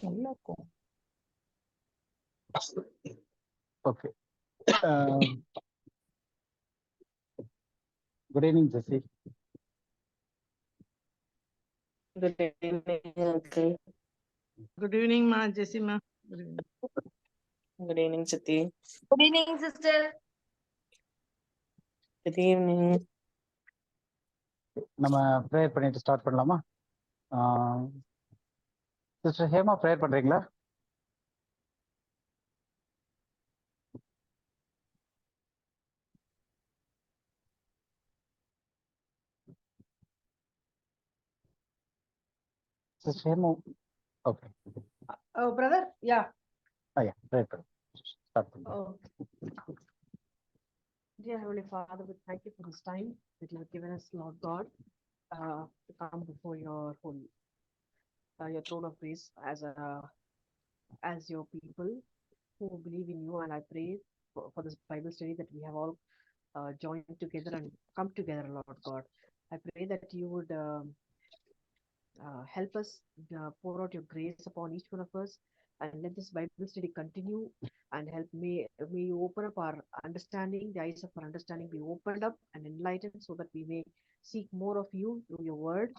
நல்லா இருக்கும். Okay. Good evening Jessie. Good evening, uncle. Good evening, ma. Jessie, ma. Good evening. Good evening, Chitti. Good evening, sister. Good evening. நம்ம prayer பண்ணிட்டு start பண்ணலாமா? Sister Hema prayer பண்றீங்களா? Sister Hema, okay. Oh, brother, yeah. ஐயா prayer பண்ணு. Start பண்ணுங்க. Oh. Dear Heavenly Father, we thank you for this time that you have given us, Lord God, to come before your holy, your throne of grace as your people who believe in you. And I pray for this Bible study that we have all joined together and come together, Lord God. I pray that you would help us pour out your grace upon each one of us, and let this Bible study continue, and help may you open up our understanding, the eyes of our understanding be opened up and enlightened, so that we may seek more of you through your word.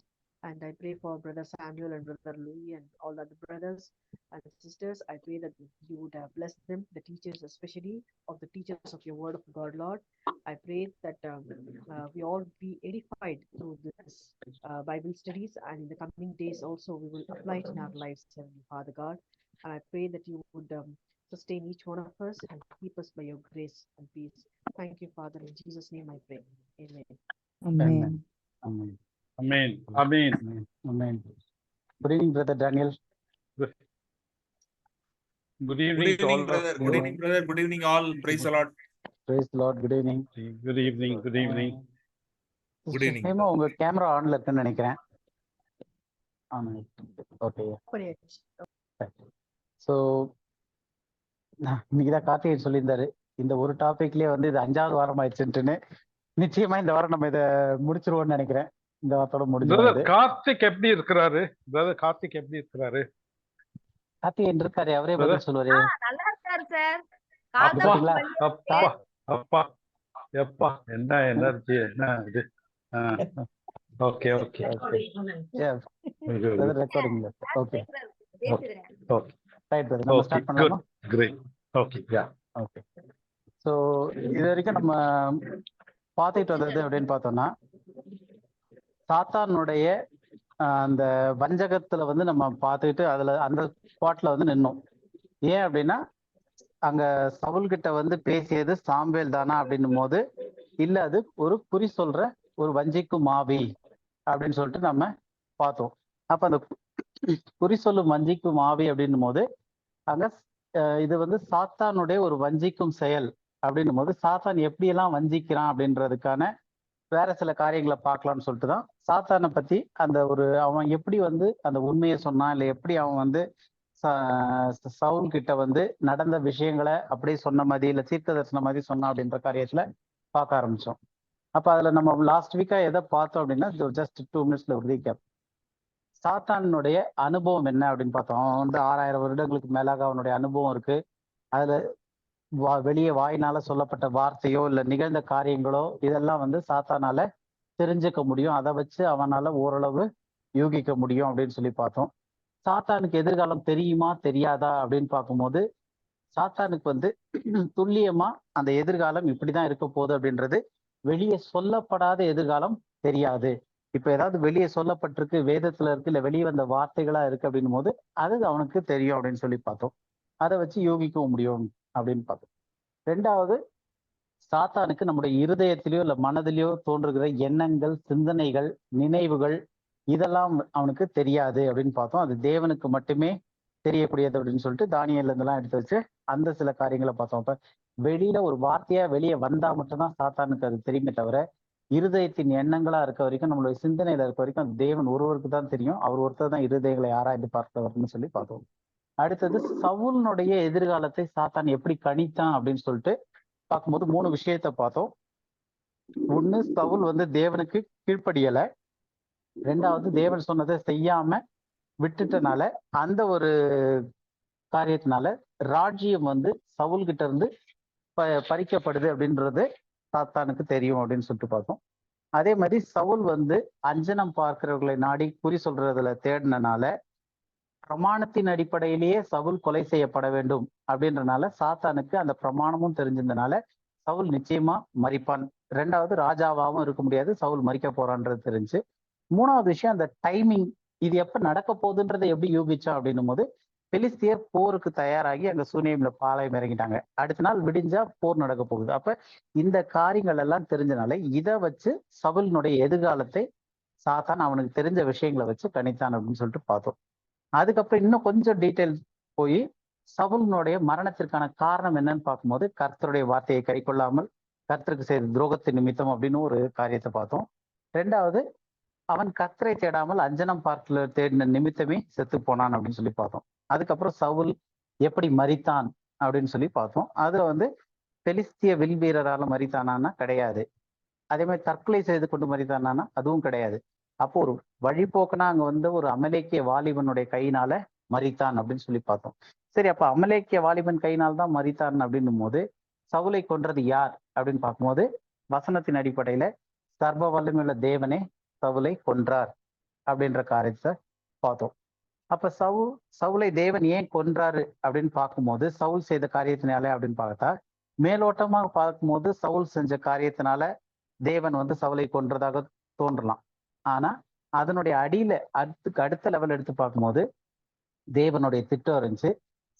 And I pray for Brother Samuel and Brother Louis and all the other brothers and sisters. I pray that you would bless them, the teachers especially, of the teachers of your word of God, Lord. I pray that we all be edified through this Bible studies, and in the coming days also we will apply it in our lives, Heavenly Father God. And I pray that you would sustain each one of us and keep us by your grace and peace. Thank you, Father. In Jesus' name I pray. Amen. Amen. Amen. Amen. Amen. Amen. Good evening, Brother Daniel. Good Good evening to evening, all brother. of Good you. evening, brother. Good evening, all. Praise the Lord. Praise the Lord. Good evening. Good evening. Good evening. Good Sister evening, Hema, உங்க camera ஆன்ல இருக்குன்னு நினைக்கிறேன். Okay. So இன்னைக்குதான் கார்த்திகேயன் சொல்லியிருந்தாரு, இந்த ஒரு டாபிக்லயே வந்து இது 5வது வாரம் ஆயிடுச்சுன்ட்டுன்னு. நிச்சயமா இந்த வாரம் நம்ம இதை முடிச்சிருவோம்னு நினைக்கிறேன். இந்த வாரத்தோட முடிஞ்சிடும். பிரதர் கார்த்திக் எப்படி இருக்கிறாரு? பிரதர் கார்த்திக் எப்படி இருக்கிறாரு? கார்த்திகேயன் இருக்காரு, அவரே Brother? பதில் சொல்லுவாரு. நல்லா இருக்காரு சார். அப்பா அப்பா அப்பா எப்பா என்ன எனர்ஜி, என்ன இது. ஓகே ஓகே பிரதர் ரெக்கார்டிங்ல. ஓகே ஓகே ரைட் பிரதர், நம்ம ஸ்டார்ட் பண்ணலாமா? Great. Okay yeah okay. So இது வரைக்கும் நம்ம பார்த்துட்டு வந்தது அப்படின்னு பார்த்தோம்னா, சாத்தானுடைய அந்த வஞ்சகத்துல வந்து நம்ம பார்த்துக்கிட்டு அதுல அந்த ஸ்பாட்ல வந்து நின்னோம். ஏன் அப்படின்னா, அங்க சவுல் கிட்ட வந்து பேசியது சாம்பேல் தானா அப்படின்னும் போது, இல்ல அது ஒரு குறி சொல்ற ஒரு வஞ்சிக்கும் ஆவி அப்படின்னு சொல்லிட்டு நம்ம பார்த்தோம். அப்ப அந்த குறி சொல்லும் வஞ்சிக்கும் ஆவி அப்படின்னும் போது அங்க இது வந்து சாத்தானுடைய ஒரு வஞ்சிக்கும் செயல் அப்படின்னும் போது, சாத்தான் எப்படியெல்லாம் வஞ்சிக்கிறான் அப்படின்றதுக்கான வேற சில காரியங்களை பார்க்கலாம்னு சொல்லிட்டு தான் சாத்தானை பத்தி அந்த ஒரு அவன் எப்படி வந்து அந்த உண்மையை சொன்னான், இல்லை எப்படி அவன் வந்து சவுல் கிட்ட வந்து நடந்த விஷயங்களை அப்படியே சொன்ன மாதிரி, இல்லை தீர்க்க தரிசன மாதிரி சொன்னான் அப்படின்ற காரியத்துல பார்க்க ஆரம்பிச்சோம். அப்ப அதுல நம்ம லாஸ்ட் வீக்கா எதை பார்த்தோம் அப்படின்னா, ஜஸ்ட் 2 minutesல ஒரு ரீகேப். சாத்தானுடைய அனுபவம் என்ன அப்படின்னு பார்த்தோம். அவன் வந்து 6000 வருடங்களுக்கு மேலாக அவனுடைய அனுபவம் இருக்கு. அதுல வெளியே வாயினால சொல்லப்பட்ட வார்த்தையோ இல்லை நிகழ்ந்த காரியங்களோ இதெல்லாம் வந்து சாத்தானால தெரிஞ்சுக்க முடியும். அதை வச்சு அவனால ஓரளவு யூகிக்க முடியும் அப்படின்னு சொல்லி பார்த்தோம். சாத்தானுக்கு எதிர்காலம் தெரியுமா தெரியாதா அப்படின்னு பார்க்கும்போது, சாத்தானுக்கு வந்து துல்லியமா அந்த எதிர்காலம் இப்படிதான் இருக்க போகுது அப்படின்றது வெளியே சொல்லப்படாத எதிர்காலம் தெரியாது. இப்ப ஏதாவது வெளியே சொல்லப்பட்டிருக்கு, வேதத்துல இருக்கு, இல்லை வெளியே வந்த வார்த்தைகளா இருக்கு அப்படின்னும் போது அது அவனுக்கு தெரியும் அப்படின்னு சொல்லி பார்த்தோம். அதை வச்சு யோகிக்கவும் முடியும் அப்படின்னு பார்த்தோம். 2வது, சாத்தானுக்கு நம்முடைய இருதயத்திலேயோ இல்லை மனதிலேயோ தோன்றுகிற எண்ணங்கள், சிந்தனைகள், நினைவுகள் இதெல்லாம் அவனுக்கு தெரியாது அப்படின்னு பார்த்தோம். அது தேவனுக்கு மட்டுமே தெரியக்கூடியது அப்படின்னு சொல்லிட்டு தானியேல்ல இருந்தெல்லாம் எடுத்து வச்சு அந்த சில காரியங்களை பார்த்தோம். அப்ப வெளியில ஒரு வார்த்தையா வெளியே வந்தா மட்டும்தான் சாத்தானுக்கு அது தெரியுமே தவிர, இருதயத்தின் எண்ணங்களா இருக்க வரைக்கும், நம்மளுடைய சிந்தனையில இருக்க வரைக்கும் அது தேவன் ஒருவருக்கு தான் தெரியும். அவர் ஒருத்தர் தான் இருதயங்களை ஆராய்ந்து பார்த்தவர்னு சொல்லி பார்த்தோம். அடுத்தது, சவுலினுடைய எதிர்காலத்தை சாத்தான் எப்படி கணித்தான் அப்படின்னு சொல்லிட்டு பார்க்கும்போது 3 விஷயத்த பார்த்தோம். 1, சவுல் வந்து தேவனுக்கு கீழ்ப்படியலை. 2வது, தேவன் சொன்னதை செய்யாம விட்டுட்டனால அந்த ஒரு காரியத்தினால ராஜ்யம் வந்து சவுல் கிட்ட இருந்து பறிக்கப்படுது அப்படின்றது சாத்தானுக்கு தெரியும் அப்படின்னு சொல்லிட்டு பார்த்தோம். அதே மாதிரி சவுல் வந்து அஞ்சனம் பார்க்கிறவர்களை நாடி குறி சொல்றதுல தேடினனால பிரமாணத்தின் அடிப்படையிலேயே சவுல் கொலை செய்யப்பட வேண்டும் அப்படின்றனால சாத்தானுக்கு அந்த பிரமாணமும் தெரிஞ்சிருந்தனால சவுல் நிச்சயமா மரிப்பான். ரெண்டாவது ராஜாவாகவும் இருக்க முடியாது, சவுல் மரிக்க போறான்றது தெரிஞ்சு. மூணாவது விஷயம் அந்த டைமிங், இது எப்ப நடக்க போகுதுன்றதை எப்படி யூகிச்சோம் அப்படின்னும் போது பெலிஸ்தியர் போருக்கு தயாராகி அங்க சூனேம்ல பாளையம் இறங்கிட்டாங்க. அடுத்த நாள் விடிஞ்சா போர் நடக்க போகுது. அப்ப இந்த காரியங்கள் எல்லாம் தெரிஞ்சனால இதை வச்சு சவுலினுடைய எதிர்காலத்தை சாத்தான் அவனுக்கு தெரிஞ்ச விஷயங்களை வச்சு கணித்தான் அப்படின்னு சொல்லிட்டு பார்த்தோம். அதுக்கப்புறம் இன்னும் கொஞ்சம் டீட்டெயில் போய் சவுலினுடைய மரணத்திற்கான காரணம் என்னன்னு பார்க்கும்போது கர்த்தருடைய வார்த்தையை கை கொள்ளாமல் கர்த்தருக்கு செய்த துரோகத்தின் நிமித்தம் அப்படின்னு ஒரு காரியத்தை பார்த்தோம். ரெண்டாவது, அவன் கர்த்தரை தேடாமல் அஞ்சனம் பார்க்கல தேடின நிமித்தமே செத்து போனான் அப்படின்னு சொல்லி பார்த்தோம். அதுக்கப்புறம் சவுல் எப்படி மரித்தான் அப்படின்னு சொல்லி பார்த்தோம். அதுல வந்து பெலிஸ்திய வில் வீரரால மரித்தானா கிடையாது. அதே மாதிரி தற்கொலை செய்து கொண்டு மரித்தானா அதுவும் கிடையாது. அப்போ ஒரு வழிபோக்கனா அங்க வந்து ஒரு அமலேக்கிய வாலிபனுடைய கையினால மரித்தான் அப்படின்னு சொல்லி பார்த்தோம். சரி, அப்ப அமலேக்கிய வாலிபன் கையினால் தான் மரித்தான் அப்படின்னும் போது சவுலை கொன்றது யார் அப்படின்னு பார்க்கும்போது வசனத்தின் அடிப்படையில சர்வ வல்லமையுள்ள தேவனே சவுலை கொன்றார் அப்படின்ற காரியத்தை பார்த்தோம். அப்ப சவுலை தேவன் ஏன் கொன்றாரு அப்படின்னு பார்க்கும்போது சவுல் செய்த காரியத்தினால அப்படின்னு பார்த்தா மேலோட்டமாக பார்க்கும்போது சவுல் செஞ்ச காரியத்தினால தேவன் வந்து சவுலை கொன்றதாக தோன்றலாம். ஆனா அதனுடைய அடியில அடுத்த லெவல் எடுத்து பார்க்கும்போது தேவனுடைய திட்டம் இருந்துச்சு.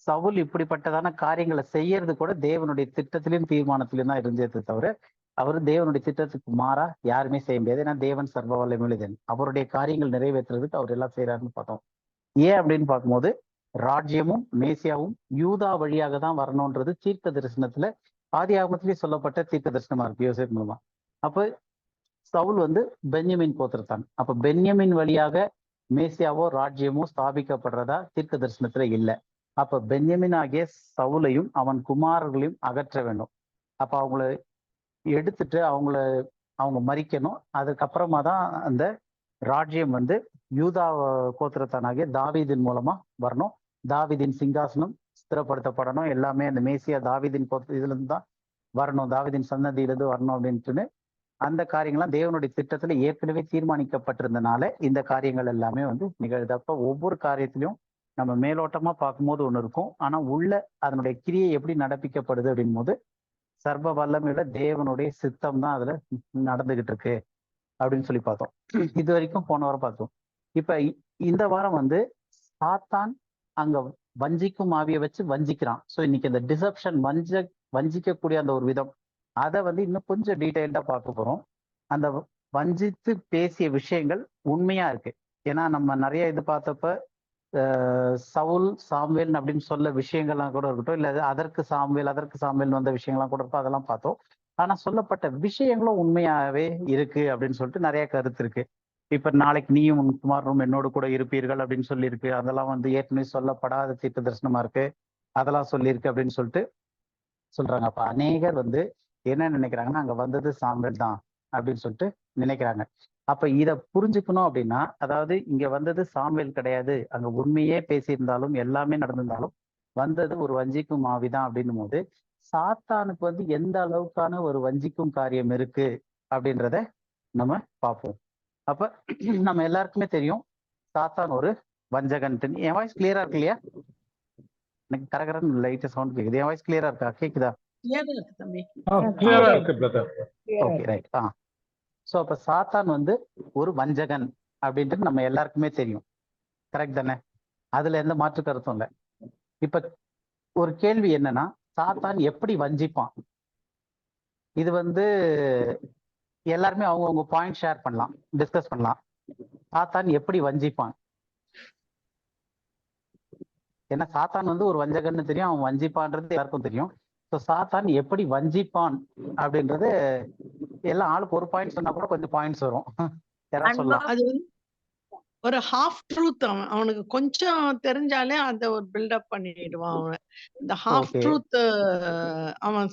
சவுல் இப்படிப்பட்டதான காரியங்களை செய்யறது கூட தேவனுடைய திட்டத்திலும் தீர்மானத்திலும் தான் இருந்தது தவிர அவர் தேவனுடைய திட்டத்துக்கு மாறா யாருமே செய்ய முடியாது. ஏன்னா தேவன் சர்வ வல்லமையுள்ளவன், அவருடைய காரியங்கள் நிறைவேற்றுறதுக்கு அவர் எல்லாம் செய்யறாருன்னு பார்த்தோம். ஏன் அப்படின்னு பார்க்கும்போது ராஜ்யமும் மேசியாவும் யூதா வழியாக தான் வரணும்ன்றது தீர்க்க தரிசனத்துல ஆதி ஆகமத்திலேயே சொல்லப்பட்ட தீர்க்க தரிசனமா இருக்கு யோசேப் மூலமா. அப்ப சவுல் வந்து பென்யமின் கோத்திரத்தான். அப்ப பென்யமின் வழியாக மேசியாவோ ராஜ்யமோ ஸ்தாபிக்கப்படுறதா தீர்க்க தரிசனத்துல இல்லை. அப்ப பென்யமின் ஆகிய சவுலையும் அவன் குமாரர்களையும் அகற்ற வேண்டும். அப்ப அவங்கள எடுத்துட்டு அவங்க மரிக்கணும். அதுக்கப்புறமா தான் அந்த ராஜ்யம் வந்து யூதா கோத்திரத்தானாகிய தாவீதின் மூலமா வரணும். தாவீதின் சிங்காசனம் ஸ்திரப்படுத்தப்படணும். எல்லாமே அந்த மேசியா தாவீதின் இதுல இருந்து தான் வரணும், தாவீதின் சன்னதியிலிருந்து வரணும் அப்படின்ட்டுன்னு அந்த காரியங்கள்லாம் தேவனுடைய திட்டத்துல ஏற்கனவே தீர்மானிக்கப்பட்டிருந்தனால இந்த காரியங்கள் எல்லாமே வந்து நிகழுது. அப்ப ஒவ்வொரு காரியத்திலையும் நம்ம மேலோட்டமா பார்க்கும்போது ஒண்ணு இருக்கும், ஆனா உள்ள அதனுடைய கிரியை எப்படி நடப்பிக்கப்படுது அப்படின் போது சர்வ வல்லமையோட தேவனுடைய சித்தம் தான் அதுல நடந்துகிட்டு இருக்கு அப்படின்னு சொல்லி பார்த்தோம். இது வரைக்கும் போன வாரம் பார்த்தோம். இப்ப இந்த வாரம் வந்து சாத்தான் அங்க வஞ்சிக்கும் ஆவியை வச்சு வஞ்சிக்கிறான். ஸோ இன்னைக்கு இந்த டிசப்ஷன் வஞ்சிக்கக்கூடிய அந்த ஒரு விதம் அதை வந்து இன்னும் கொஞ்சம் டீட்டெயில்டா பார்க்க போறோம். அந்த வஞ்சித்து பேசிய விஷயங்கள் உண்மையா இருக்கு. ஏன்னா நம்ம நிறைய இது பார்த்தப்ப சவுல் சாம்வேல் அப்படின்னு சொல்ல விஷயங்கள்லாம் கூட இருக்கட்டும், இல்ல அதற்கு சாம்வேல் வந்த விஷயங்கள்லாம் கூட இருக்கும், அதெல்லாம் பார்த்தோம். ஆனா சொல்லப்பட்ட விஷயங்களும் உண்மையாவே இருக்கு அப்படின்னு சொல்லிட்டு நிறைய கருத்து இருக்கு. இப்ப நாளைக்கு நீயும் உன் குமாரனும் என்னோடு கூட இருப்பீர்கள் அப்படின்னு சொல்லியிருக்கு. அதெல்லாம் வந்து ஏற்கனவே சொல்லப்படாத தீர்க்க தரிசனமா இருக்கு, அதெல்லாம் சொல்லியிருக்கு அப்படின்னு சொல்லிட்டு சொல்றாங்க. அப்ப அநேகர் வந்து என்ன நினைக்கிறாங்கன்னா அங்க வந்தது சாம்வேல் தான் அப்படின்னு சொல்லிட்டு நினைக்கிறாங்க. அப்ப இத புரிஞ்சுக்கணும் அப்படின்னா, அதாவது இங்க வந்தது சாம்வேல் கிடையாது, அங்க உண்மையே பேசியிருந்தாலும் எல்லாமே நடந்திருந்தாலும் வந்தது ஒரு வஞ்சிக்கும் ஆவிதான் அப்படின்னும் போது சாத்தானுக்கு வந்து எந்த அளவுக்கான ஒரு வஞ்சிக்கும் காரியம் இருக்கு அப்படின்றத நம்ம பார்ப்போம். அப்ப நம்ம எல்லாருக்குமே தெரியும் சாத்தான் ஒரு வஞ்சகன். என் வாய்ஸ் கிளியரா இருக்கு இல்லையா? எனக்கு கரகரன்னு லைட்டா சவுண்ட் கேக்குது. என் வாய்ஸ் கிளியரா இருக்கா? கேக்குதா? கிளியரா இருக்கு பிரதர். Okay, right. ஸோ அப்ப சாத்தான் வந்து ஒரு வஞ்சகன் அப்படின்ட்டு நம்ம எல்லாருக்குமே தெரியும், கரெக்ட் தானே? அதுல எந்த மாற்று கருத்தும் இல்லை. இப்ப ஒரு கேள்வி என்னன்னா, சாத்தான் எப்படி வஞ்சிப்பான்? இது வந்து எல்லாருமே அவங்கவுங்க பாயிண்ட் ஷேர் பண்ணலாம், டிஸ்கஸ் பண்ணலாம். சாத்தான் எப்படி வஞ்சிப்பான்? ஏன்னா சாத்தான் வந்து ஒரு வஞ்சகன்னு தெரியும், அவன் வஞ்சிப்பான்றது எல்லாருக்கும் தெரியும். ஸோ சாத்தான் எப்படி வஞ்சிப்பான் அப்படின்றது எல்லாம் ஆளுக்கு ஒரு பாயிண்ட் சொன்னா கூட கொஞ்சம் பாயிண்ட்ஸ் வரும். யாராவது சொல்லலாம். அது வந்து ஒரு ஹாஃப் ட்ரூத் அவனுக்கு கொஞ்சம் தெரிஞ்சாலே அந்த ஒரு பில்டப் பண்ணிடுவான் அவன். இந்த ஹாஃப் ஓகே ட்ரூத் அவன்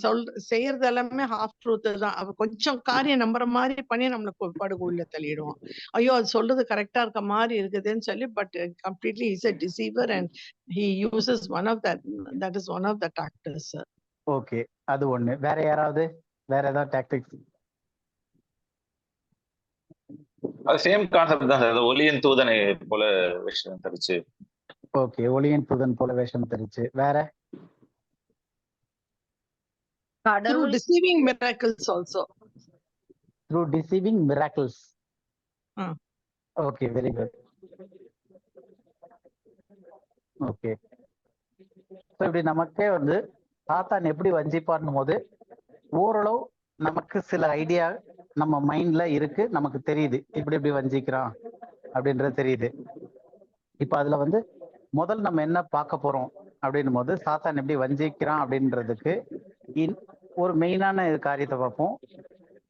செய்யறது எல்லாமே ஹாஃப் ட்ரூத் தான். அவன் கொஞ்சம் காரியம் நம்புற மாதிரி பண்ணி நம்மளை படுகொள்ள தள்ளிடுவான். ஐயோ அது சொல்றது கரெக்டா இருக்க மாதிரி இருக்குதுன்னு சொல்லி, but completely is a deceiver and he uses that is one of the tactics. Okay, அது ஒண்ணு. வேற யாராவது வேற ஏதாவது டாக்டிக்ஸ்? அது சேம் கான்செப்ட் தான் சார். ஒளியின் தூதனை போல விஷயம் தரிச்சு. ஓகே, ஒளியின் தூதன் போல வேஷம் தெரிச்சு. வேற? Through deceiving miracles also. Through deceiving miracles. Okay, very good. Okay, so இப்படி நமக்கே வந்து சாத்தான் எப்படி வஞ்சிப்பார்னும் போது ஓரளவு நமக்கு சில ஐடியா நம்ம மைண்ட்ல இருக்கு, நமக்கு தெரியுது இப்படி இப்படி வஞ்சிக்கிறான் அப்படின்றது தெரியுது. இப்ப அதுல வந்து முதல் நம்ம என்ன பார்க்க போறோம் அப்படின்னும் போது சாத்தான் எப்படி வஞ்சிக்கிறான் அப்படின்றதுக்கு ஒரு மெயினான காரியத்தை பார்ப்போம்.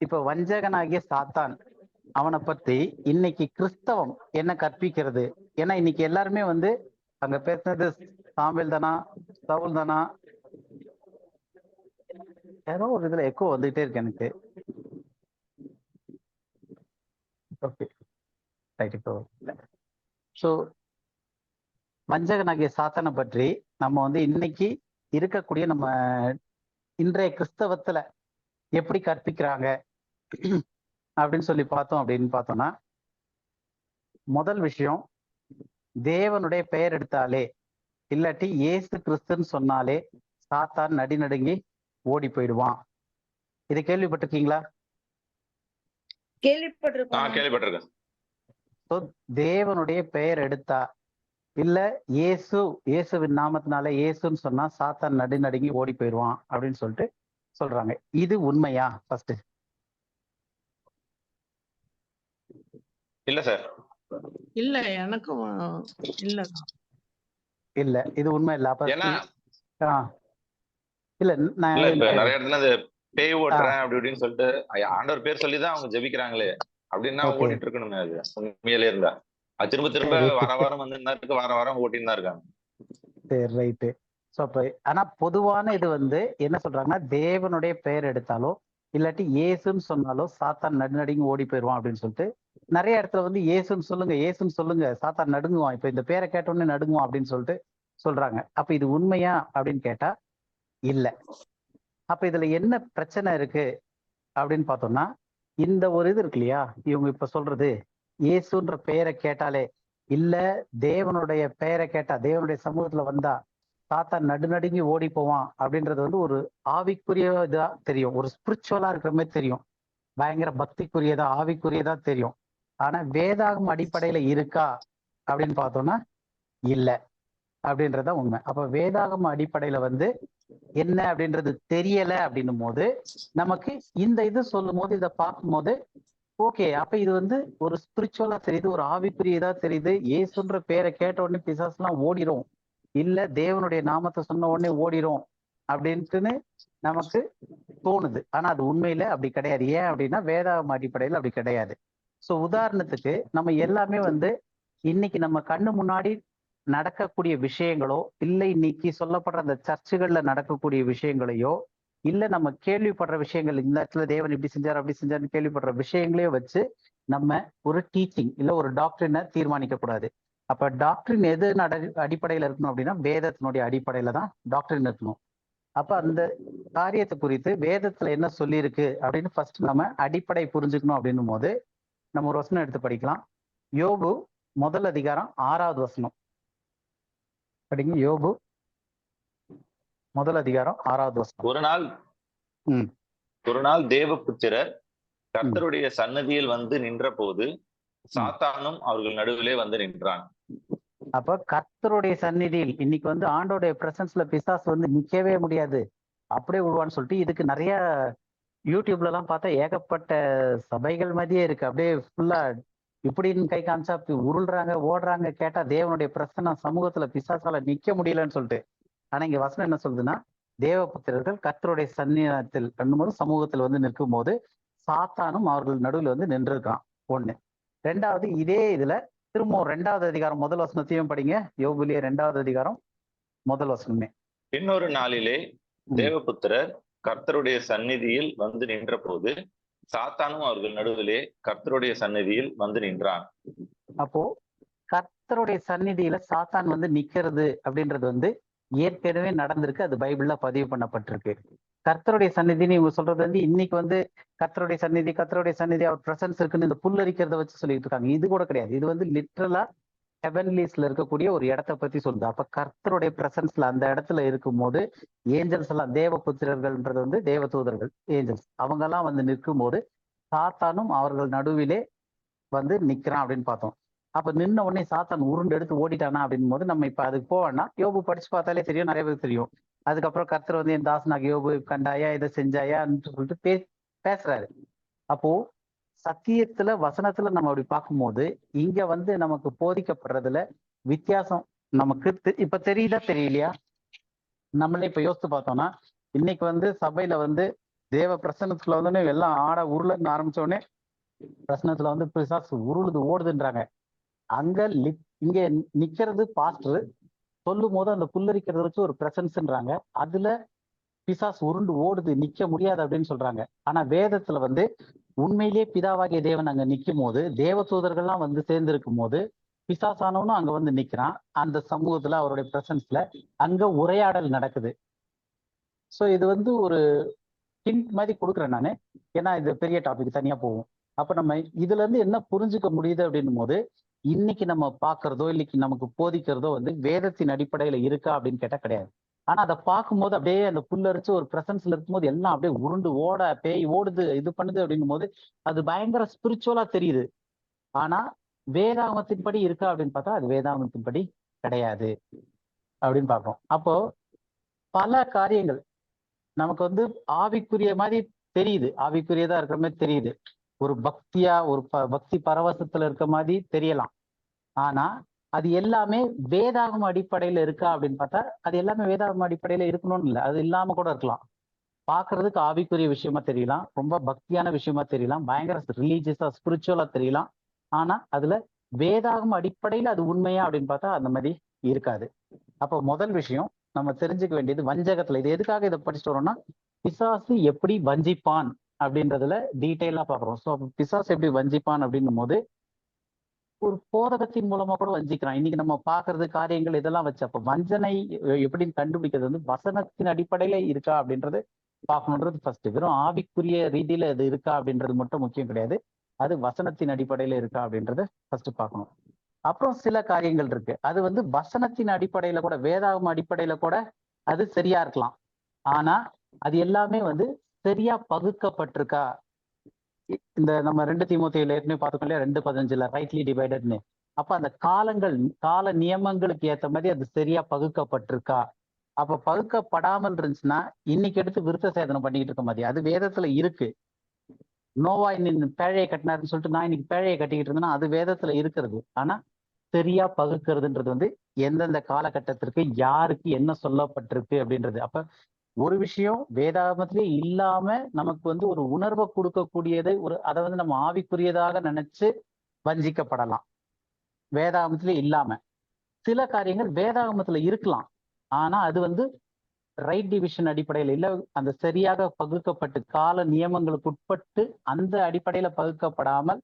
இப்ப வஞ்சகனாகிய சாத்தான் அவனை பத்தி இன்னைக்கு கிறிஸ்தவம் என்ன கற்பிக்கிறது? ஏன்னா இன்னைக்கு எல்லாருமே வந்து அங்க பேசுனது சாமுவேல் தானா, சவுல் தானா, ஏதோ ஒரு இதுல எக்கோ வந்துகிட்டே இருக்கு எனக்கு. Okay right. இப்போ ஸோ வஞ்சகனாகிய சாத்தானை பற்றி நம்ம வந்து இன்னைக்கு இருக்கக்கூடிய நம்ம இன்றைய கிறிஸ்தவத்துல எப்படி கற்பிக்கிறாங்க அப்படின்னு சொல்லி பார்த்தோம்னா முதல் விஷயம், தேவனுடைய பெயர் எடுத்தாலே இல்லாட்டி இயேசு கிறிஸ்துன்னு சொன்னாலே சாத்தான் நடுங்கி ஓடி போயிடுவான். இதை கேள்விப்பட்டிருக்கீங்களா? கேள்விப்பட்டிருக்கேன். தேவனுடைய பெயர் எடுத்தா இல்ல இயேசுவின் நாமத்தினால இயேசுன்னு சொன்னா சாத்தான் நடுங்கி ஓடி போயிடுவான் அப்படின்னு சொல்லிட்டு சொல்றாங்க. இது உண்மையா? ஃபர்ஸ்ட் இல்ல சார். இல்ல, எனக்கும் இல்ல, இது உண்மை இல்ல. அப்ப இல்ல நான் நிறைய இடத்துல அந்த பேய் ஓட்டுறேன் அப்படி இப்படின்னு சொல்லிட்டு ஆண்டவர் பேர் சொல்லிதான் அவங்க ஜெபிக்கிறாங்களே அப்படின்னா ஓடிட்டு இருக்கணுமே. அது உண்மையிலே இருந்தா அது திரும்ப திரும்ப வாரம் வந்து வாரம் ஓட்டின்னு தான் இருக்காங்க. சரி ரைட்டு. ஸோ அப்ப ஆனா பொதுவான இது வந்து என்ன சொல்றாங்கன்னா, தேவனுடைய பெயர் எடுத்தாலோ இல்லாட்டி இயேசுன்னு சொன்னாலோ சாத்தான் நடுங்கி ஓடி போயிடுவான் அப்படின்னு சொல்லிட்டு நிறைய இடத்துல வந்து இயேசுன்னு சொல்லுங்க சாத்தான் நடுங்குவான், இப்ப இந்த பேரை கேட்டோடனே நடுங்குவான் அப்படின்னு சொல்லிட்டு சொல்றாங்க. அப்ப இது உண்மையா அப்படின்னு கேட்டா இல்ல. அப்ப இதுல என்ன பிரச்சனை இருக்கு அப்படின்னு பார்த்தோம்னா, இந்த ஒரு இது இருக்கு இல்லையா, இவங்க இப்ப சொல்றது இயேசுன்ற பெயரை கேட்டாலே இல்ல தேவனுடைய பெயரை கேட்டா, தேவனுடைய சமூகத்துல வந்தா சாத்தான் நடுங்கி ஓடி போவான் அப்படின்றது வந்து ஒரு ஆவிக்குரிய இதா தெரியும், ஒரு ஸ்பிரிச்சுவலா இருக்கிற மாதிரி தெரியும், பயங்கர பக்திக்குரியதா ஆவிக்குரியதா தெரியும். ஆனா வேதாகம் அடிப்படையில இருக்கா அப்படின்னு பார்த்தோம்னா இல்ல அப்படின்றத உண்மை. அப்ப வேதாகம் அடிப்படையில வந்து என்ன அப்படின்றது தெரியல அப்படின்னும் போது நமக்கு இந்த இது சொல்லும் போது இதை பார்க்கும் போது ஓகே, அப்ப இது வந்து ஒரு ஸ்பிரிச்சுவலா தெரியுது, ஒரு ஆவிக்குரியதா தெரியுது. இயேசுன்ற பேரை கேட்ட உடனே பிசாசுலாம் ஓடிரும், இல்ல தேவனுடைய நாமத்தை சொன்ன உடனே ஓடிரும் அப்படின்ட்டுன்னு நமக்கு தோணுது. ஆனா அது உண்மையில அப்படி கிடையாது. ஏன் அப்படின்னா வேதாகம் அடிப்படையில் அப்படி கிடையாது. ஸோ உதாரணத்துக்கு நம்ம எல்லாமே வந்து இன்னைக்கு நம்ம கண்ணு முன்னாடி நடக்கக்கூடிய விஷயங்களோ இல்லை இன்னைக்கு சொல்லப்படுற அந்த சர்ச்சுகள்ல நடக்கக்கூடிய விஷயங்களையோ இல்ல நம்ம கேள்விப்படுற விஷயங்கள், இந்த இடத்துல தேவன் இப்படி செஞ்சார் அப்படி செஞ்சாருன்னு கேள்விப்படுற விஷயங்களையோ வச்சு நம்ம ஒரு டீச்சிங் இல்ல ஒரு டாக்டரினை தீர்மானிக்க கூடாது. அப்ப டாக்டரின் எது அடிப்படையில இருக்கணும் அப்படின்னா வேதத்தினுடைய அடிப்படையில தான் டாக்டரின் இருக்கணும். அப்ப அந்த காரியத்தை குறித்து வேதத்துல என்ன சொல்லியிருக்கு அப்படின்னு ஃபர்ஸ்ட் நம்ம அடிப்படை புரிஞ்சுக்கணும் அப்படின்னும் போது நம்ம ஒரு வசனம் எடுத்து படிக்கலாம். யோபு 1 அதிகாரம் 6வது வசனம் படிங்க. யோபு 1 அதிகாரம் 6வது வசனம். ஒரு நாள் தேவபுத்திரர் கர்த்தருடைய சன்னதியில் வந்து நின்ற போது சாத்தானும் அவர்கள் நடுவிலே வந்து நின்றான். அப்ப கர்த்தருடைய சந்நிதியில் இன்னைக்கு வந்து ஆண்டோடைய பிரசன்ஸ்ல பிசாசு வந்து நிக்கவே முடியாது, அப்படியே விடுவான்னு சொல்லிட்டு இதுக்கு நிறைய யூடியூப்ல எல்லாம் பார்த்தா ஏகப்பட்ட சபைகள் மாதிரியே இருக்கு. அப்படியே ஃபுல்லா இப்படின்னு கை காமிச்சா உருள்றாங்க ஓடுறாங்க. கேட்டா தேவனுடைய பிரசன்ன சமூகத்துல பிசாசால நிக்க முடியலன்னு சொல்லிட்டு. ஆனா இங்க வசனம் என்ன சொல்லுதுன்னா, தேவபுத்திரர்கள் கர்த்தருடைய சந்நிதியில் பண்ணும்போது சமூகத்தில் வந்து நிற்கும் போது சாத்தானும் அவர்கள் நடுவில் வந்து நின்றுருக்கான். ஒண்ணு. ரெண்டாவது, இதே இதுல திரும்பவும் 2வது அதிகாரம் முதல் வசனத்தையும் படிங்க. யோபுலயே 2வது அதிகாரம் முதல் வசனமே. இன்னொரு நாளிலே தேவபுத்திரர் கர்த்தருடைய சந்நிதியில் வந்து நின்ற போது சாத்தானும் அவர்கள் நடுவிலே கர்த்தருடைய சந்நிதியில் வந்து நின்றான். அப்போ கர்த்தருடைய சந்நிதியில சாத்தான் வந்து நிக்கிறது அப்படின்றது வந்து ஏற்கனவே நடந்திருக்கு. அது பைபிள்ல பதிவு பண்ணப்பட்டிருக்கு. கர்த்தருடைய சந்நிதின்னு இவங்க சொல்றது வந்து இன்னைக்கு வந்து கர்த்தருடைய சந்நிதி அவர் பிரசன்ஸ் இருக்குன்னு இந்த புல்லரிக்கிறத வச்சு சொல்லிட்டு இருக்காங்க. இது கூட கிடையாது. இது வந்து லிட்ரலா ஹெவன்லீஸ்ல இருக்கக்கூடிய ஒரு இடத்தை பத்தி சொல்லுது. அப்ப கர்த்தருடைய பிரசன்ஸ்ல அந்த இடத்துல இருக்கும் போது ஏஞ்சல்ஸ் எல்லாம் தேவபுத்திரர்கள்ன்றது வந்து தேவ தூதர்கள், ஏஞ்சல்ஸ் அவங்க எல்லாம் வந்து நிற்கும் போது சாத்தானும் அவர்கள் நடுவிலே வந்து நிக்கிறான் அப்படின்னு பார்த்தோம். அப்ப நின்ன உடனே சாத்தான் உருண்டு எடுத்து ஓடிட்டானா அப்படின் போது நம்ம இப்ப அதுக்கு போவேன்னா யோபு படிச்சு பார்த்தாலே தெரியும், நிறைய பேருக்கு தெரியும். அதுக்கப்புறம் கர்த்தர் வந்து என் தாசனாக யோபு கண்டாயா, இதை செஞ்சாயான்னு சொல்லிட்டு பேசுறாரு. அப்போ சத்தியத்துல வசனத்துல நம்ம அப்படி பார்க்கும்போது இங்க வந்து நமக்கு போதிக்கப்படுறதுல வித்தியாசம் நமக்கு இப்ப தெரியுதா தெரியலையா? நம்மளே இப்ப யோசித்து பார்த்தோம்னா இன்னைக்கு வந்து சபையில வந்து தேவ பிரசனத்துல வந்து எல்லாம் ஆட உருளன்னு ஆரம்பிச்ச உடனே பிரசனத்துல வந்து பிசாசு உருளுது ஓடுதுன்றாங்க. அங்க இங்க நிக்கிறது பாஸ்டர் சொல்லும் போது அந்த புல்லரிக்கிறத வச்சு ஒரு பிரசன்ஸ்ன்றாங்க. அதுல பிசாசு உருண்டு ஓடுது, நிக்க முடியாது அப்படின்னு சொல்றாங்க. ஆனா வேதத்துல வந்து உண்மையிலேயே பிதாவாகிய தேவன் அங்க நிற்கும் போது தேவ தூதர்கள்லாம் வந்து சேர்ந்து இருக்கும் போது பிசாசானவனும் அங்க வந்து நிக்கிறான். அந்த சமூகத்துல அவருடைய பிரசன்ஸ்ல அங்க உரையாடல் நடக்குது. சோ இது வந்து ஒரு ஹிண்ட் மாதிரி கொடுக்குறேன் நானு, ஏன்னா இது பெரிய டாபிக் தனியா போகும். அப்ப நம்ம இதுல இருந்து என்ன புரிஞ்சுக்க முடியுது அப்படின்னும் போது இன்னைக்கு நம்ம பாக்குறதோ இன்னைக்கு நமக்கு போதிக்கிறதோ வந்து வேதத்தின் அடிப்படையில இருக்கா அப்படின்னு கேட்டா கிடையாது. ஆனா அதை பார்க்கும்போது அப்படியே அந்த புல்லரிச்சு ஒரு பிரசன்ஸ்ல இருக்கும்போது எல்லாம் அப்படியே உருண்டு ஓட பேய் ஓடுது இது பண்ணுது அப்படின்னும் போது அது பயங்கர ஸ்பிரிச்சுவலா தெரியுது. ஆனா வேதாகமத்தின்படி இருக்கா அப்படின்னு பார்த்தா அது வேதாகமத்தின்படி கிடையாது அப்படின்னு பார்ப்போம். அப்போ பல காரியங்கள் நமக்கு வந்து ஆவிக்குரிய மாதிரி தெரியுது, ஆவிக்குரியதா இருக்கிற மாதிரி தெரியுது, ஒரு பக்தியா ஒரு பக்தி பரவசத்துல இருக்க மாதிரி தெரியலாம். ஆனா அது எல்லாமே வேதாகம அடிப்படையில இருக்கா அப்படின்னு பார்த்தா அது எல்லாமே வேதாகம அடிப்படையில இருக்கணும்னு இல்லை, அது இல்லாம கூட இருக்கலாம். பாக்குறதுக்கு ஆவிக்குரிய விஷயமா தெரியலாம், ரொம்ப பக்தியான விஷயமா தெரியலாம், பயங்கர ரிலீஜியஸா ஸ்பிரிச்சுவலா தெரியலாம். ஆனா அதுல வேதாகம அடிப்படையில அது உண்மையா அப்படின்னு பார்த்தா அந்த மாதிரி இருக்காது. அப்போ முதல் விஷயம் நம்ம தெரிஞ்சுக்க வேண்டியது வஞ்சகத்துல, இது எதுக்காக இதை படிச்சுட்டு வரோம்னா பிசாசு எப்படி வஞ்சிப்பான் அப்படின்றதுல டீட்டெயிலா பாக்குறோம். ஸோ பிசாசு எப்படி வஞ்சிப்பான் அப்படின்னும் போது ஒரு போதகத்தின் மூலமா கூட வஞ்சிக்கிறான். இன்னைக்கு நம்ம பாக்குறது காரியங்கள் இதெல்லாம் வச்சு அப்ப வஞ்சனை எப்படின்னு கண்டுபிடிக்கிறது வந்து வசனத்தின் அடிப்படையில இருக்கா அப்படின்றது பார்க்கணுன்றது ஃபர்ஸ்ட். வெறும் ஆவிக்குரிய ரீதியில இது இருக்கா அப்படின்றது மட்டும் முக்கியம் கிடையாது, அது வசனத்தின் அடிப்படையில இருக்கா அப்படின்றத ஃபர்ஸ்ட் பார்க்கணும். அப்புறம் சில காரியங்கள் இருக்கு அது வந்து வசனத்தின் அடிப்படையில கூட வேதாகம அடிப்படையில கூட அது சரியா இருக்கலாம். ஆனா அது எல்லாமே வந்து சரியா பகுக்கப்பட்டிருக்கா? இந்த நம்ம 2 தீமோத்தேயுல ஏற்கனவே பார்த்துக்கோம் இல்லையா, 2:15 ரைட்லி டிவைடட்னு. அப்ப அந்த கால நியமங்களுக்கு ஏற்ற மாதிரி அது சரியா பகுக்கப்பட்டிருக்கா? அப்ப பகுக்கப்படாமல் இருந்துச்சுன்னா இன்னைக்கு எடுத்து விருத்த சேதனம் பண்ணிக்கிட்டு இருக்க மாதிரி. அது வேதத்துல இருக்கு. நோவா இன்னைக்கு பேழையை கட்டினாருன்னு சொல்லிட்டு நான் இன்னைக்கு பேழையை கட்டிக்கிட்டு இருந்தேன்னா அது வேதத்துல இருக்கிறது. ஆனா சரியா பகுக்கிறதுன்றது வந்து எந்தெந்த காலகட்டத்திற்கு யாருக்கு என்ன சொல்லப்பட்டிருக்கு அப்படின்றது. அப்ப ஒரு விஷயம் வேதாகமத்திலே இல்லாம நமக்கு வந்து ஒரு உணர்வை கொடுக்கக்கூடியது, அதை வந்து நம்ம ஆவிக்குரியதாக நினைச்சு வஞ்சிக்கப்படலாம். வேதாகமத்திலே இல்லாம சில காரியங்கள் வேதாகமத்துல இருக்கலாம், ஆனா அது வந்து ரைட் டிவிஷன் அடிப்படையில் இல்ல, அந்த சரியாக பகுக்கப்பட்டு கால நியமங்களுக்கு உட்பட்டு அந்த அடிப்படையில பகுக்கப்படாமல்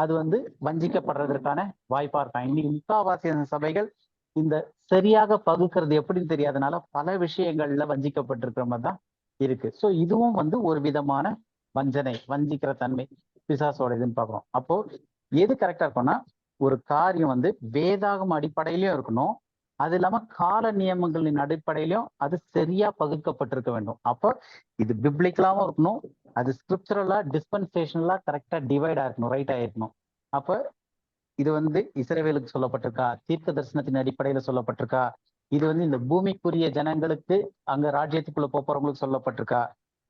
அது வந்து வஞ்சிக்கப்படுறதற்கான வாய்ப்பா இருக்கான். இன்னைக்கு முக்காவாசி சபைகள் இந்த சரியாக பகுக்கிறது எப்படின்னு தெரியாதனால பல விஷயங்கள்ல வஞ்சிக்கப்பட்டிருக்கிற மாதிரி தான் இருக்கு. ஸோ இதுவும் வந்து ஒரு விதமான வஞ்சனை, வஞ்சிக்கிற தன்மை பிசாசோட இதுன்னு பார்க்குறோம். அப்போ எது கரெக்டா இருக்கும்னா ஒரு காரியம் வந்து வேதாகம அடிப்படையிலயும் இருக்கணும், அது இல்லாம கால நியமங்களின் அடிப்படையிலும் அது சரியா பகுக்கப்பட்டிருக்க வேண்டும். அப்போ இது பிப்ளிக்கலாவும் இருக்கணும், அது ஸ்கிரிப்சரலா டிஸ்பென்சேஷனலா கரெக்டா டிவைட் ஆயிருக்கணும், ரைட் ஆயிருக்கணும். அப்ப இது வந்து இஸ்ரவேலுக்கு சொல்லப்பட்டிருக்கா, தீர்க்க தரிசனத்தின் அடிப்படையில சொல்லப்பட்டிருக்கா, இது வந்து இந்த பூமிக்குரிய ஜனங்களுக்கு அங்க ராஜ்யத்துக்குள்ள போறவங்களுக்கு சொல்லப்பட்டிருக்கா,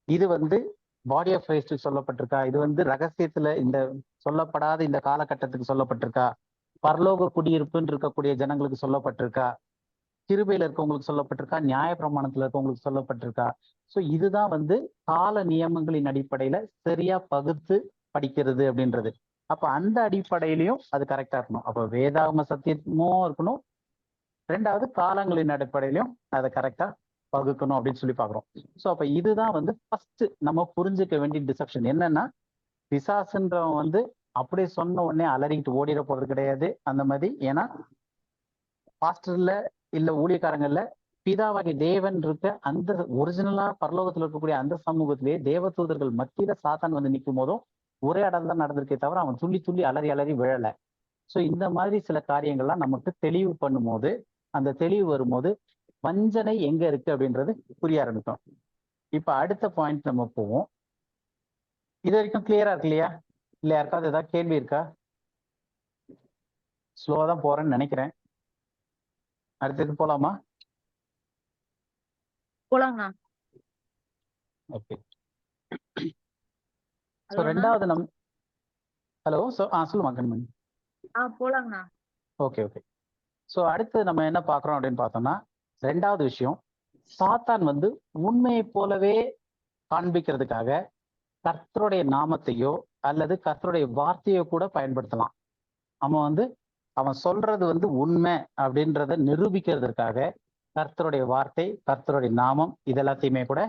இது வந்து பாடி ஆஃப் கிரைஸ்டுக்கு சொல்லப்பட்டிருக்கா, இது வந்து ரகசியத்துல இந்த சொல்லப்படாத இந்த காலகட்டத்துக்கு சொல்லப்பட்டிருக்கா, பரலோக குடியிருப்புன்னு இருக்கக்கூடிய ஜனங்களுக்கு சொல்லப்பட்டிருக்கா, கிருபையில இருக்கவங்களுக்கு சொல்லப்பட்டிருக்கா, நியாய பிரமாணத்துல இருக்கவங்களுக்கு சொல்லப்பட்டிருக்கா. ஸோ இதுதான் வந்து கால நியமங்களின் அடிப்படையில சரியா பகுத்து படிக்கிறது அப்படின்றது. அப்ப அந்த அடிப்படையிலையும் அது கரெக்டா இருக்கணும். அப்ப வேதாகம சத்தியமும் இருக்கணும், ரெண்டாவது காலங்களின் அடிப்படையிலையும் அதை கரெக்டா பகுக்கணும் அப்படின்னு சொல்லி பாக்குறோம். ஸோ அப்ப இதுதான் வந்து ஃபர்ஸ்ட் நம்ம புரிஞ்சுக்க வேண்டிய டிசப்ஷன். என்னன்னா பிசாசுன்றவன் வந்து அப்படியே சொன்ன உடனே அலறிக்கிட்டு ஓடிட போறது கிடையாது அந்த மாதிரி. ஏன்னா பாஸ்டர்ல இல்ல ஊழியக்காரங்கள்ல பிதாவாகிய தேவன் இருக்க அந்த ஒரிஜினலா பரலோகத்துல இருக்கக்கூடிய அந்த சமூகத்திலேயே தேவதூதர்கள் மத்தியில சாத்தான் வந்து நிற்கும் போதும் ஒரே இடம் தான் நடந்திருக்கே தவிர அவன் துள்ளி துள்ளி அலறி அலறி விழல. ஸோ இந்த மாதிரி சில காரியங்கள்லாம் நமக்கு தெளிவு பண்ணும்போது, அந்த தெளிவு வரும்போது வஞ்சனை எங்க இருக்கு அப்படின்றது புரிய ஆரம்பிக்கும். இப்ப அடுத்த பாயிண்ட் நம்ம போவோம். இது வரைக்கும் கிளியரா இருக்கு இல்லையா? இல்ல யாருக்காவது ஏதாவது கேள்வி இருக்கா? ஸ்லோவா தான் போறேன்னு நினைக்கிறேன். அடுத்தது போலாமா? போலாங்கண்ணா. ஓகே. ஸோ ஹலோண்ணா. ரெண்டாவது ஹலோ. ஸோ சொல்லுமா கண்மணி. போலாங்கண்ணா. Okay okay. ஸோ அடுத்து நம்ம என்ன பார்க்குறோம் அப்படின்னு பார்த்தோம்னா, ரெண்டாவது விஷயம், சாத்தான் வந்து உண்மையை போலவே காண்பிக்கிறதுக்காக கர்த்தருடைய நாமத்தையோ அல்லது கர்த்தருடைய வார்த்தையோ கூட பயன்படுத்தலாம். அவன் சொல்றது வந்து உண்மை அப்படின்றத நிரூபிக்கிறதுக்காக கர்த்தருடைய வார்த்தை, கர்த்தருடைய நாமம் இதெல்லாத்தையுமே கூட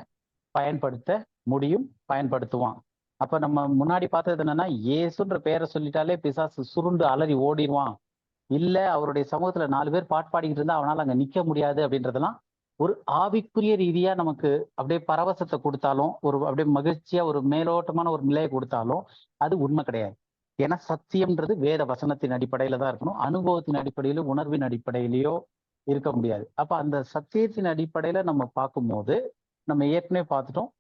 பயன்படுத்த முடியும், பயன்படுத்துவான். அப்ப நம்ம முன்னாடி பார்த்தது என்னன்னா, இயேசுன்ற பேரை சொல்லிட்டாலே பிசாசு சுருண்டு அலறி ஓடிடுவான், இல்ல அவருடைய சமூகத்துல 4 பேர் பாட்டு பாடிக்கிட்டு இருந்தா அவனால அங்க நிக்க முடியாது அப்படின்றதெல்லாம் ஒரு ஆவிக்குரிய ரீதியா நமக்கு அப்படியே பரவசத்தை கொடுத்தாலும், ஒரு அப்படியே மகிழ்ச்சியா ஒரு மேலோட்டமான ஒரு நிலையை கொடுத்தாலும் அது உண்மை கிடையாது. ஏன்னா சத்தியம்ன்றது வேத வசனத்தின் அடிப்படையில தான் இருக்கணும், அனுபவத்தின் அடிப்படையிலோ உணர்வின் அடிப்படையிலையோ இருக்க முடியாது. அப்ப அந்த சத்தியத்தின் அடிப்படையில நம்ம பார்க்கும்போது, நம்ம ஏற்கனவே பார்த்துட்டோம்,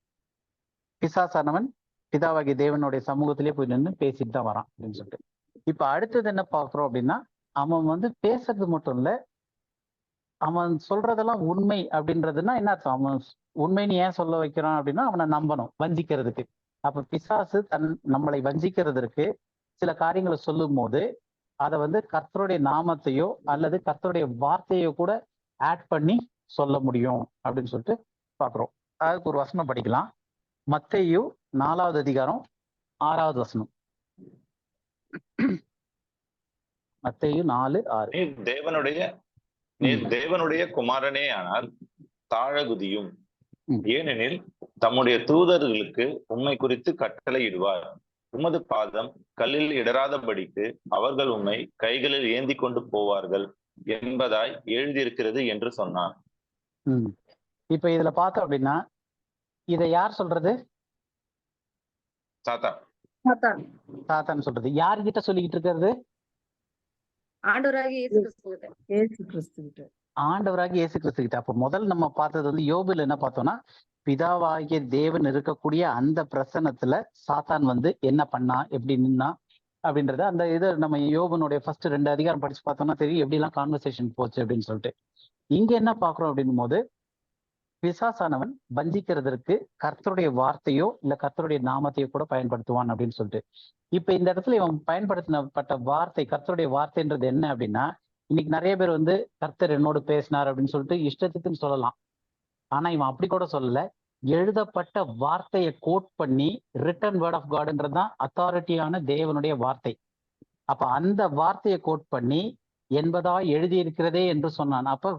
பிசாசானவன் பிதாவாகிய தேவனுடைய சமூகத்திலே போய் நின்று பேசிட்டு தான் வரான் அப்படின்னு சொல்லிட்டு. இப்ப அடுத்தது என்ன பார்க்குறோம் அப்படின்னா, அவன் வந்து பேசுறது மட்டும் இல்ல, அவன் சொல்றதெல்லாம் உண்மை அப்படின்றதுன்னா என்ன அர்த்தம்? அவன் உண்மைன்னு ஏன் சொல்ல வைக்கிறான் அப்படின்னா, அவனை நம்பணும், வஞ்சிக்கிறதுக்கு. அப்ப பிசாசு நம்மளை வஞ்சிக்கிறதுக்கு சில காரியங்களை சொல்லும் போது அதை வந்து கர்த்தருடைய நாமத்தையோ அல்லது கர்த்தருடைய வார்த்தையோ கூட ஆட் பண்ணி சொல்ல முடியும் அப்படின்னு சொல்லிட்டு பாக்குறோம். அதுக்கு ஒரு வசனம் படிக்கலாம். மத்தேயு 4வது அதிகாரம் 6வது வசனம். மத்தேயு 4:6. நீர் தேவனுடைய குமாரனே ஆனால் தாழகுதியும், ஏனெனில் தம்முடைய தூதர்களுக்கு உம்மை குறித்து கட்டளையிடுவார். உமது பாதம் கல்லில் இடராதபடிக்கு அவர்கள் உம்மை கைகளில் ஏந்தி கொண்டு போவார்கள் என்பதாய் எழுதியிருக்கிறது என்று சொன்னான். இப்ப இதுல பார்த்தோம் அப்படின்னா, இதை யார் சொல்றது? சாத்தான் சொல்றது. யார்கிட்ட சொல்லிக்கிட்டு இருக்கிறது? ஆண்டவராகிய இயேசு கிறிஸ்து. ஆண்டவராகிய இயேசு கிறிஸ்து கிட்ட. அப்ப முதல் நம்ம பார்த்தது வந்து யோபுல என்ன பார்த்தோம்னா, பிதாவாகிய தேவன் இருக்கக்கூடிய அந்த பிரசன்னத்துல சாத்தான் வந்து என்ன பண்ணா, எப்படி நின்னா அப்படின்றத அந்த இதை நம்ம யோபனுடைய ஃபர்ஸ்ட் 2 அதிகாரம் படிச்சு பார்த்தோம்னா தெரியும் எப்படி எல்லாம் கான்வர்சேஷன் போச்சு அப்படின்னு சொல்லிட்டு. இங்க என்ன பாக்குறோம் அப்படின்னும் போது, பிசாசானவன் வஞ்சிக்கிறதுக்கு கர்த்தருடைய வார்த்தையோ இல்ல கர்த்தருடைய நாமத்தையோ கூட பயன்படுத்துவான் அப்படின்னு சொல்லிட்டு. இப்ப இந்த இடத்துல இவன் பயன்படுத்தினப்பட்ட வார்த்தை, கர்த்தருடைய வார்த்தைன்றது என்ன அப்படின்னா, இன்னைக்கு நிறைய பேர் வந்து கர்த்தர் என்னோடு பேசினார் அப்படின்னு சொல்லிட்டு இஷ்டத்துக்குன்னு சொல்லலாம். ஆனா இவன் அப்படி கூட சொல்லல, எழுதப்பட்ட வார்த்தையை கோட் பண்ணி ரிட்டன் வேர்ட் ஆஃப் காட்ன்றதுதான் அத்தாரிட்டியான தேவனுடைய வார்த்தை. அப்ப அந்த வார்த்தையை கோட் பண்ணி என்பதாய் எழுதியிருக்கிறதே என்று சொன்னான். அப்ப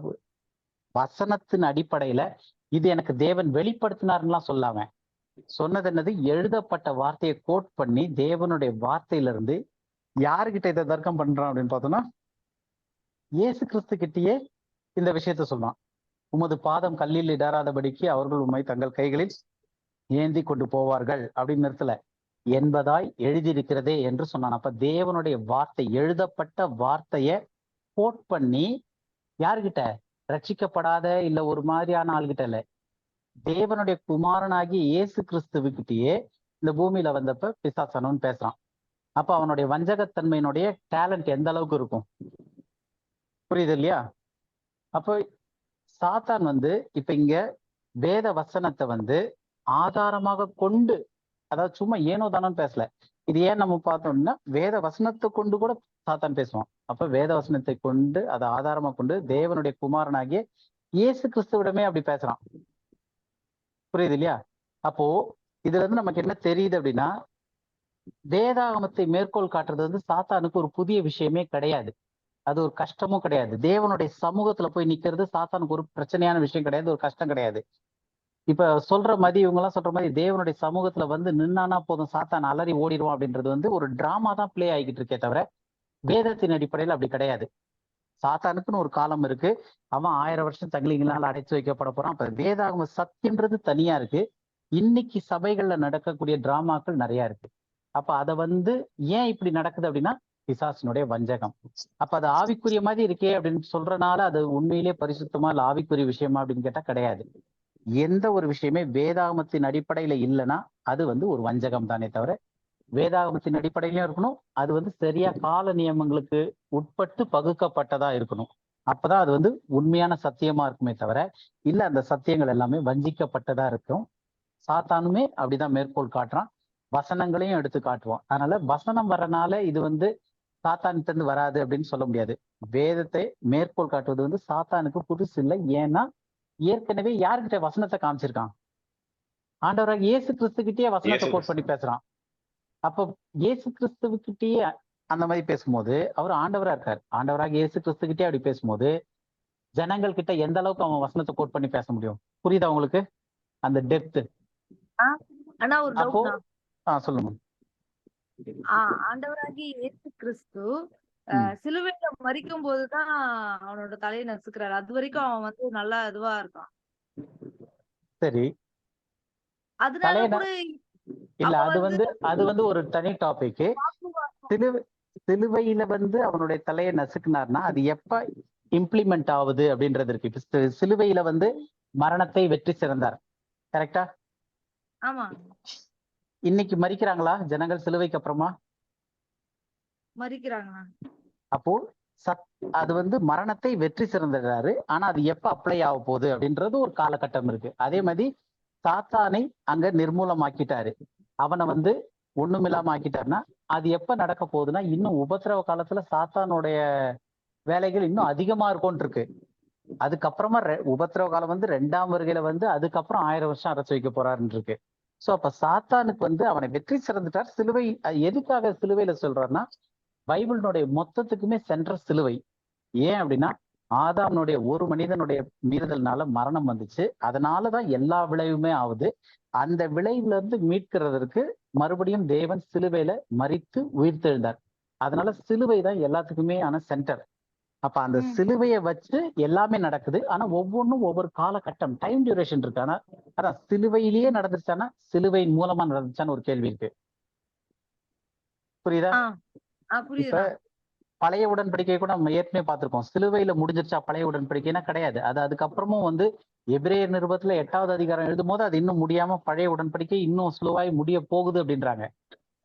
வசனத்தின் அடிப்படையில இது எனக்கு தேவன் வெளிப்படுத்தினார்லாம் சொல்லாம சொன்னது என்னது? எழுதப்பட்ட வார்த்தையை கோட் பண்ணி தேவனுடைய வார்த்தையிலிருந்து யாருக்கிட்ட இதை தர்க்கம் பண்றான் அப்படின்னு பார்த்தோம்னா, இயேசு கிறிஸ்து கிட்டேயே இந்த விஷயத்த சொல்றான். உமது பாதம் கல்லில் இடராதபடிக்கு அவர்கள் உம்மை தங்கள் கைகளில் ஏந்தி கொண்டு போவார்கள் அப்படின்னு நிறுத்தல, என்பதாய் எழுதியிருக்கிறதே என்று சொன்னான். அப்ப தேவனுடைய வார்த்தை, எழுதப்பட்ட வார்த்தைய கோட் பண்ணி யாருக்கிட்ட? ரட்சிக்கப்படாத இல்ல ஒரு மாதிரியான ஆள்கிட்ட இல்ல, தேவனுடைய குமாரனாகி இயேசு கிறிஸ்துவுக்கிட்டேயே இந்த பூமியில வந்தப்ப பிசாசானவன் பேசுறான். அப்ப அவனுடைய வஞ்சகத்தன்மையினுடைய டேலண்ட் எந்த அளவுக்கு இருக்கும் புரியுது இல்லையா? அப்போ சாத்தான் வந்து இப்ப இங்க வேத வசனத்தை வந்து ஆதாரமாக கொண்டு, அதாவது சும்மா ஏனோ தானோன்னு பேசல. இது ஏன் நம்ம பார்த்தோம்னா, வேத வசனத்தை கொண்டு கூட சாத்தான் பேசுவான். அப்ப வேத வசனத்தை கொண்டு அதை ஆதாரமா கொண்டு தேவனுடைய குமாரனாகிய இயேசு கிறிஸ்துவிடமே அப்படி பேசுறான். புரியுது இல்லையா? அப்போ இதுல இருந்து நமக்கு என்ன தெரியுது அப்படின்னா, வேதாகமத்தை மேற்கோள் காட்டுறது வந்து சாத்தானுக்கு ஒரு புதிய விஷயமே கிடையாது. அது ஒரு கஷ்டமும் கிடையாது. தேவனுடைய சமூகத்துல போய் நிக்கிறது சாத்தானுக்கு ஒரு பிரச்சனையான விஷயம் கிடையாது, ஒரு கஷ்டம் கிடையாது. இப்ப சொல்ற மாதிரி இவங்க எல்லாம் சொல்ற மாதிரி தேவனுடைய சமூகத்துல வந்து நின்னானா போதும் சாத்தான் அலறி ஓடிடுவான் அப்படின்றது வந்து ஒரு டிராமா தான் பிளே ஆகிட்டு இருக்கே தவிர வேதத்தின் அடிப்படையில் அப்படி கிடையாது. சாத்தானுக்குன்னு ஒரு காலம் இருக்கு, அவன் 1000 வருஷம் தங்கிலிங்களால் அடைச்சு வைக்கப்பட போறான். அப்ப வேதாகம சத்தியன்றது தனியா இருக்கு. இன்னைக்கு சபைகள்ல நடக்கக்கூடிய டிராமாக்கள் நிறைய இருக்கு. அப்ப அதை வந்து ஏன் இப்படி நடக்குது அப்படின்னா பிசாசினுடைய வஞ்சகம். அப்ப அது ஆவிக்குரிய மாதிரி இருக்கே அப்படின்னு சொல்றனால அது உண்மையிலே பரிசுத்தமா இல்ல ஆவிக்குரிய விஷயமா அப்படின்னு கேட்டா கிடையாது. எந்த ஒரு விஷயமே வேதாகமத்தின் அடிப்படையில இல்லைன்னா அது வந்து ஒரு வஞ்சகம் தானே தவிர வேதாகமத்தின் அடிப்படையிலும் இருக்கணும், அது வந்து சரியா கால நியமங்களுக்கு உட்பட்டு பகுக்கப்பட்டதா இருக்கணும். அப்பதான் அது வந்து உண்மையான சத்தியமா இருக்குமே தவிர இல்ல அந்த சத்தியங்கள் எல்லாமே வஞ்சிக்கப்பட்டதா இருக்கும். சாத்தானுமே அப்படிதான் மேற்கோள் காட்டுறான், வசனங்களையும் எடுத்து காட்டுவான். அதனால வசனம் வரனால இது வந்து சாத்தானுக்கு இருந்து வராது அப்படின்னு சொல்ல முடியாது. வேதத்தை மேற்கோள் காட்டுவது வந்து சாத்தானுக்கு புதுசு இல்லை. ஏன்னா ஏற்கனவே யாருக்கிட்ட வசனத்தை காமிச்சிருக்கான்? ஆண்டவராக இயேசு கிறிஸ்துக்கிட்டே வசனத்தை கோட் பண்ணி பேசுறான். அப்ப இயேசு கிறிஸ்துவுக்கிட்டயே அந்த மாதிரி பேசும்போது அவர் ஆண்டவரா இருக்காரு. ஆண்டவராக இயேசு கிறிஸ்துக்கிட்டே அப்படி பேசும்போது ஜனங்கள் கிட்ட எந்த அளவுக்கு அவன் வசனத்தை கோட் பண்ணி பேச முடியும்? புரியுதா உங்களுக்கு அந்த டெப்த்? ஆனா ஒரு அப்போ டவுட் சொல்லுங்க. ஆண்டவராகி இயேசு கிறிஸ்து சிலுவையில மரிக்கும் போதுதான் அவனோட தலையை நசுக்கிறாரு. அது வரைக்கும் அவன் வந்து நல்லா இதுவா இருக்கான். சரி, அதனால கூட இல்ல அது வந்து ஒரு தனி டாபிக். சிலுவையில வந்து அவனுடைய தலையை நசுக்குனார்னா அது எப்ப இம்ப்ளிமெண்ட் ஆகுது அப்படின்றது இருக்கு. இப்ப சிலுவையில வந்து மரணத்தை வெற்றி சிறந்தார், கரெக்டா? ஆமா. இன்னைக்கு மரிக்கிறாங்களா ஜனங்கள் சிலுவைக்கு அப்புறமா? மரிக்கிறாங்க. அப்போ அது வந்து மரணத்தை வெற்றி சிறந்தாரு. ஆனா அது எப்ப அப்ளை ஆக போகுது அப்படின்றது ஒரு காலகட்டம் இருக்கு. அதே மாதிரி சாத்தானை அங்க நிர்மூலமாக்கிட்டாரு, அவனை வந்து ஒண்ணுமில்லாம ஆக்கிட்டாருன்னா அது எப்ப நடக்க போகுதுன்னா இன்னும் உபத்திரவ காலத்துல சாத்தானுடைய வேலைகள் இன்னும் அதிகமா இருக்கும்னு இருக்கு. அதுக்கப்புறமா உபத்திரவ காலம் வந்து 2ஆம் வருகையில வந்து அதுக்கப்புறம் 1000 வருஷம் அரைச்சு வைக்க போறாருன்னு இருக்கு. சோ அப்ப சாத்தானுக்கு வந்து அவனை வெற்றி சிறந்துட்டார். சிலுவை எதுக்காக சிலுவையில சொல்றாருன்னா பைபிளினுடைய மொத்தத்துக்குமே சென்ட்ரல் சிலுவை. ஏன் அப்படின்னா ஆதாம்னுடைய ஒரு மனிதனுடைய மீறுதல்னால மரணம் வந்துச்சு, அதனாலதான் எல்லா விளைவுமே ஆகுது. அந்த விளைவுல இருந்து மீட்கிறதற்கு மறுபடியும் தேவன் சிலுவையில மரித்து உயிர்த்தெழுந்தார். அதனால சிலுவை தான் எல்லாத்துக்குமே ஆன சென்டர். அப்ப அந்த சிலுவையை வச்சு எல்லாமே நடக்குது. ஆனா ஒவ்வொன்றும் ஒவ்வொரு காலகட்டம், டைம் டியூரேஷன் இருக்கு. ஆனா அதான் சிலுவையிலேயே நடந்துருச்சானா சிலுவையின் மூலமா நடந்துச்சான்னு ஒரு கேள்வி இருக்கு. புரியுதா? இப்ப பழைய உடன்படிக்கை கூட நம்ம ஏற்கனவே பார்த்திருக்கோம். சிலுவையில முடிஞ்சிருச்சா பழைய உடன்படிக்கைனா? கிடையாது. அது அதுக்கப்புறமும் வந்து எபிரேயர் நிருபத்துல 8வது அதிகாரம் எழுதும் போது அது இன்னும் முடியாம பழைய உடன்படிக்கை இன்னும் ஸ்லோவாய் முடிய போகுது அப்படின்றாங்க.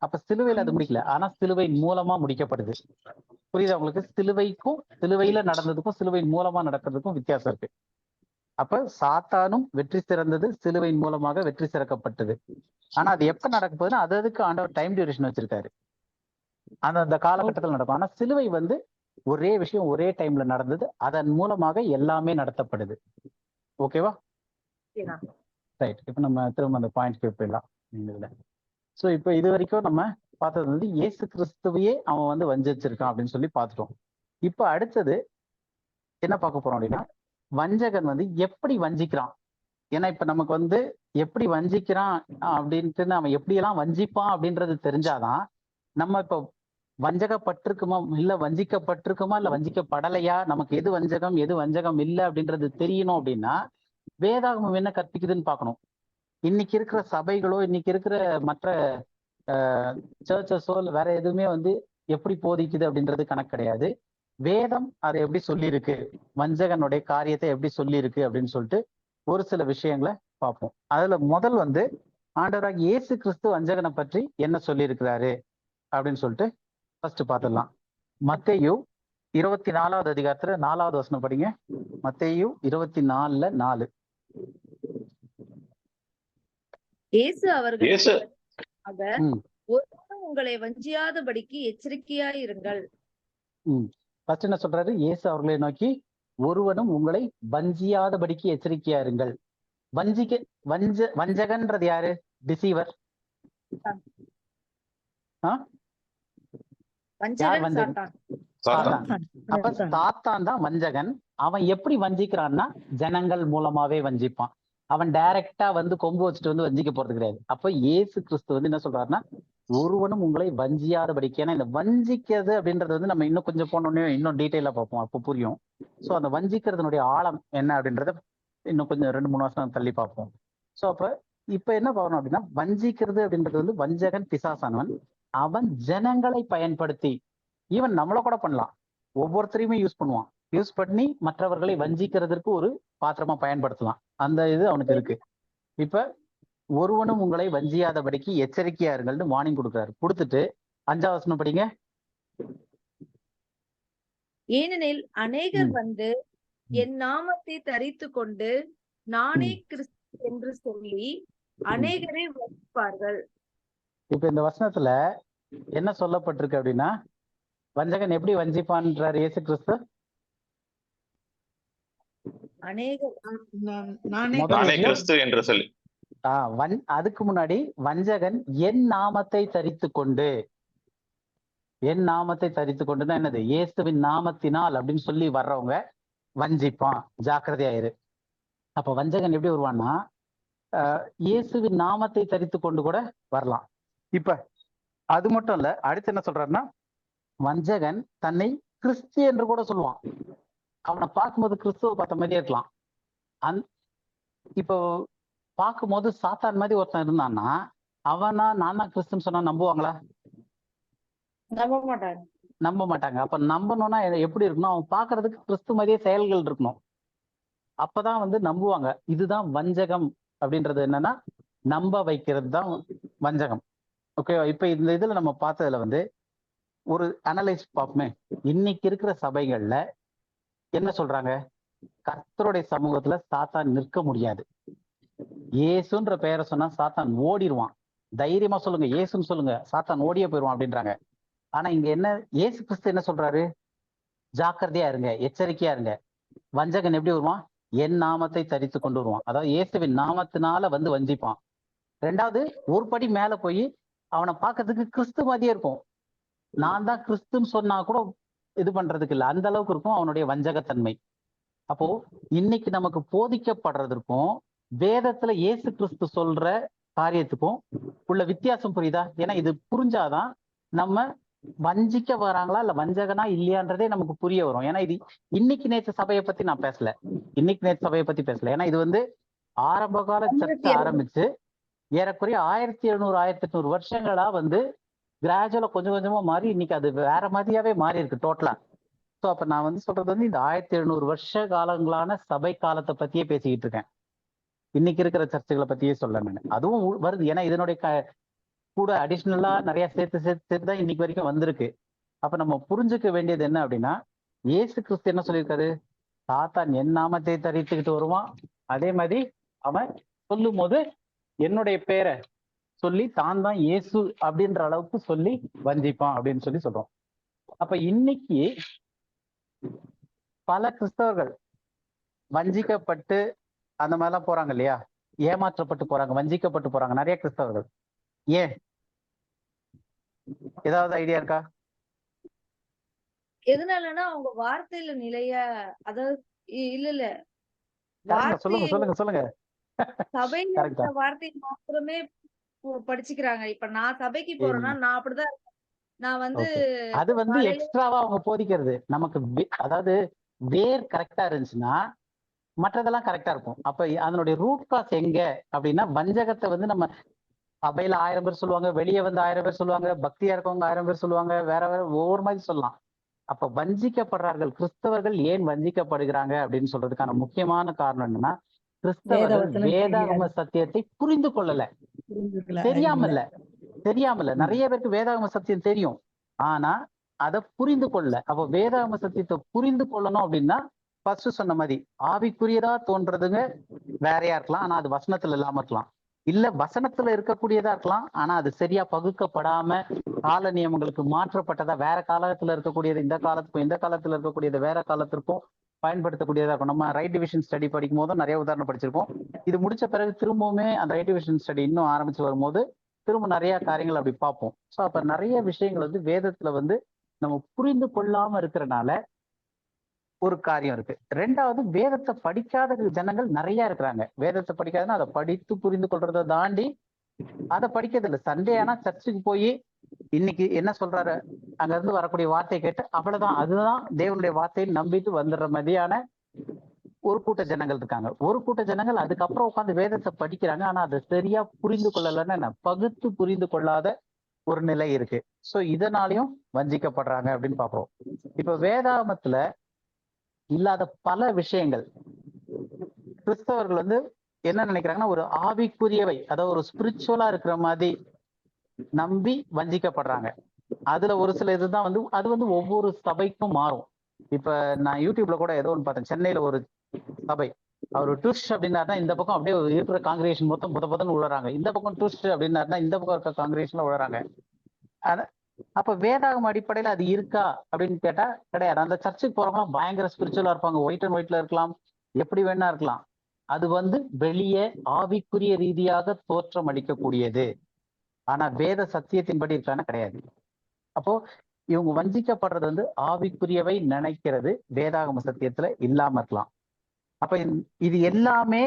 அப்ப சிலுவையில அது முடிக்கல, ஆனா சிலுவையின் மூலமா முடிக்கப்படுது. புரியுதா உங்களுக்கு? சிலுவைக்கும் சிலுவையில நடந்ததுக்கும் சிலுவையின் மூலமா நடக்கிறதுக்கும் வித்தியாசம் இருக்கு. அப்ப சாத்தானும் வெற்றி சிறந்தது சிலுவையின் மூலமாக வெற்றி சிறக்கப்பட்டது. ஆனா அது எப்ப நடக்க போகுதுன்னா அதுக்கு ஆண்டவர் டைம் டியூரேஷன் வச்சிருக்காரு, அந்த காலகட்டத்தில் நடக்கும். ஆனா சிலுவை வந்து ஒரே விஷயம் ஒரே டைம்ல நடந்தது, அதன் மூலமாக எல்லாமே நடத்தப்படுது. ஓகேவா? ரைட். இப்ப நம்ம திரும்ப அந்த பாயிண்ட் போயிடலாம். சோ இப்ப இது வரைக்கும் நம்ம பார்த்தது வந்து இயேசு கிறிஸ்துவையே அவன் வந்து வஞ்சிச்சிருக்கான் அப்படின்னு சொல்லி பார்த்துட்டோம். இப்ப அடுத்தது என்ன பார்க்க போறோம் அப்படின்னா வஞ்சகன் வந்து எப்படி வஞ்சிக்கிறான். ஏன்னா இப்ப நமக்கு வந்து எப்படி வஞ்சிக்கிறான் அப்படின்ட்டு அவன் எப்படியெல்லாம் வஞ்சிப்பான் அப்படின்றது தெரிஞ்சாதான் நம்ம இப்ப வஞ்சகப்பட்டிருக்குமா இல்ல வஞ்சிக்கப்பட்டிருக்குமா இல்ல வஞ்சிக்கப்படலையா, நமக்கு எது வஞ்சகம் எது வஞ்சகம் இல்லை அப்படின்றது தெரியணும். அப்படின்னா வேதாகமம் என்ன கற்பிக்குதுன்னு பார்க்கணும். இன்னைக்கு இருக்கிற சபைகளோ இன்னைக்கு இருக்கிற மற்ற சர்ச்சஸோ வேற எதுவுமே வந்து எப்படி போதிக்குது அப்படின்றது கணக்கு கிடையாது. வேதம் அதை எப்படி சொல்லியிருக்கு, வஞ்சகனுடைய காரியத்தை எப்படி சொல்லியிருக்கு அப்படின்னு சொல்லிட்டு ஒரு சில விஷயங்களை பார்ப்போம். அதுல முதல் வந்து ஆண்டவராக இயேசு கிறிஸ்து வஞ்சகனை பற்றி என்ன சொல்லியிருக்கிறாரு அப்படின்னு சொல்லிட்டு ஃபர்ஸ்ட் பார்த்துடலாம். மத்தேயு 24வது அதிகாரத்துல 4வது வசனம் படிங்க. மத்தேயு 24:4. இயேசு அவர்கள் உங்களை வஞ்சியாதபடிக்கு எச்சரிக்கையாயிருங்கள். ஃபர்ஸ்ட் என்ன சொல்றாரு? இயேசு அவர்களை நோக்கி ஒருவனும் உங்களை வஞ்சியாதபடிக்கு எச்சரிக்கையாயிருங்கள். வஞ்சகன்றது யாரு? டிசீவர். யார் வஞ்சகன் வஞ்சகன்? சாத்தான். சாத்தான். அப்ப சாத்தான் தான் வஞ்சகன். அவன் எப்படி வஞ்சிக்கிறான்னா ஜனங்கள் மூலமாவே வஞ்சிப்பான். அவன் டைரக்டா வந்து கொம்பு வச்சுட்டு வந்து வஞ்சிக்க போறது கிடையாது. அப்ப இயேசு கிறிஸ்து வந்து என்ன சொல்றாருன்னா, ஒருவனும் உங்களை வஞ்சியாதபடிக்கு. ஏன்னா இந்த வஞ்சிக்கிறது அப்படின்றது வந்து நம்ம இன்னும் கொஞ்சம் போனோடனே இன்னும் டீட்டெயிலா பார்ப்போம், அப்போ புரியும். ஸோ அந்த வஞ்சிக்கிறதுனுடைய ஆழம் என்ன அப்படின்றத இன்னும் கொஞ்சம் 2-3 வருஷம் தள்ளி பார்ப்போம். ஸோ அப்ப இப்ப என்ன பார்க்கணும் அப்படின்னா, வஞ்சிக்கிறது அப்படின்றது வந்து வஞ்சகன் பிசாசானவன். அவன் ஜனங்களை பயன்படுத்தி, ஈவன் நம்மள கூட பண்ணலாம், ஒவ்வொருத்தரையுமே யூஸ் பண்ணுவான். யூஸ் பண்ணி மற்றவர்களை வஞ்சிக்கிறதுக்கு ஒரு பாத்திரமா பயன்படுத்தலாம். அந்த இது அவனுக்கு இருக்கு. இப்ப ஒருவனும் உங்களை வஞ்சியாதபடிக்கு எச்சரிக்கையா இருங்கள்னு வார்னிங் கொடுக்குறாரு. கொடுத்துட்டு 5வது வசனம் படிங்க. ஏனெனில் அநேகர் வந்து என் நாமத்தை தரித்து கொண்டு நானே கிறிஸ்து என்று சொல்லி அநேகரை வஞ்சிப்பார்கள். இப்ப இந்த வசனத்துல என்ன சொல்லப்பட்டிருக்கு அப்படின்னா, வஞ்சகன் எப்படி வஞ்சிப்பான்றார் இயேசு கிறிஸ்து? அநேகர் நானே நானே கிறிஸ்து என்று சொல்லி. அதுக்கு முன்னாடி வஞ்சகன் என் நாமத்தை தரித்து கொண்டு, என் நாமத்தை தரித்து கொண்டுன்னா என்னது? இயேசுவின் நாமத்தினால் அப்படின்னு சொல்லி வர்றவங்க வஞ்சிப்பான், ஜாக்கிரதையாயிரு. அப்ப வஞ்சகன் எப்படி வருவான்னா, இயேசுவின் நாமத்தை தரித்து கொண்டு கூட வரலாம். இப்ப அது மட்டும் இல்ல, அடுத்து என்ன சொல்றாருன்னா, வஞ்சகன் தன்னை கிறிஸ்து என்று கூட சொல்லுவான். அவனை பார்க்கும்போது கிறிஸ்துவ பார்த்த மாதிரியே இருக்கலாம். இப்போ பார்க்கும்போது சாத்தான் மாதிரி ஒருத்தன் இருந்தான்னா, அவனா நான் தான் கிறிஸ்துன்னு சொன்னா நம்புவாங்களா? நம்ப மாட்டாங்க. அப்ப நம்பணும்னா எப்படி இருக்கணும்? அவன் பார்க்கறதுக்கு கிறிஸ்து மாதிரியே செயல்கள் இருக்கணும். அப்பதான் வந்து நம்புவாங்க. இதுதான் வஞ்சகம் அப்படின்றது. என்னன்னா, நம்ப வைக்கிறது தான் வஞ்சகம். ஓகேவா? இப்ப இந்த இதுல நம்ம பார்த்ததுல வந்து ஒரு அனலைஸ் பார்ப்போமே. இன்னைக்கு இருக்கிற சபைகள்ல என்ன சொல்றாங்க? கர்த்தருடைய சமூகத்துல சாத்தான் நிற்க முடியாது. இயேசுன்ற பெயரை சொன்னா சாத்தான் ஓடிடுவான். தைரியமா சொல்லுங்க, இயேசுன்னு சொல்லுங்க, சாத்தான் ஓடியே போயிடுவான் அப்படின்றாங்க. ஆனா இங்க என்ன, இயேசு கிறிஸ்து என்ன சொல்றாரு? ஜாக்கிரதையா இருங்க, எச்சரிக்கையா இருங்க. வஞ்சகன் எப்படி வருவான்? என் நாமத்தை தரித்து கொண்டு வருவான். அதாவது இயேசுவின் நாமத்தினால வந்து வஞ்சிப்பான். 2வது, ஒரு படி மேல போய் அவனை பார்க்கறதுக்கு கிறிஸ்து மாதிரியே இருக்கும். நான் தான் கிறிஸ்துன்னு சொன்னா கூட இது பண்றதுக்கு இல்லை, அந்த அளவுக்கு இருக்கும் அவனுடைய வஞ்சகத்தன்மை. அப்போ இன்னைக்கு நமக்கு போதிக்கப்படுறதுக்கும் வேதத்துல இயேசு கிறிஸ்து சொல்ற காரியத்துக்கும் உள்ள வித்தியாசம் புரியுதா? ஏன்னா இது புரிஞ்சாதான் நம்ம வஞ்சிக்க வராங்களா இல்ல வஞ்சகனா இல்லையான்றதே நமக்கு புரிய வரும். ஏன்னா இது இன்னைக்கு நேற்று சபையை பத்தி நான் பேசல, இன்னைக்கு நேற்று சபையை பத்தி பேசல. ஏன்னா இது வந்து ஆரம்ப கால சர்ச்சை ஆரம்பிச்சு ஏறக்குறைய 1700-1800 வருஷங்களா வந்து கிராஜுவலா கொஞ்சம் கொஞ்சமா மாறி இன்னைக்கு அது வேற மாதிரியாவே மாறி இருக்கு டோட்டலா. ஸோ அப்ப நான் வந்து சொல்றது வந்து இந்த 1700 வருஷ காலங்களான சபை காலத்தை பத்தியே பேசிக்கிட்டு இருக்கேன். இன்னைக்கு இருக்கிற சர்ச்சைகளை பத்தியே சொல்ல நான். அதுவும் வருது, ஏன்னா இதனுடைய கூட அடிஷ்னலா நிறைய சேர்த்து தான் இன்னைக்கு வரைக்கும் வந்திருக்கு. அப்ப நம்ம புரிஞ்சுக்க வேண்டியது என்ன அப்படின்னா, இயேசு கிறிஸ்து என்ன சொல்லியிருக்காரு? சாத்தான் என் நாமத்தை தரித்துக்கிட்டு வருவான். அதே மாதிரி அவன் சொல்லும் போது என்னுடைய பேரை சொல்லி தான் இயேசு அப்படின்ற அளவுக்கு சொல்லி வஞ்சிப்பான் அப்படின்னு சொல்லி சொல்றோம். அப்ப இன்னைக்கு பல கிறிஸ்தவர்கள் வஞ்சிக்கப்பட்டு அந்த மாதிரிலாம் போறாங்க இல்லையா? ஏமாற்றப்பட்டு போறாங்க, வஞ்சிக்கப்பட்டு போறாங்க நிறைய கிறிஸ்தவர்கள். ஏன்? ஏதாவது ஐடியா இருக்கா? எதனாலன்னா அவங்க வார்த்தையில நிலைய, அதாவது இல்ல சொல்லுங்க. சபையில இருக்கிற வார்த்தையை மாத்திரமே படிச்சுக்கிறாங்க. இப்ப நான் சபைக்கு போறேன்னா நான் அப்படிதான் இருக்கேன். நான் வந்து அது வந்து எக்ஸ்ட்ராவா அவங்க போதிக்கிறது. நமக்கு அதாவது வேர் கரெக்டா இருந்துச்சுன்னா மற்றதெல்லாம் கரெக்டா இருக்கும். அப்ப அதனுடைய ரூட் காஸ் எங்க அப்படின்னா, வஞ்சகத்தை வந்து நம்ம சபையில 1000 பேர் சொல்லுவாங்க, வெளியே வந்து 1000 பேர் சொல்லுவாங்க, பக்தியா இருக்கவங்க 1000 பேர் சொல்லுவாங்க, வேற வேற ஒவ்வொரு மாதிரி சொல்லலாம். அப்ப வஞ்சிக்கப்படுறார்கள். கிறிஸ்தவர்கள் ஏன் வஞ்சிக்கப்படுகிறாங்க அப்படின்னு சொல்றதுக்கான முக்கியமான காரணம் என்னன்னா, கிறிஸ்தவர்கள் வேதாகம சத்தியத்தை புரிந்து கொள்ளல. தெரியாமல நிறைய பேருக்கு வேதாகம சத்தியம் தெரியும், ஆனா அதை புரிந்து கொள்ள. அப்ப வேதாகம சத்தியத்தை புரிந்து கொள்ளணும் அப்படின்னா ஃபர்ஸ்ட் சொன்ன மாதிரி ஆவிக்குரியதா தோன்றதுங்க வேறையா இருக்கலாம், ஆனா அது வசனத்துல இல்லாம இருக்கலாம். இல்ல வசனத்துல இருக்கக்கூடியதா இருக்கலாம், ஆனா அது சரியா பகுக்கப்படாம கால நியமங்களுக்கு மாற்றப்பட்டதா, வேற காலத்துல இருக்கக்கூடியது இந்த காலத்துக்கும், இந்த காலத்துல இருக்கக்கூடியது வேற காலத்திற்கும் பயன்படுத்தக்கூடியதா இருக்கும். நம்ம ரைட் டிவிஷன் ஸ்டடி படிக்கும் போதும் நிறைய உதாரணம் படிச்சிருக்கோம். இது முடிச்ச பிறகு திரும்பவுமே அந்த ரைட் டிவிஷன் ஸ்டடி இன்னும் ஆரம்பிச்சு வரும்போது திரும்ப நிறைய காரியங்கள் அப்படி பார்ப்போம். ஸோ அப்ப நிறைய விஷயங்கள் வந்து வேதத்துல வந்து நம்ம புரிந்து கொள்ளாம இருக்கிறனால ஒரு காரியம் இருக்கு. ரெண்டாவது, வேதத்தை படிக்காத ஜனங்கள் நிறைய இருக்கிறாங்க. வேதத்தை படிக்காதுன்னா அதை படித்து புரிந்து கொள்றதை தாண்டி அதை படிக்கிறது இல்லை. சண்டே ஆனா சர்ச்சுக்கு போய் இன்னைக்கு என்ன சொல்றாரு அங்க இருந்து வரக்கூடிய வார்த்தையை கேட்டு அவ்வளவுதான், அதுதான் தேவனுடைய வார்த்தையை நம்பிட்டு வந்துடுற மாதிரியான ஒரு கூட்ட ஜனங்கள் இருக்காங்க. ஒரு கூட்ட ஜனங்கள் அதுக்கப்புறம் உட்காந்து வேதத்தை படிக்கிறாங்க, ஆனா அதை சரியா புரிந்து கொள்ளலன்னு பகுத்து புரிந்து கொள்ளாத ஒரு நிலை இருக்கு. சோ இதனாலையும் வஞ்சிக்கப்படுறாங்க அப்படின்னு பாக்குறோம். இப்ப வேதாகமத்துல இல்லாத பல விஷயங்கள் கிறிஸ்தவர்கள் வந்து என்ன நினைக்கிறாங்கன்னா ஒரு ஆவிக்குரியவை, அதாவது ஒரு ஸ்பிரிச்சுவலா இருக்கிற மாதிரி நம்பி வஞ்சிக்கப்படுறாங்க. அதுல ஒரு சில இதுதான் வந்து அது வந்து ஒவ்வொரு சபைக்கும் மாறும். இப்ப நான் யூடியூப்ல கூட ஏதோ ஒன்று பார்த்தேன். சென்னையில ஒரு சபை, அவர் ட்விஸ்ட் அப்படின்னாருன்னா இந்த பக்கம் அப்படியே இருக்கிற காங்கிரேஷன் மொத்தம் புதன்னு உழறாங்க, இந்த பக்கம் ட்விஸ்ட் அப்படின்னாருன்னா இந்த பக்கம் இருக்க காங்கிரேஷன்ல உழறாங்க. அப்ப வேதாகம் அடிப்படையில அது இருக்கா அப்படின்னு கேட்டா கிடையாது. அந்த சர்ச்சுக்கு போறவங்க பயங்கர ஸ்பிரிச்சுவலா இருப்பாங்க, ஒயிட் அண்ட் ஒயிட்ல இருக்கலாம், எப்படி வேணா இருக்கலாம். அது வந்து வெளியே ஆவிக்குரிய ரீதியாக தோற்றம் அளிக்கக்கூடியது. ஆனா வேத சத்தியத்தின்படி இருக்கான கிடையாது. அப்போ இவங்க வஞ்சிக்கப்படுறது வந்து ஆவிக்குரியவை நினைக்கிறது வேதாகம சத்தியத்துல இல்லாம இருக்கலாம். அப்ப இது எல்லாமே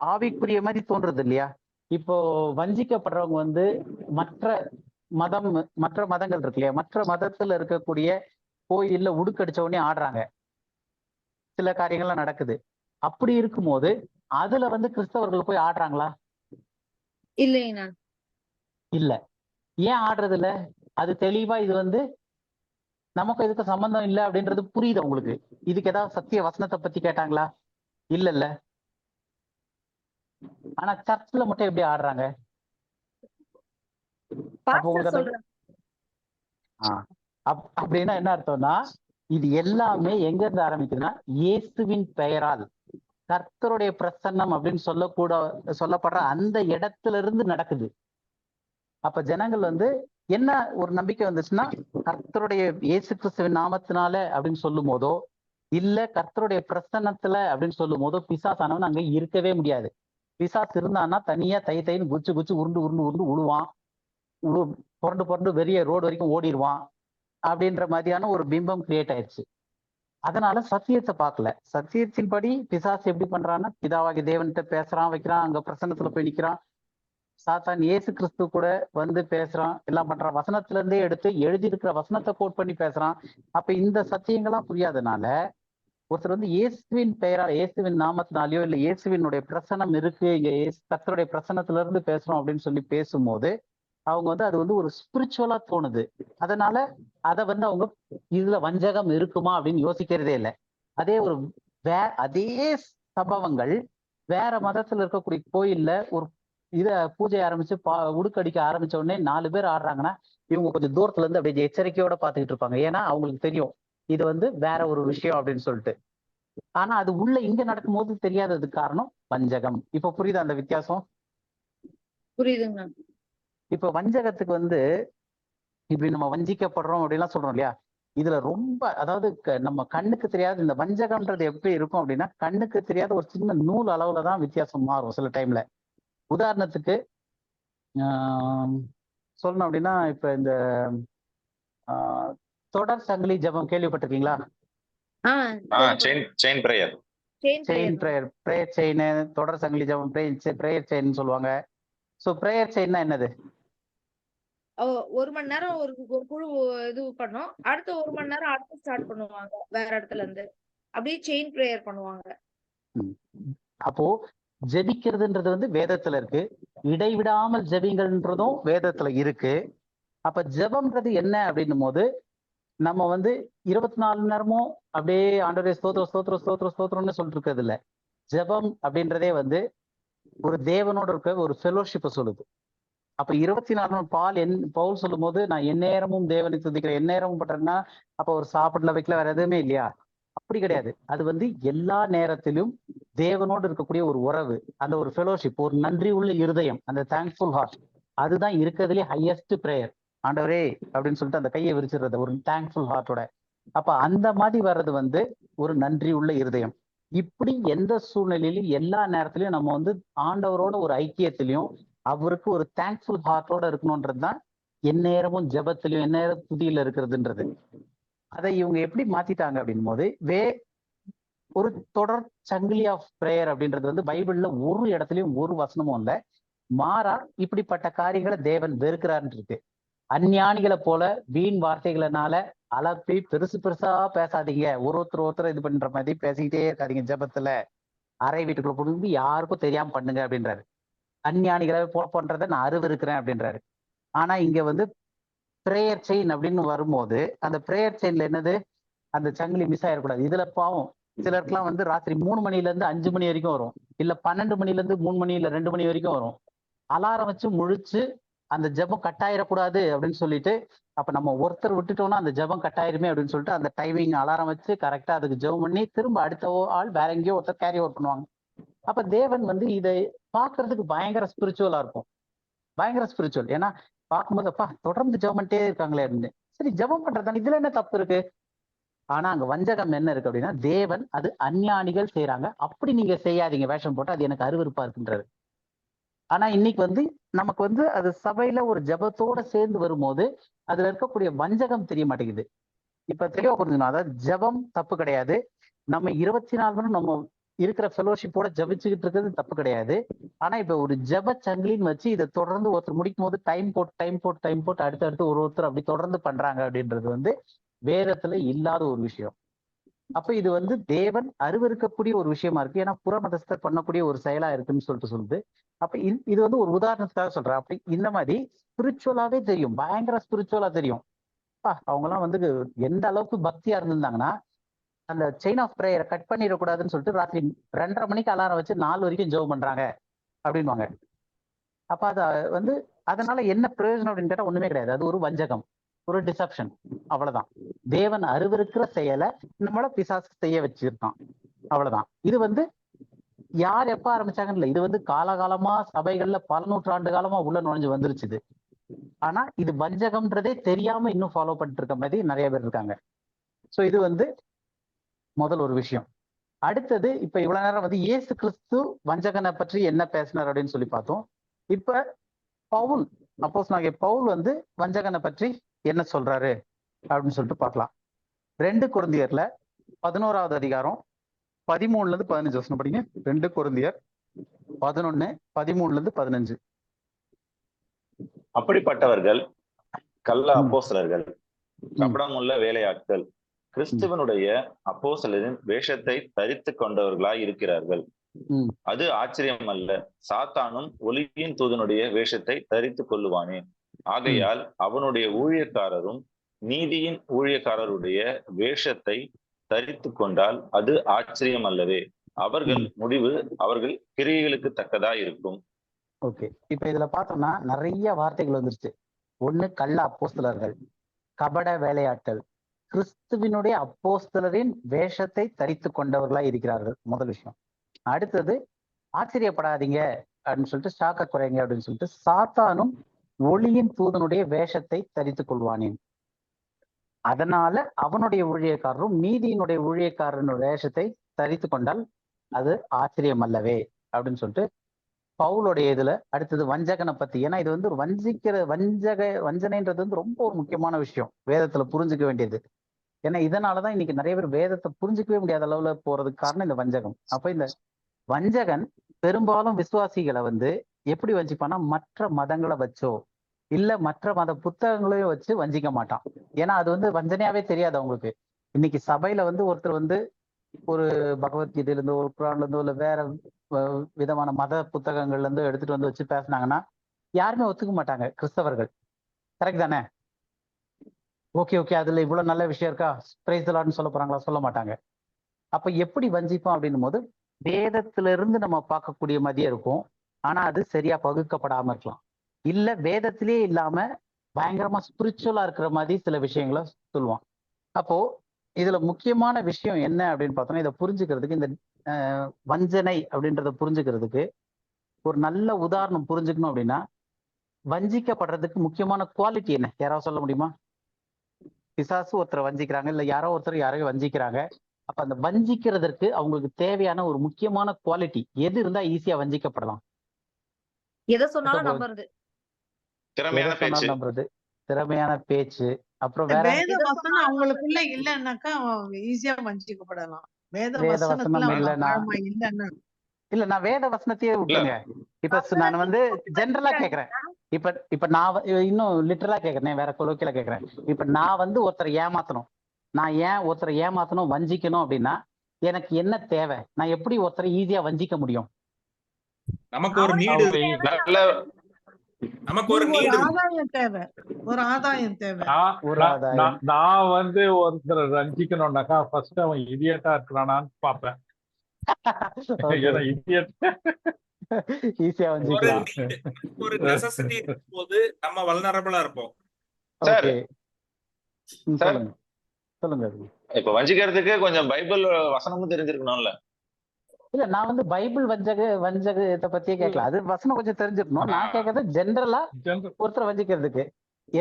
ஆவிக்குரிய மாதிரி தோன்றது இல்லையா? இப்போ வஞ்சிக்கப்படுறவங்க வந்து மற்ற மதங்கள் இருக்கு இல்லையா, மற்ற மதத்துல இருக்கக்கூடிய கோயில்ல உடுக்கடிச்ச உடனே ஆடுறாங்க, சில காரியங்கள்லாம் நடக்குது. அப்படி இருக்கும்போது அதுல வந்து கிறிஸ்தவர்கள் போய் ஆடுறாங்களா? இல்லைங்கண்ணா. இல்ல. ஏன் ஆடுறது இல்ல? அது தெளிவா இது வந்து நமக்கு இதுக்கு சம்பந்தம் இல்லை அப்படின்றது புரியுது உங்களுக்கு. இதுக்கு ஏதாவது சத்திய வசனத்தை பத்தி கேட்டாங்களா? இல்ல. ஆனா சர்ச்ல மட்டும் எப்படி ஆடுறாங்க? அப்ப உங்களுக்கு அப்படின்னா என்ன அர்த்தம்னா, இது எல்லாமே எங்க இருந்து ஆரம்பிக்குதுன்னா இயேசுவின் பெயரால் கர்த்தருடைய பிரசன்னம் அப்படின்னு சொல்லப்படுற அந்த இடத்துல இருந்து நடக்குது. அப்ப ஜனங்கள் வந்து என்ன ஒரு நம்பிக்கை வந்துச்சுன்னா, கர்த்தருடைய இயேசு கிறிஸ்துவின் நாமத்தினால அப்படின்னு சொல்லும் போதோ இல்ல கர்த்தருடைய பிரசன்னத்துல அப்படின்னு சொல்லும் போதோ பிசாசானவன் அங்க இருக்கவே முடியாது. பிசாசு இருந்தான்னா தனியா தைன்னு குச்சு உருண்டு உழுவான், புரண்டு வெளியே ரோடு வரைக்கும் ஓடிடுவான் அப்படின்ற மாதிரியான ஒரு பிம்பம் கிரியேட் ஆயிடுச்சு. அதனால சத்தியத்தை பார்க்கல. சத்தியத்தின்படி பிசாசு எப்படி பண்றான்னா, பிதாவாகி தேவன்கிட்ட பேசுறான், வைக்கிறான், அங்க பிரசன்னத்துல போய் நிக்கிறான். சாத்தான் இயேசு கிறிஸ்து கூட வந்து பேசுறான், எல்லாம் பண்றான். வசனத்துல இருந்தே எடுத்து எழுதி இருக்கிற வசனத்தை கோட் பண்ணி பேசுறான். அப்ப இந்த சத்தியங்கள்லாம் புரியாதனால ஒருத்தர் வந்து இயேசுவின் பெயரால், இயேசுவின் நாமத்தினாலேயோ இல்ல இயேசுவினுடைய பிரசனம் இருக்கு, இங்க கர்த்தருடைய பிரசனத்துல இருந்து பேசுறோம் அப்படின்னு சொல்லி பேசும்போது அவங்க வந்து அது வந்து ஒரு ஸ்பிரிச்சுவலா தோணுது. அதனால அதை வந்து அவங்க இதுல வஞ்சகம் இருக்குமா அப்படின்னு யோசிக்கிறதே இல்லை. அதே சம்பவங்கள் வேற மதத்துல இருக்கக்கூடிய கோயில்ல ஒரு பூஜை ஆரம்பிச்சு உடுக்கடிக்க ஆரம்பிச்ச உடனே 4 பேர் ஆடுறாங்கன்னா இவங்க கொஞ்சம் தூரத்துல இருந்து அப்படியே எச்சரிக்கையோட பாத்துக்கிட்டு இருப்பாங்க. ஏன்னா அவங்களுக்கு தெரியும் இது வந்து வேற ஒரு விஷயம் அப்படின்னு சொல்லிட்டு. ஆனா அது உள்ள இங்க நடக்கும்போது தெரியாததுக்கு காரணம் வஞ்சகம். இப்ப புரியுதா அந்த வித்தியாசம்? புரியுதுங்க. இப்ப வஞ்சகத்துக்கு வந்து இப்படி நம்ம வஞ்சிக்கப்படுறோம் அப்படின்லாம் சொல்றோம் இல்லையா, இதுல ரொம்ப அதாவது நம்ம கண்ணுக்கு தெரியாத இந்த வஞ்சகம்ன்றது எப்படி இருக்கும் அப்படின்னா, கண்ணுக்கு தெரியாத ஒரு சின்ன நூல் அளவுலதான் வித்தியாசம் மாறும் சில டைம்ல. உதாரணத்துக்கு சொல்லணும் அப்படின்னா, இப்ப இந்த தொடர் சங்கிலி ஜபம் கேள்விப்பட்டிருக்கீங்களா? செயின் பிரேயர், தொடர் சங்கிலி ஜபம், பிரேயர் செயின் சொல்லுவாங்க. சோ பிரேயர் செயின்னா என்னது? 1 மணி நேரம் ஒரு குழு இது பண்ணும், அடுத்த 1 மணி நேரம் அடுத்து ஸ்டார்ட் பண்ணுவாங்க வேற இடத்துல இருந்து, அப்படியே செயின் பிரேயர் பண்ணுவாங்க. அப்போ ஜெபிக்கிறதுன்றது வந்து வேதத்துல இருக்கு, இடைவிடாமல் ஜெபிங்கள்ன்றதும் வேதத்துல இருக்கு. அப்ப ஜெபம்ன்றது என்ன அப்படின்னும் போது நம்ம வந்து 24 மணி நேரமும் அப்படியே ஆண்டவரே ஸ்தோத்திரம்னு சொல்லிட்டு இருக்கிறது இல்ல. ஜெபம் அப்படின்றதே வந்து ஒரு தேவனோட இருக்க ஒரு ஃபெலோஷிப்பை சொல்லுது. அப்ப 24 பவுல் சொல்லும் போது நான் எந்நேரமும் தேவனை துதிக்கிறேன், எந்நேரமும் பண்றேன்னா அப்ப ஒரு சாப்பிடல வைக்கல வேற எதுவுமே இல்லையா? அப்படி கிடையாது. அது வந்து எல்லா நேரத்திலும் தேவனோடு இருக்கக்கூடிய ஒரு உறவு, அந்த ஒரு ஃபெலோஷிப், ஒரு நன்றி உள்ள இருதயம், அந்த தேங்க்ஃபுல் ஹார்ட். அதுதான் இருக்கிறதுலே ஹையஸ்ட் பிரேயர். ஆண்டவரே அப்படின்னு சொல்லிட்டு அந்த கையை விரிச்சிடுறது ஒரு தேங்க்ஃபுல் ஹார்ட்டோட. அப்ப அந்த மாதிரி வர்றது வந்து ஒரு நன்றி உள்ள இருதயம். இப்படி எந்த சூழ்நிலையிலும் எல்லா நேரத்திலையும் நம்ம வந்து ஆண்டவரோட ஒரு ஐக்கியத்திலையும் அவருக்கு ஒரு தேங்க்ஃபுல் ஹார்ட்டோட இருக்கணும்ன்றது தான் எந்நேரமும் ஜெபத்திலையும் எந்நேரம் துதியில இருக்கிறதுன்றது. அதை இவங்க எப்படி மாத்திட்டாங்க அப்படின் போது ஒரு தொடர் சங்கிலி ஆஃப் பிரேயர் அப்படின்றது வந்து பைபிள்ல ஒரு இடத்துலயும் ஒரு வசனமும் இல்லை. மாறா இப்படிப்பட்ட காரியங்களை தேவன் வெறுக்கிறாருன்னு இருக்கு. அஞ்ஞானிகளை போல வீண் வார்த்தைகளினால அலப்பி பெருசு பெருசா பேசாதீங்க, ஒருத்தர் இது பண்ற மாதிரி பேசிக்கிட்டே இருக்காதீங்க, ஜெபத்துல அறை வீட்டுக்குள்ள போட்டு யாருக்கும் தெரியாம பண்ணுங்க அப்படின்றாரு. அஞ்ஞானிகளை பண்றதை நான் அருவருக்கிறேன் அப்படின்றாரு. ஆனா இங்க வந்து பிரேயர் செயின் அப்படின்னு வரும்போது அந்த பிரேயர் செயின்ல என்னது, அந்த சங்கிலி மிஸ் ஆயிடக்கூடாது. இதுல பாவம் சிலருக்குலாம் வந்து ராத்திரி 3 மணில இருந்து 5 மணி வரைக்கும் வரும், இல்ல 12 மணில இருந்து 3 மணி இல்ல 2 மணி வரைக்கும் வரும். அலாரம் வச்சு முழிச்சு அந்த ஜெபம் கட்டாயிடக்கூடாது அப்படின்னு சொல்லிட்டு, அப்ப நம்ம ஒருத்தர் விட்டுட்டோம்னா அந்த ஜெபம் கட்டாயிருமே அப்படின்னு சொல்லிட்டு அந்த டைமிங் அலாரம் வச்சு கரெக்டா அதுக்கு ஜெபம் பண்ணி திரும்ப அடுத்த ஆள் வேற எங்கேயோ ஒருத்தர் கேரி ஓவர் பண்ணுவாங்க. அப்ப தேவன் வந்து இதை பார்க்கறதுக்கு பயங்கர ஸ்பிரிச்சுவலா இருக்கும், பயங்கர ஸ்பிரிச்சுவல். ஏன்னா பார்க்கும்போது அப்பா தொடர்ந்து ஜெபம் பண்ணிட்டே இருக்காங்களே அப்படின்னு. சரி ஜெபம் பண்றதானே, இதுல என்ன தப்பு இருக்கு? ஆனா அங்க வஞ்சகம் என்ன இருக்கு அப்படின்னா, தேவன் அது அஞ்ஞானிகள் செய்யறாங்க, அப்படி நீங்க செய்யாதீங்க வேஷம் போட்டு, அது எனக்கு அருவருப்பா இருக்குன்றாரு. ஆனா இன்னைக்கு வந்து நமக்கு வந்து அது சபையில ஒரு ஜெபத்தோட சேர்ந்து வரும்போது அதுல இருக்கக்கூடிய வஞ்சகம் தெரிய மாட்டேங்குது. இப்ப தெளிவா புரிஞ்சுக்கணும், அதாவது ஜெபம் தப்பு கிடையாது, நம்ம 24 மணி நம்ம இருக்கிற ஃபெலோஷிப்போட ஜபிச்சுக்கிட்டு இருக்கிறது தப்பு கிடையாது. ஆனா இப்ப ஒரு ஜெப சங்கிலின்னு வச்சு இதை தொடர்ந்து ஒருத்தர் முடிக்கும் போது டைம் போட்டு அடுத்தடுத்து ஒருத்தர் அப்படி தொடர்ந்து பண்றாங்க அப்படின்றது வந்து வேதத்துல இல்லாத ஒரு விஷயம். அப்ப இது வந்து தேவன் அருவருக்கக்கூடிய ஒரு விஷயமா இருக்கு. ஏன்னா புற மதஸ்தர் பண்ணக்கூடிய ஒரு செயலா இருக்குன்னு சொல்லுது. அப்ப இது வந்து ஒரு உதாரணத்துக்காக சொல்றேன். அப்படி இந்த மாதிரி ஸ்பிரிச்சுவலாவே தெரியும், பயங்கர ஸ்பிரிச்சுவலா தெரியும். அவங்க எல்லாம் வந்து எந்த அளவுக்கு பக்தியா இருந்திருந்தாங்கன்னா அந்த செயின் ஆஃப் பிரேயரை கட் பண்ணிடக்கூடாதுன்னு சொல்லிட்டு ராத்திரி 2:30 மணிக்கு அலாரம் வச்சு 4 வரைக்கும் ஜெபம் பண்றாங்க அப்படின்வாங்க. அப்ப அத வந்து அதனால என்ன பிரயோஜனம் அப்படின்னு கேட்டா ஒண்ணுமே கிடையாது. அது ஒரு வஞ்சகம், ஒரு டிசப்ஷன், அவ்வளவுதான். தேவன் அருவருக்கிற செயலை நம்மள பிசாசு செய்ய வச்சிருக்கான், அவ்வளவுதான். இது வந்து யார் எப்ப ஆரம்பிச்சாங்கன்னு இல்லை, இது வந்து காலகாலமா சபைகள்ல பல நூற்றாண்டு காலமா உள்ள நுழைஞ்சு வந்துருச்சுது. ஆனா இது வஞ்சகம்ன்றதே தெரியாம இன்னும் ஃபாலோ பண்ணிட்டு இருக்க மாதிரி நிறைய பேர் இருக்காங்க. சோ இது வந்து முதல் ஒரு விஷயம். அடுத்தது இப்ப இவ்வளவு நேரம் வந்து இயேசு கிறிஸ்து வஞ்சகனை பற்றி என்ன பேசினார் அப்படின்னு சொல்லி பார்த்தோம். இப்ப பவுல், அப்போஸ்தலனாகிய பவுல் வந்து வஞ்சகனை பற்றி என்ன சொல்றாரு அப்படின்னு சொல்லிட்டு பார்க்கலாம். 2 கொரிந்தியர்ல 11வது அதிகாரம் 13ல இருந்து 15 வசனம் படிங்க. 2 கொரிந்தியர் 11 13ல இருந்து 15. அப்படிப்பட்டவர்கள் கள்ள அப்போஸ்தலர்கள், கபடமுள்ள வேலையாட்கள், கிறிஸ்துவனுடைய அப்போஸ்தலரின் வேஷத்தை தரித்து கொண்டவர்களாய் இருக்கிறார்கள். அது ஆச்சரியம் அல்ல, சாத்தானும் ஒளியின் தூதனுடைய வேஷத்தை தரித்து கொள்ளுவானே. ஆகையால் அவனுடைய ஊழியக்காரரும் நீதியின் ஊழியக்காரருடைய வேஷத்தை தரித்து கொண்டால் அது ஆச்சரியம் அல்லவே. அவர்கள் முடிவு அவர்கள் கிரியைகளுக்கு தக்கதா இருக்கும். ஓகே, இப்ப இதுல பார்த்தோம்னா நிறைய வார்த்தைகள் வந்துருச்சு. ஒண்ணு கள்ள அப்போஸ்தலர்கள், கபட வேலையாட்கள், கிறிஸ்துவினுடைய அப்போஸ்தலரின் வேஷத்தை தரித்து கொண்டவர்களாய் இருக்கிறார்கள், முதல் விஷயம். அடுத்தது ஆச்சரியப்படாதீங்க அப்படின்னு சொல்லிட்டு ஷாக்க குறைங்க அப்படின்னு சொல்லிட்டு சாத்தானும் ஒளியின் தூதனுடைய வேஷத்தை தரித்து கொள்வானேன், அதனால அவனுடைய ஊழியக்காரரும் நீதியினுடைய ஊழியக்காரனுடைய வேஷத்தை தரித்து கொண்டால் அது ஆச்சரியம் அல்லவே அப்படின்னு சொல்லிட்டு பவுலுடைய இதுல. அடுத்தது வஞ்சகனை பத்தி, ஏன்னா இது வந்து ஒரு வஞ்சனைன்றது வந்து ரொம்ப ஒரு முக்கியமான விஷயம் வேதத்துல புரிஞ்சுக்க வேண்டியது. ஏன்னா இதனாலதான் இன்னைக்கு நிறைய பேர் வேதத்தை புரிஞ்சுக்கவே முடியாத அளவுல போறதுக்கு காரணம் இந்த வஞ்சகம். அப்ப இந்த வஞ்சகன் பெரும்பாலும் விசுவாசிகளை வந்து எப்படி வஞ்சிப்பான்னா மற்ற மதங்களை வச்சோ இல்ல மற்ற மத புத்தகங்களையும் வச்சு வஞ்சிக்க மாட்டான். ஏன்னா அது வந்து வஞ்சனையாவே தெரியாது அவங்களுக்கு. இன்னைக்கு சபையில வந்து ஒருத்தர் வந்து ஒரு பகவத்கீதையில இருந்தோ ஒரு குரான்ல இருந்தோ இல்ல வேற விதமான மத புத்தகங்கள்ல இருந்து எடுத்துட்டு வந்து வச்சு பேசினாங்கன்னா யாருமே ஒத்துக்க மாட்டாங்க கிறிஸ்தவர்கள். கரெக்ட் தானே? ஓகே அதுல இவ்வளவு நல்ல விஷயம் இருக்கா, பிரைஸ் தி லார்ட்னு சொல்ல போறாங்களா? சொல்ல மாட்டாங்க. அப்ப எப்படி வஞ்சிப்போம் அப்படின்னும் போது வேதத்துல இருந்து நம்ம பார்க்கக்கூடிய மாதிரியே இருக்கும், ஆனா அது சரியா பகுக்கப்படாம இருக்கலாம். இல்ல வேதத்திலே இல்லாம பயங்கரமா ஸ்பிரிச்சுவலா இருக்கிற மாதிரி சில விஷயங்களை சொல்லுவான். அப்போ இதுல முக்கியமான விஷயம் என்ன அப்படின்னு பார்த்தோம்னா, இதை புரிஞ்சுக்கிறதுக்கு இந்த வஞ்சனை அப்படின்றத புரிஞ்சுக்கிறதுக்கு ஒரு நல்ல உதாரணம் புரிஞ்சுக்கணும் அப்படின்னா, வஞ்சிக்கப்படுறதுக்கு முக்கியமான குவாலிட்டி என்ன யாராவது சொல்ல முடியுமா? பிசாசு ஒருத்தரை வஞ்சிக்கிறாங்க, இல்ல யாரோ ஒருத்தர் யாரையும் வஞ்சிக்கிறாங்க. அப்ப அந்த வஞ்சிக்கிறதுக்கு அவங்களுக்கு தேவையான ஒரு முக்கியமான குவாலிட்டி எது இருந்தா ஈஸியா வஞ்சிக்கப்படலாம்? எதை சொன்னாலும் இப்போ நம்புறது. எதை திறமையான சொன்னாலும் பேச்சு. நம்புறது, திறமையான பேச்சு, அப்புறம் வேற வேத எதை வசனம் சொன்னாலும் அவங்களுக்குள்ள நம்புறது. இல்லைன்னாக்கா ஈஸியா வஞ்சிக்கப்படலாம். வேத வேத வசனத்துல வசனம் இல்லைன்னா ஆழமா இல்லைன்னா இல்ல நான் வேத வசனத்தையே இல்ல விட்டுருங்க. இப்ப நான் வந்து ஜென்ரலா கேக்குறேன். இப்ப நான் இன்னும் லிட்டரலா கேக்குறேன், வேற கொலோக்கியலா கேக்குறேன். இப்ப நான் வந்து ஒருத்தரை ஏமாத்தணும், நான் ஏன் ஒருத்தரை ஏமாத்தணும் வஞ்சிக்கணும் அப்படின்னா எனக்கு என்ன தேவை? நான் எப்படி ஒருத்தரை ஈஸியா வஞ்சிக்க முடியும்? நமக்கு ஒரு அவனுக்கு நீடு என்ன தேவைன்னு நல்ல நமக்கு ஒரு உங்களுக்கு ஒரு நீடு இருக்கு. ஆதாயம் தேவை. ஒரு ஆதாயம் தேவை. ஒரு ஆதாயம். நான் வந்து ஒருத்தரை ரஞ்சிக்கணும்னாக்கா ஃபர்ஸ்ட் அவன் இடியட்டா இருக்கிறானான்னு பார்ப்பேன். ஏன்னா இடியட் ஈஸியா ஒரு வஞ்சிக்கலாம். நீடு, ஒரு நெசசிட்டி இருக்கும்போது நம்ம வல்னரபிளா இருப்போம். சார் ஓகே சார் சொல்லுங்க சொல்லுங்க. இப்ப வஞ்சிக்கிறதுக்கு கொஞ்சம் பைபிள் வசனமும் தெரிஞ்சிருக்கணும்ல. இல்ல நான் வந்து பைபிள் வஞ்சகத்தை பத்தியே கேட்கல, அது வசனம் கொஞ்சம் தெரிஞ்சிருக்கணும். நான் கேட்கறது ஜென்ரலா ஒருத்தரை வஞ்சிக்கிறதுக்கு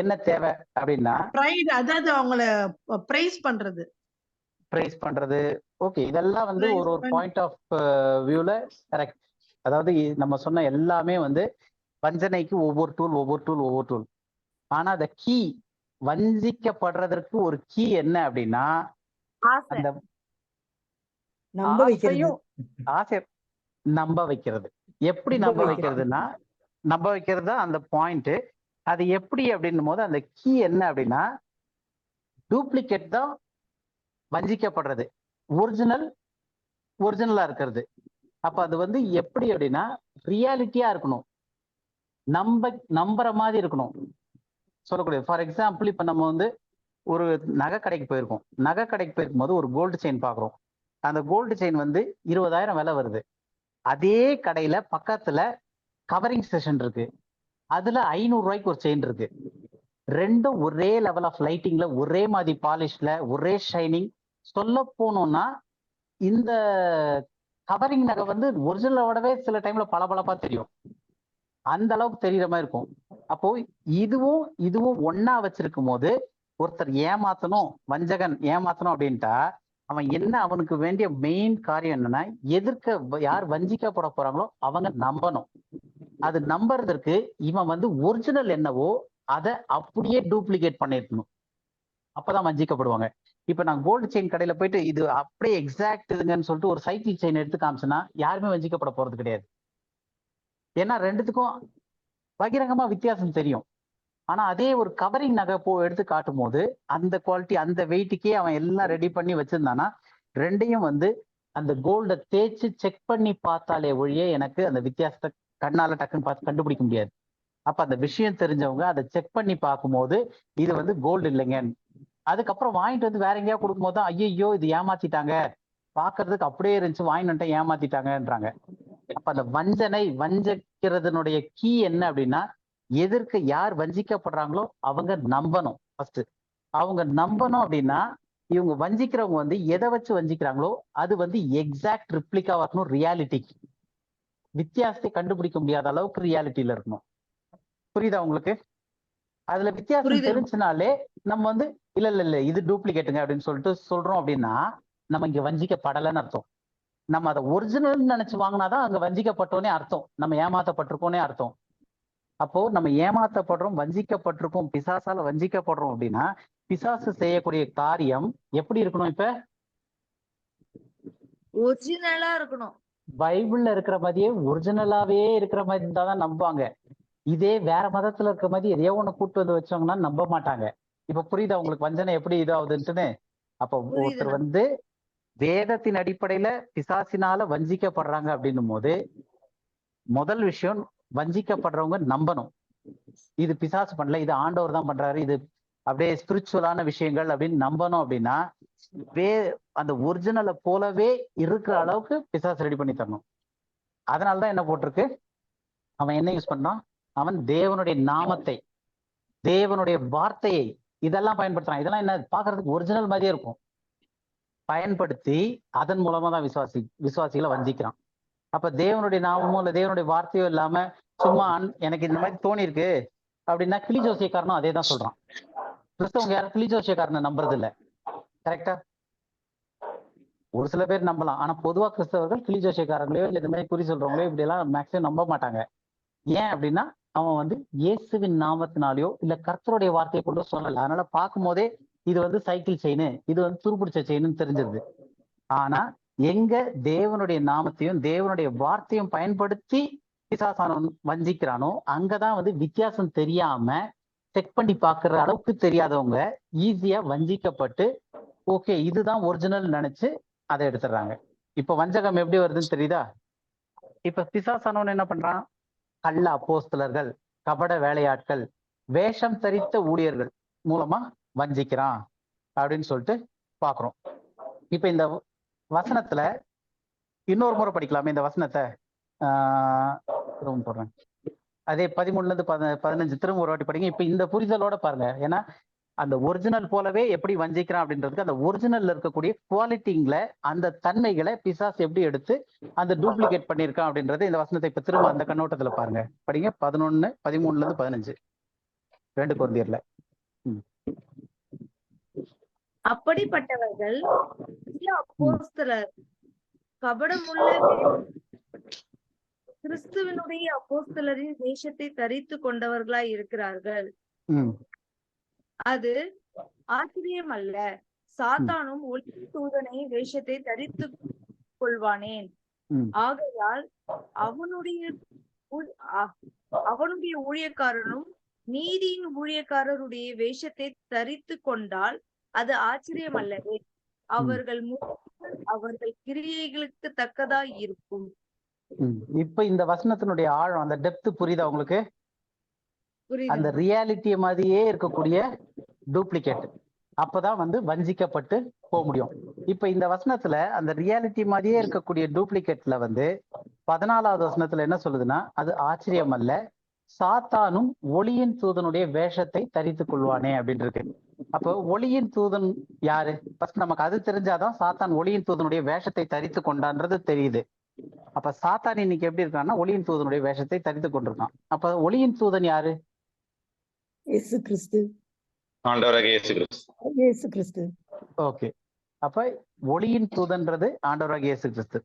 என்ன தேவை அப்படின்னா பிரைட், அதாவது அவங்கள பிரைஸ் பண்றது. பிரைஸ் பண்றது. ஓகே, இதெல்லாம் வந்து ஒரு பாயிண்ட் ஆஃப் வியூல கரெக்ட். அதாவது நம்ம சொன்ன எல்லாமே வந்து வஞ்சனைக்கு ஒவ்வொரு டூல். ஆனா அந்த கீ, வஞ்சிக்கப்படுறதற்கு ஒரு கீ என்ன அப்படின்னா ஆசை. அந்த நம்ப வைக்கிறது. ஆசை நம்ப வைக்கிறது. எப்படி நம்ப வைக்கிறதுனா நம்ப வைக்கிறது தான் அந்த பாயிண்ட். அது எப்படி அப்படின்னும் போது அந்த கீ என்ன அப்படின்னா டூப்ளிகேட் தான் வஞ்சிக்கப்படுறது, ஒரிஜினலா இருக்கிறது. அப்ப அது வந்து எப்படி அப்படின்னா ரியாலிட்டியா இருக்கணும், நம்புற மாதிரி இருக்கணும். சொல்லக்கூடிய ஃபார் எக்ஸாம்பிள் இப்ப நம்ம வந்து ஒரு நகை கடைக்கு போயிருக்கோம். நகை கடைக்கு போயிருக்கும் போது ஒரு கோல்டு செயின் பாக்குறோம். அந்த கோல்டு செயின் வந்து 20,000 விலை வருது. அதே கடையில பக்கத்துல கவரிங் செஷன் இருக்கு, அதுல 500 ரூபாய்க்கு ஒரு செயின் இருக்கு. ரெண்டும் ஒரே லெவல் ஆஃப் லைட்டிங்ல, ஒரே மாதிரி பாலிஷ்ல, ஒரே ஷைனிங். சொல்ல போனோம்னா இந்த கவரிங் நகை வந்து ஒரிஜினலோடவே சில டைம்ல பளபளப்பா தெரியும், அந்த அளவுக்கு தெரியற மாதிரி இருக்கும். அப்போ இதுவும் ஒன்னா வச்சிருக்கும் போது ஒருத்தர் ஏமாத்தணும், வஞ்சகன் ஏமாத்தணும் அப்படின்ட்டா அவன் என்ன, அவனுக்கு வேண்டிய மெயின் காரியம் என்னன்னா எதிர்க்க யார் வஞ்சிக்கப்பட போறாங்களோ அவங்க நம்பணும். அது நம்புறதற்கு இவன் வந்து ஒரிஜினல் என்னவோ அதை அப்படியே டூப்ளிகேட் பண்ணிருக்கணும், அப்பதான் வஞ்சிக்கப்படுவாங்க. இப்ப நான் கோல்டு செயின் கடையில போயிட்டு இது அப்படியே எக்ஸாக்ட் இதுங்கன்னு சொல்லிட்டு ஒரு சைக்கிள் செயின் எடுத்து காமிச்சேன்னா யாருமே வஞ்சிக்கப்பட போறது கிடையாது. ஏன்னா ரெண்டுத்துக்கும் பகிரங்கமா வித்தியாசம் தெரியும். ஆனா அதே ஒரு கவரிங் நகை எடுத்து காட்டும் போது அந்த குவாலிட்டி, அந்த வெயிட்டுக்கே அவன் எல்லாம் ரெடி பண்ணி வச்சிருந்தானா ரெண்டையும் வந்து அந்த கோல்டை தேய்ச்சி செக் பண்ணி பார்த்தாலே ஒழிய எனக்கு அந்த வித்தியாசத்தை கண்ணால டக்குன்னு பார்த்து கண்டுபிடிக்க முடியாது. அப்ப அந்த விஷயம் தெரிஞ்சவங்க அதை செக் பண்ணி பார்க்கும்போது இது வந்து கோல்டு இல்லைங்க, அதுக்கப்புறம் வாங்கிட்டு வந்து வேற எங்கேயா கொடுக்கும் போது தான் ஐயோ இது ஏமாத்திட்டாங்க, பாக்குறதுக்கு அப்படியே இருந்துச்சு வாங்கிட்டு வந்துட்டு ஏமாத்திட்டாங்கன்றாங்க. அப்ப அந்த வஞ்சிக்கிறதுனுடைய கீ என்ன அப்படின்னா எதிர்க்க யார் வஞ்சிக்கப்படுறாங்களோ அவங்க நம்பணும். ஃபர்ஸ்ட் அவங்க நம்பணும் அப்படின்னா இவங்க வஞ்சிக்கிறவங்க வந்து எதை வச்சு வஞ்சிக்கிறாங்களோ அது வந்து எக்ஸாக்ட் ரிப்ளிகாவா இருக்கணும், ரியாலிட்டிக்கு வித்தியாசத்தை கண்டுபிடிக்க முடியாத அளவுக்கு ரியாலிட்டியில இருக்கணும். புரியுதா உங்களுக்கு? அதுல வித்தியாசம் தெரிஞ்சுனாலே நம்ம வந்து இல்ல இது டூப்ளிகேட்டுங்க அப்படின்னு சொல்லிட்டு சொல்றோம் அப்படின்னா நம்ம இங்க வஞ்சிக்கப்படலைன்னு அர்த்தம். நம்ம அதை ஒரிஜினல் நினைச்சு வாங்கினாதான் அங்க வஞ்சிக்கப்பட்டோன்னே அர்த்தம், நம்ம ஏமாத்தப்பட்டிருக்கோன்னே அர்த்தம். அப்போ நம்ம ஏமாத்தப்படுறோம், வஞ்சிக்கப்பட்டிருக்கோம், பிசாசால வஞ்சிக்கப்படுறோம் அப்படின்னா பிசாசு செய்யக்கூடிய காரியம் எப்படி இருக்கணும்? இப்ப ஒரிஜினலா இருக்கணும். பைபிள்ல இருக்கிற மாதிரியே ஒரிஜினலாவே இருக்கிற மாதிரி இருந்தாதான் நம்புவாங்க. இதே வேற மதத்துல இருக்கிற மாதிரி எதையோ ஒண்ணு கூட்டு வந்து வச்சாங்கன்னா நம்ப மாட்டாங்க. இப்ப புரியுதா உங்களுக்கு வஞ்சனை எப்படி இதாகுதுன்ட்டுன்னு? அப்ப ஒருத்தர் வந்து வேதத்தின் அடிப்படையில பிசாசினால வஞ்சிக்கப்படுறாங்க அப்படின்னும் போது முதல் விஷயம் வஞ்சிக்கப்படுறவங்க நம்பணும் இது பிசாசு பண்ணல, இது ஆண்டவர் தான் பண்றாரு, இது அப்படியே ஸ்பிரிச்சுவலான விஷயங்கள் அப்படின்னு நம்பணும். அப்படின்னா அந்த ஒரிஜினலை போலவே இருக்கிற அளவுக்கு பிசாசு ரெடி பண்ணி தரணும். அதனாலதான் என்ன போட்டிருக்கு, அவன் என்ன யூஸ் பண்ணான், அவன் தேவனுடைய நாமத்தை, தேவனுடைய வார்த்தையை இதெல்லாம் பயன்படுத்துறான். இதெல்லாம் என்ன பாக்குறதுக்கு ஒரிஜினல் மாதிரியே இருக்கும், பயன்படுத்தி அதன் மூலமா தான் விசுவாசிகளை வஞ்சிக்கிறான். அப்ப தேவனுடைய நாமமோ இல்ல தேவனுடைய வார்த்தையோ இல்லாம சும்மா எனக்கு இந்த மாதிரி தோணி இருக்கு அப்படின்னா கிளி ஜோசியக்காரனும் அதே தான் சொல்றான். கிறிஸ்தவங்க யாரும் கிளி ஜோசியக்காரனை நம்புறது இல்லை, கரெக்டா? ஒரு சில பேர் நம்பலாம், ஆனா பொதுவா கிறிஸ்தவர்கள் கிளி ஜோசியக்காரங்களையோ இல்ல இந்த மாதிரி குறி சொல்றவங்களோ இப்படி எல்லாம் மேக்ஸிமம் நம்ப மாட்டாங்க. ஏன் அப்படின்னா அவன் வந்து இயேசுவின் நாமத்தினாலேயோ இல்ல கர்த்தருடைய வார்த்தையை கொண்டு சொல்லல. அதனால பார்க்கும் போதே இது வந்து சைக்கிள் செயின், இது வந்து துருப்பிடிச்ச செயின்னு தெரிஞ்சிருது. ஆனா எங்க தேவனுடைய நாமத்தையும் தேவனுடைய வார்த்தையும் பயன்படுத்தி பிசாசானவன் வஞ்சிக்கிறானோ அங்கதான் வந்து வித்தியாசம் தெரியாம செக் பண்ணி பாக்குற அளவுக்கு தெரியாதவங்க ஈஸியா வஞ்சிக்கப்பட்டு ஓகே இதுதான் ஒரிஜினல் நினைச்சு அதை எடுத்துடுறாங்க. இப்ப வஞ்சகம் எப்படி வருதுன்னு தெரியுதா? இப்ப பிசாசானவன் என்ன பண்றான்? கள்ள அப்போஸ்தலர்கள், கபட வேலையாட்கள், வேஷம் தரித்த ஊழியர்கள் மூலமா வஞ்சிக்கிறான் அப்படின்னு சொல்லிட்டு பாக்குறோம். இப்ப இந்த வசனத்துல இன்னொரு முறை படிக்கலாமே இந்த வசனத்தை. திரும்ப போடுறேன். அதே 13ல இருந்து 15 திரும்ப ஒரு வாட்டி படிங்க. இப்ப இந்த புரிதலோட பாருங்க. ஏன்னா அந்த ஒரிஜினல் போலவே எப்படி வஞ்சிக்கிறான் அப்படின்றதுக்கு அந்த ஒரிஜினல்ல இருக்கக்கூடிய குவாலிட்டிங்களை அந்த தன்மைகளை பிசாசு எப்படி எடுத்து அந்த டூப்ளிகேட் பண்ணியிருக்கான் அப்படின்றது இந்த வசனத்தை இப்ப திரும்ப அந்த கண்ணோட்டத்துல பாருங்க. படிங்க 13ல இருந்து 15 2 கொரிந்தியர்ல. அப்படிப்பட்டவர்கள் அப்போஸ்தலர் கபடமுள்ள கிறிஸ்துவனுடைய அப்போஸ்தலரின் வேஷத்தை தரித்து கொண்டவர்களாய் இருக்கிறார்கள். அது ஆச்சரியம் அல்ல. சாத்தானும் ஒளி தூதனை வேஷத்தை தரித்து கொள்வானேன். ஆகையால் அவனுடைய ஊழியக்காரனும் நீதியின் ஊழியக்காரருடைய வேஷத்தை தரித்து கொண்டால் அது ஆச்சரியம் அல்லவே. அவர்கள் அவர்கள் கிரியைகளுக்கு தக்கதாய் இருக்கும். இப்ப இந்த வசனத்தினுடைய ஆழம், அந்த டெப்த் புரியுதா உங்களுக்கு? அந்த ரியாலிட்டிய மாதிரியே இருக்கக்கூடிய டூப்ளிகேட், அப்பதான் வந்து வஞ்சிக்கப்பட்டு போக முடியும். இப்ப இந்த வசனத்துல அந்த ரியாலிட்டி மாதிரியே இருக்கக்கூடிய டூப்ளிகேட்ல வந்து 14வது வசனத்துல என்ன சொல்லுதுன்னா, அது ஆச்சரியம் அல்ல, சாத்தானும் ஒளியின் தூதனுடைய வேஷத்தை தரித்து கொள்வானே அப்படின்னு இருக்கு. அப்போ ஒளியின் தூதன் யாரு? ஃபர்ஸ்ட் நமக்கு அது தெரிஞ்சாதான் சாத்தான் ஒளியின் தூதனுடைய வேஷத்தை தரித்து கொண்டான்றது தெரியுது. அப்ப சாத்தான் இன்னைக்கு எப்படி இருக்கான்னா ஒளியின் தூதனுடைய வேஷத்தை தரித்து கொண்டிருக்கான். அப்ப ஒளியின் தூதன் யாரு? இயேசு கிறிஸ்து. ஆண்டவராகிய இயேசு கிறிஸ்து. இயேசு கிறிஸ்து. ஓகே. அப்ப ஒளியின் தூதன்றது ஆண்டவராகிய இயேசு கிறிஸ்து.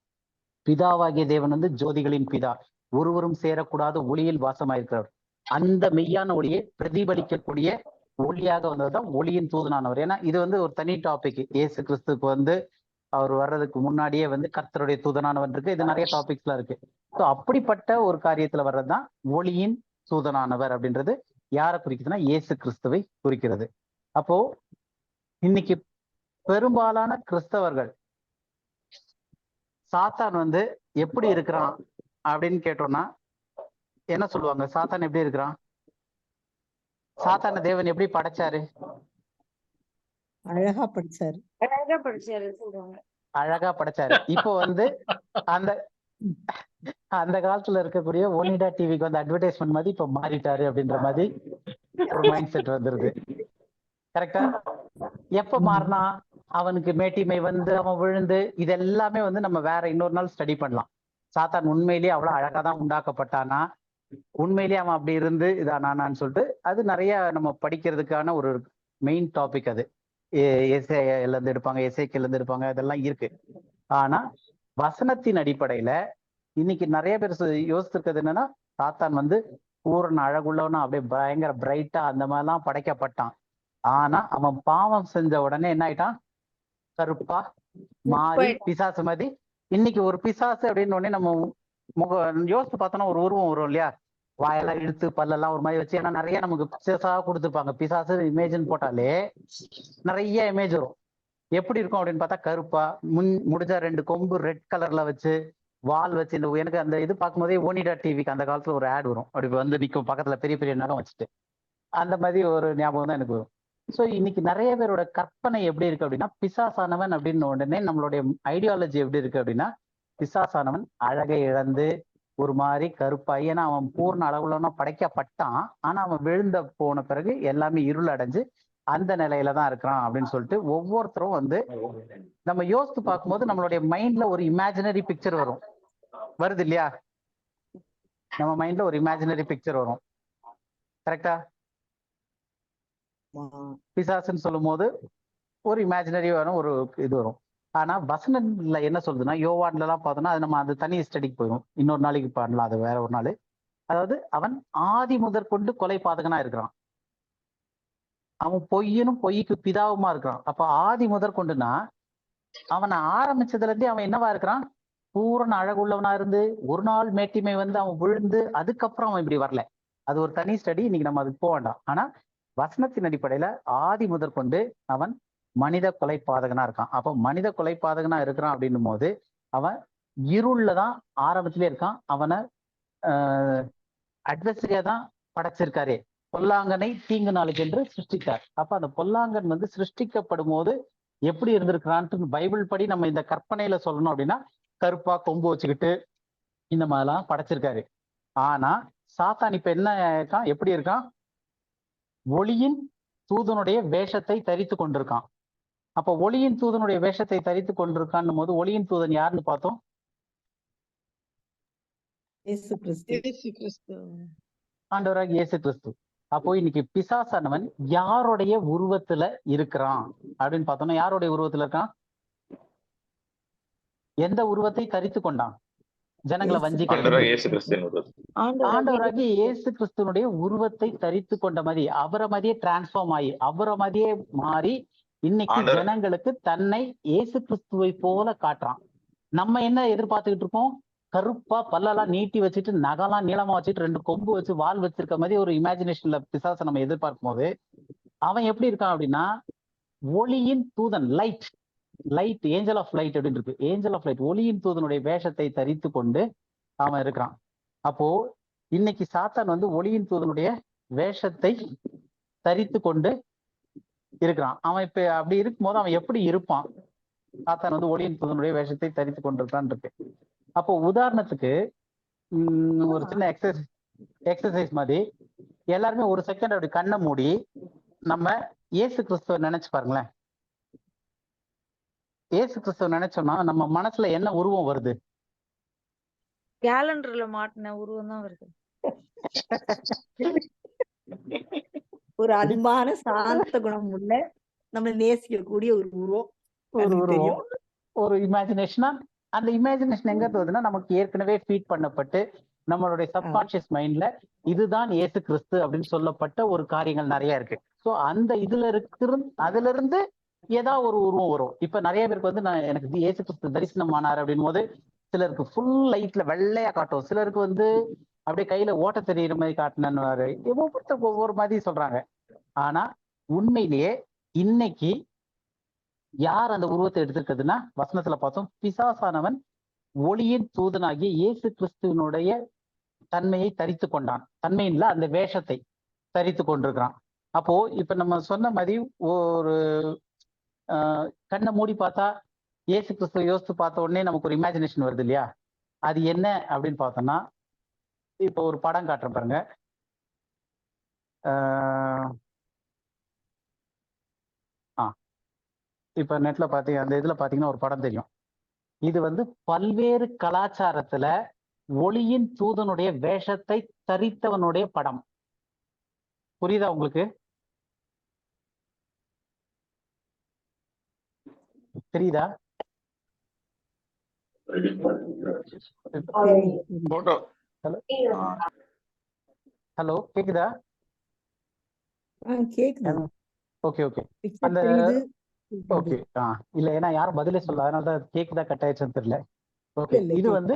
பிதாவாகிய தேவன் வந்து ஜோதிகளின் பிதா, ஒருவரும் சேரக்கூடாத ஒளியில் வாசமாயிருக்கிறார். அந்த மெய்யான ஒளியை பிரதிபலிக்கக்கூடிய ஒளியாக வந்ததுதான் ஒளியின் தூதனானவர். ஏன்னா இது வந்து ஒரு தனி டாபிக். இயேசு கிறிஸ்துக்கு வந்து அவர் வர்றதுக்கு முன்னாடியே வந்து கர்த்தருடைய தூதனானவர் இருக்கு. இது நிறைய டாபிக்ஸ்ல இருக்கு. ஸோ அப்படிப்பட்ட ஒரு காரியத்துல வர்றதுதான் ஒளியின் தூதனானவர் அப்படின்றது யாரை குறிக்குதுன்னா இயேசு கிறிஸ்துவை குறிக்கிறது. அப்போ இன்னைக்கு பெரும்பாலான கிறிஸ்தவர்கள் சாத்தான் வந்து எப்படி இருக்கிறான் அப்படின்னு கேட்டோம்னா என்ன சொல்லுவாங்க? சாத்தான் எப்படி இருக்கிறான்? சாத்தான தேவன் எப்படி படைச்சாரு? அழகா படிச்சாரு. அழகா படைச்சாரு. இப்போ வந்து அந்த காலத்துல இருக்கக்கூடிய ஒனிடா டிவிக்கு வந்து அட்வர்டைஸ்மெண்ட் மாதிரி இப்ப மாறிட்டாரு அப்படின்ற மாதிரி ஒரு மைண்ட் செட் வந்துருது. கரெக்டா? எப்ப மாறினா? அவனுக்கு மேட்டிமை வந்து அவன் விழுந்து இது எல்லாமே வந்து நம்ம வேற இன்னொரு நாள் ஸ்டடி பண்ணலாம். சாத்தான் உண்மையிலேயே அவ்வளவு அழகா தான் உண்டாக்கப்பட்டானா, உண்மையிலேயே அவன் அப்படி இருந்து இதானான்னு சொல்லிட்டு அது நிறைய நம்ம படிக்கிறதுக்கான ஒரு மெயின் டாபிக். அது எஸ்ஏல இருந்து எடுப்பாங்க, எஸ்ஏக்கேல இருந்து எடுப்பாங்க, அதெல்லாம் இருக்கு. ஆனா வசனத்தின் அடிப்படையில இன்னைக்கு நிறைய பேர் யோசிச்சிருக்கிறது என்னன்னா, சாத்தான் வந்து பூரண அழகுள்ளவனா அப்படியே பயங்கர பிரைட்டா அந்த மாதிரிலாம் படைக்கப்பட்டான். ஆனா அவன் பாவம் செஞ்ச உடனே என்ன ஆயிட்டான்? கருப்பா மாறி பிசாசு மாதிரி. இன்னைக்கு ஒரு பிசாசு அப்படின்னு உடனே நம்ம யோசிச்சு பார்த்தோம்னா ஒரு உருவம் வரும் இல்லையா? வாயெல்லாம் இழுத்து பல்லெல்லாம் ஒரு மாதிரி வச்சு. ஏன்னா நிறைய நமக்கு பிக்சர்ஸா கொடுத்துருப்பாங்க. பிசாசு இமேஜ்னு போட்டாலே நிறைய இமேஜ் வரும். எப்படி இருக்கும் அப்படின்னு பார்த்தா கருப்பா, முடிஞ்ச 2 கொம்பு ரெட் கலர்ல வச்சு, வால் வச்சு. இந்த எனக்கு அந்த இது பார்க்கும்போதே ஓனிடா டிவிக்கு அந்த காலத்துல ஒரு ஆட் வரும். அப்படி வந்து நிற்கும் பக்கத்துல பெரிய பெரிய நகம் வச்சுட்டு. அந்த மாதிரி ஒரு ஞாபகம் தான் எனக்கு வரும். ஸோ இன்னைக்கு நிறைய பேரோட கற்பனை எப்படி இருக்கு அப்படின்னா, பிசாசானவன் அப்படின்னு உடனே நம்மளுடைய ஐடியாலஜி எப்படி இருக்கு அப்படின்னா, பிசாசானவன் அழகை இழந்து ஒரு மாதிரி கருப்பாய். ஏன்னா அவன் பூர்ண அளவுலன்னா படைக்கப்பட்டான். ஆனா அவன் விழுந்த போன பிறகு எல்லாமே இருள் அடைஞ்சு அந்த நிலையில தான் இருக்கிறான் அப்படின்னு சொல்லிட்டு ஒவ்வொருத்தரும் வந்து நம்ம யோசித்து பார்க்கும்போது நம்மளுடைய மைண்ட்ல ஒரு இமேஜினரி பிக்சர் வருது இல்லையா? நம்ம மைண்ட்ல ஒரு இமேஜினரி பிக்சர் வரும். கரெக்டா? பிசாசுன்னு சொல்லும் போது ஒரு இமேஜினரியான ஒரு இது வரும். ஆனா வசனத்துல என்ன சொல்றதுன்னா, யோவான்ல எல்லாம் பார்த்தோம்னா அது நம்ம அந்த தனி ஸ்டடிக்கு போயிடும். இன்னொரு நாளைக்கு பண்ணலாம், அது வேற ஒரு நாள். அதாவது அவன் ஆதி முதற்கொண்டு கொலை பாதகனா இருக்கிறான். அவன் பொய்யனும் பொய்க்கு பிதாவுமா இருக்கிறான். அப்ப ஆதி முதற்கொண்டுனா அவனை ஆரம்பிச்சதுல இருந்தே அவன் என்னவா இருக்கிறான்? பூரண அழகுள்ளவனா இருந்து ஒரு நாள் மேட்டிமை வந்து அவன் விழுந்து அதுக்கப்புறம் அவன் இப்படி வரல. அது ஒரு தனி ஸ்டடி, இன்னைக்கு நம்ம அதுக்கு போக வேண்டாம். ஆனா வசனத்தின் அடிப்படையில ஆதி முதற்கொண்டு அவன் மனித கொலை பாதகனா இருக்கான். அப்போ மனித கொலை பாதகனா இருக்கிறான் அப்படின்னும் போது அவன் இருள்ல தான் ஆரம்பத்திலே இருக்கான். அவனை அட்வர்சரியா தான் படைச்சிருக்காரு. பொல்லாங்கனை தீங்கு நாளுக்கு என்று சிருஷ்டித்தார். அப்ப அந்த பொல்லாங்கன் வந்து சிருஷ்டிக்கப்படும் போது எப்படி இருந்திருக்கிறான்ட்டு பைபிள் படி நம்ம இந்த கற்பனையில சொல்லணும் அப்படின்னா கருப்பா கொம்பு வச்சுக்கிட்டு இந்த மாதிரிலாம் படைச்சிருக்காரு. ஆனா சாத்தான் இப்ப என்ன இருக்கான்? எப்படி இருக்கான்? ஒளியின் தூதனுடைய வேஷத்தை தரித்து கொண்டிருக்கான். அப்ப ஒளியின் தூதனுடைய வேஷத்தை தரித்து கொண்டிருக்கான் போது ஒளியின் தூதன் யாருன்னு பார்த்தோம்? இயேசு கிறிஸ்து. இயேசு கிறிஸ்து. ஆண்டவராக இயேசு கிறிஸ்து. அப்போ இன்னைக்கு பிசாசானவன் யாருடைய உருவத்துல இருக்கிறான் அப்படின்னு பார்த்தோம்னா யாருடைய உருவத்துல இருக்கான்? எந்த உருவத்தை தரித்து கொண்டான்? ஜனங்களை ஆண்டவராக இயேசு வஞ்சிக்க கிறிஸ்துவின் ஆண்டவராகிய இயேசு கிறிஸ்துவனுடைய உருவத்தை தரித்து கொண்ட மாதிரி அவரை மாதிரியே டிரான்ஸ்ஃபார்ம் ஆகி அவரை மாதிரியே மாறி இன்னைக்கு ஆண்டவர். ஜனங்களுக்கு தன்னை இயேசு கிறிஸ்துவை போல காட்டுறான். நம்ம என்ன எதிர்பார்த்துக்கிட்டு இருக்கோம்? கருப்பா பல்லெல்லாம் நீட்டி வச்சுட்டு நகலாம் நீளமா வச்சுட்டு 2 கொம்பு வச்சு வால் வச்சிருக்க மாதிரி ஒரு இமேஜினேஷன்ல பிசாசை நம்ம எதிர்பார்க்கும் போது அவன் எப்படி இருக்கான் அப்படின்னா ஒளியின் தூதன், லைட் ஏஞ்சல் ஆஃப் லைட் அப்படின்னு இருக்கு. ஏஞ்சல் ஆஃப் லைட் ஒளியின் தூதனுடைய வேஷத்தை தரித்து கொண்டு அவன் இருக்கிறான். அப்போ இன்னைக்கு சாத்தான் வந்து ஒளியின் தூதனுடைய வேஷத்தை தரித்து கொண்டு இருக்கிறான். அவன் இப்ப அப்படி இருக்கும்போது அவன் எப்படி இருப்பான்? சாத்தான் வந்து ஒளியின் தூதனுடைய வேஷத்தை தரித்து கொண்டிருக்கான் இருக்கு. அப்போ உதாரணத்துக்கு ஒரு சின்ன எக்ஸசைஸ் மாதிரி எல்லாருமே ஒரு செகண்ட் அப்படி கண்ணை மூடி நம்ம இயேசு கிறிஸ்துவ நினைச்சு பாருங்களேன். இயேசு கிறிஸ்துவ நினைச்சோம்னா நம்ம மனசுல என்ன உருவம் வருது? கேலண்டர்ல மாட்டின உருவம் தான் வருது. ஒரு அன்பான சாந்த குணம் உள்ள நம்ம நேசிக்கக்கூடிய ஒரு உருவம். ஒரு உருவம், ஒரு இமேஜினேஷனா. அந்த இமேஜினேஷன் எங்க வருதுன்னா நமக்கு ஏற்கனவே ஃபீட் பண்ணப்பட்டு நம்மளுடைய சப்கான்சியஸ் மைண்ட்ல இதுதான் இயேசு கிறிஸ்து அப்படின்னு சொல்லப்பட்ட ஒரு காரியங்கள் நிறைய இருக்கு. ஸோ அந்த அதுல இருந்து ஏதாவது ஒரு உருவம் வரும். இப்ப நிறைய பேருக்கு வந்து நான் எனக்கு இயேசு கிறிஸ்து தரிசனம் ஆனார் அப்படின் போது சிலருக்கு ஃபுல் லைட்ல வெள்ளையா காட்டும், சிலருக்கு வந்து அப்படியே கையில ஓட்ட தெரியுற மாதிரி காட்டினாரு, ஒவ்வொருத்தருக்கு ஒவ்வொரு மாதிரி சொல்றாங்க. ஆனா உண்மையிலேயே இன்னைக்கு யார் அந்த உருவத்தை எடுத்திருக்குதுன்னா வசனத்துல பார்த்தோம், பிசாசானவன் ஒளியின் தூதனாகிய இயேசு கிறிஸ்துவனுடைய தன்மையை தரித்து கொண்டான். தன்மையில அந்த வேஷத்தை தரித்து கொண்டிருக்கிறான். அப்போ இப்ப நம்ம சொன்ன மாதிரி ஒரு கண்ணை மூடி பார்த்தா இயேசு கிறிஸ்துவ யோசித்து பார்த்த உடனே நமக்கு ஒரு இமேஜினேஷன் வருது இல்லையா? அது என்ன அப்படின்னு பார்த்தோம்னா இப்போ ஒரு படம் காட்டுறேன் பாருங்க. இப்ப நெட்ல பாத்தீங்க, அந்த இதுல பாத்தீங்கன்னா ஒரு படம் தெரியும். இது வந்து பல்வேறு கலாச்சாரத்துல ஒளியின் தூதனுடைய வேஷத்தை தரித்தவனுடைய படம். புரியுதா உங்களுக்கு? தெரியுதா? போட்டோ. ஹலோ, கேக்குதா? கேக்குது. Okay okay. Picture அந்த தெரியுது. ஓகே. இல்ல, ஏன்னா யாரும் பதிலே சொல்ல, அதனாலதான் கேக்குதா கட் ஆயிடுச்சுன்னு தெரியல. ஓகே. இல்ல, இது வந்து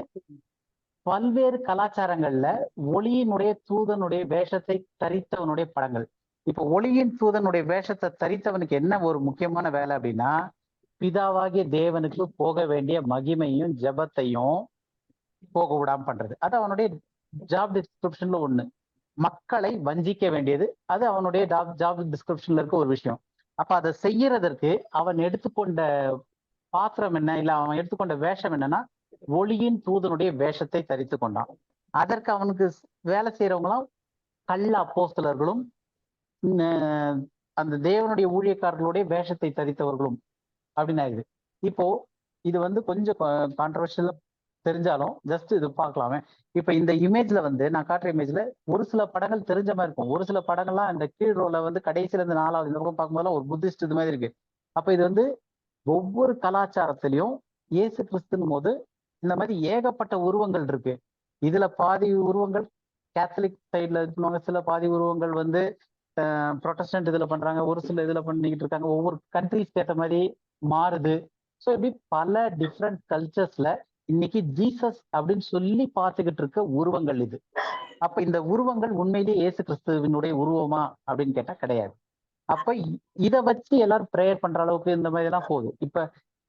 பல்வேறு கலாச்சாரங்கள்ல ஒளியினுடைய தூதனுடைய வேஷத்தை தரித்தவனுடைய படங்கள். இப்ப ஒளியின் தூதனுடைய வேஷத்தை தரித்தவனுக்கு என்ன ஒரு முக்கியமான வேலை அப்படின்னா, பிதாவாகிய தேவனுக்கு போக வேண்டிய மகிமையும் ஜெபத்தையும் போக விடாம பண்றது. அது அவனுடைய ஜாப் டிஸ்கிரிப்ஷன்ல ஒண்ணு. மக்களை வஞ்சிக்க வேண்டியது அது அவனுடைய ஜாப் டிஸ்கிரிப்ஷன்ல இருக்க ஒரு விஷயம். அப்ப அதை செய்யறதற்கு அவன் எடுத்துக்கொண்ட பாத்திரம் என்ன, இல்ல அவன் எடுத்துக்கொண்ட வேஷம் என்னன்னா ஒளியின் தூதனுடைய வேஷத்தை தரித்து கொண்டான். அதற்கு அவனுக்கு வேலை செய்யறவங்களாம் கள்ள அப்போஸ்தலர்களும் அந்த தேவனுடைய ஊழியக்காரர்களுடைய வேஷத்தை தரித்தவர்களும் அப்படின்னு ஆகுது. இப்போ இது வந்து கொஞ்சம் கான்ட்ரவர்ஷியலா தெரிஞ்சாலும் ஜஸ்ட் இது பார்க்கலாமே. இப்ப இந்த இமேஜ்ல வந்து நான் காட்டுற இமேஜ்ல ஒரு சில படங்கள் தெரிஞ்ச மாதிரி இருக்கும், ஒரு சில படங்கள்லாம் இந்த கீழ் ரோல வந்து கடைசியில இருந்து 4வது இந்த பக்கம் பார்க்கும்போதெல்லாம் ஒரு புத்திஸ்ட் இது மாதிரி இருக்கு. அப்ப இது வந்து ஒவ்வொரு கலாச்சாரத்திலையும் இயேசு கிறிஸ்துன்னு போது இந்த மாதிரி ஏகப்பட்ட உருவங்கள் இருக்கு. இதுல பாதி உருவங்கள் கேத்தலிக் சைட்ல இருக்கிறவங்க சில பாதி உருவங்கள் வந்து ப்ரொட்டஸ்டன்ட் இதுல பண்றாங்க, ஒரு சில இதுல பண்ணிக்கிட்டு இருக்காங்க, ஒவ்வொரு கண்ட்ரிஸ்க்கு ஏற்ற மாதிரி மாறுது. ஸோ இப்படி பல டிஃப்ரெண்ட் கல்ச்சர்ஸ்ல இன்னைக்கு ஜீசஸ் அப்படின்னு சொல்லி பார்த்துக்கிட்டு இருக்க உருவங்கள் இது. அப்ப இந்த உருவங்கள் உண்மையிலேயே இயேசு கிறிஸ்துவினுடைய உருவமா அப்படின்னு கேட்டா கிடையாது. அப்ப இதை வச்சு எல்லாரும் ப்ரேயர் பண்ற அளவுக்கு இந்த மாதிரி எல்லாம் போகுது. இப்ப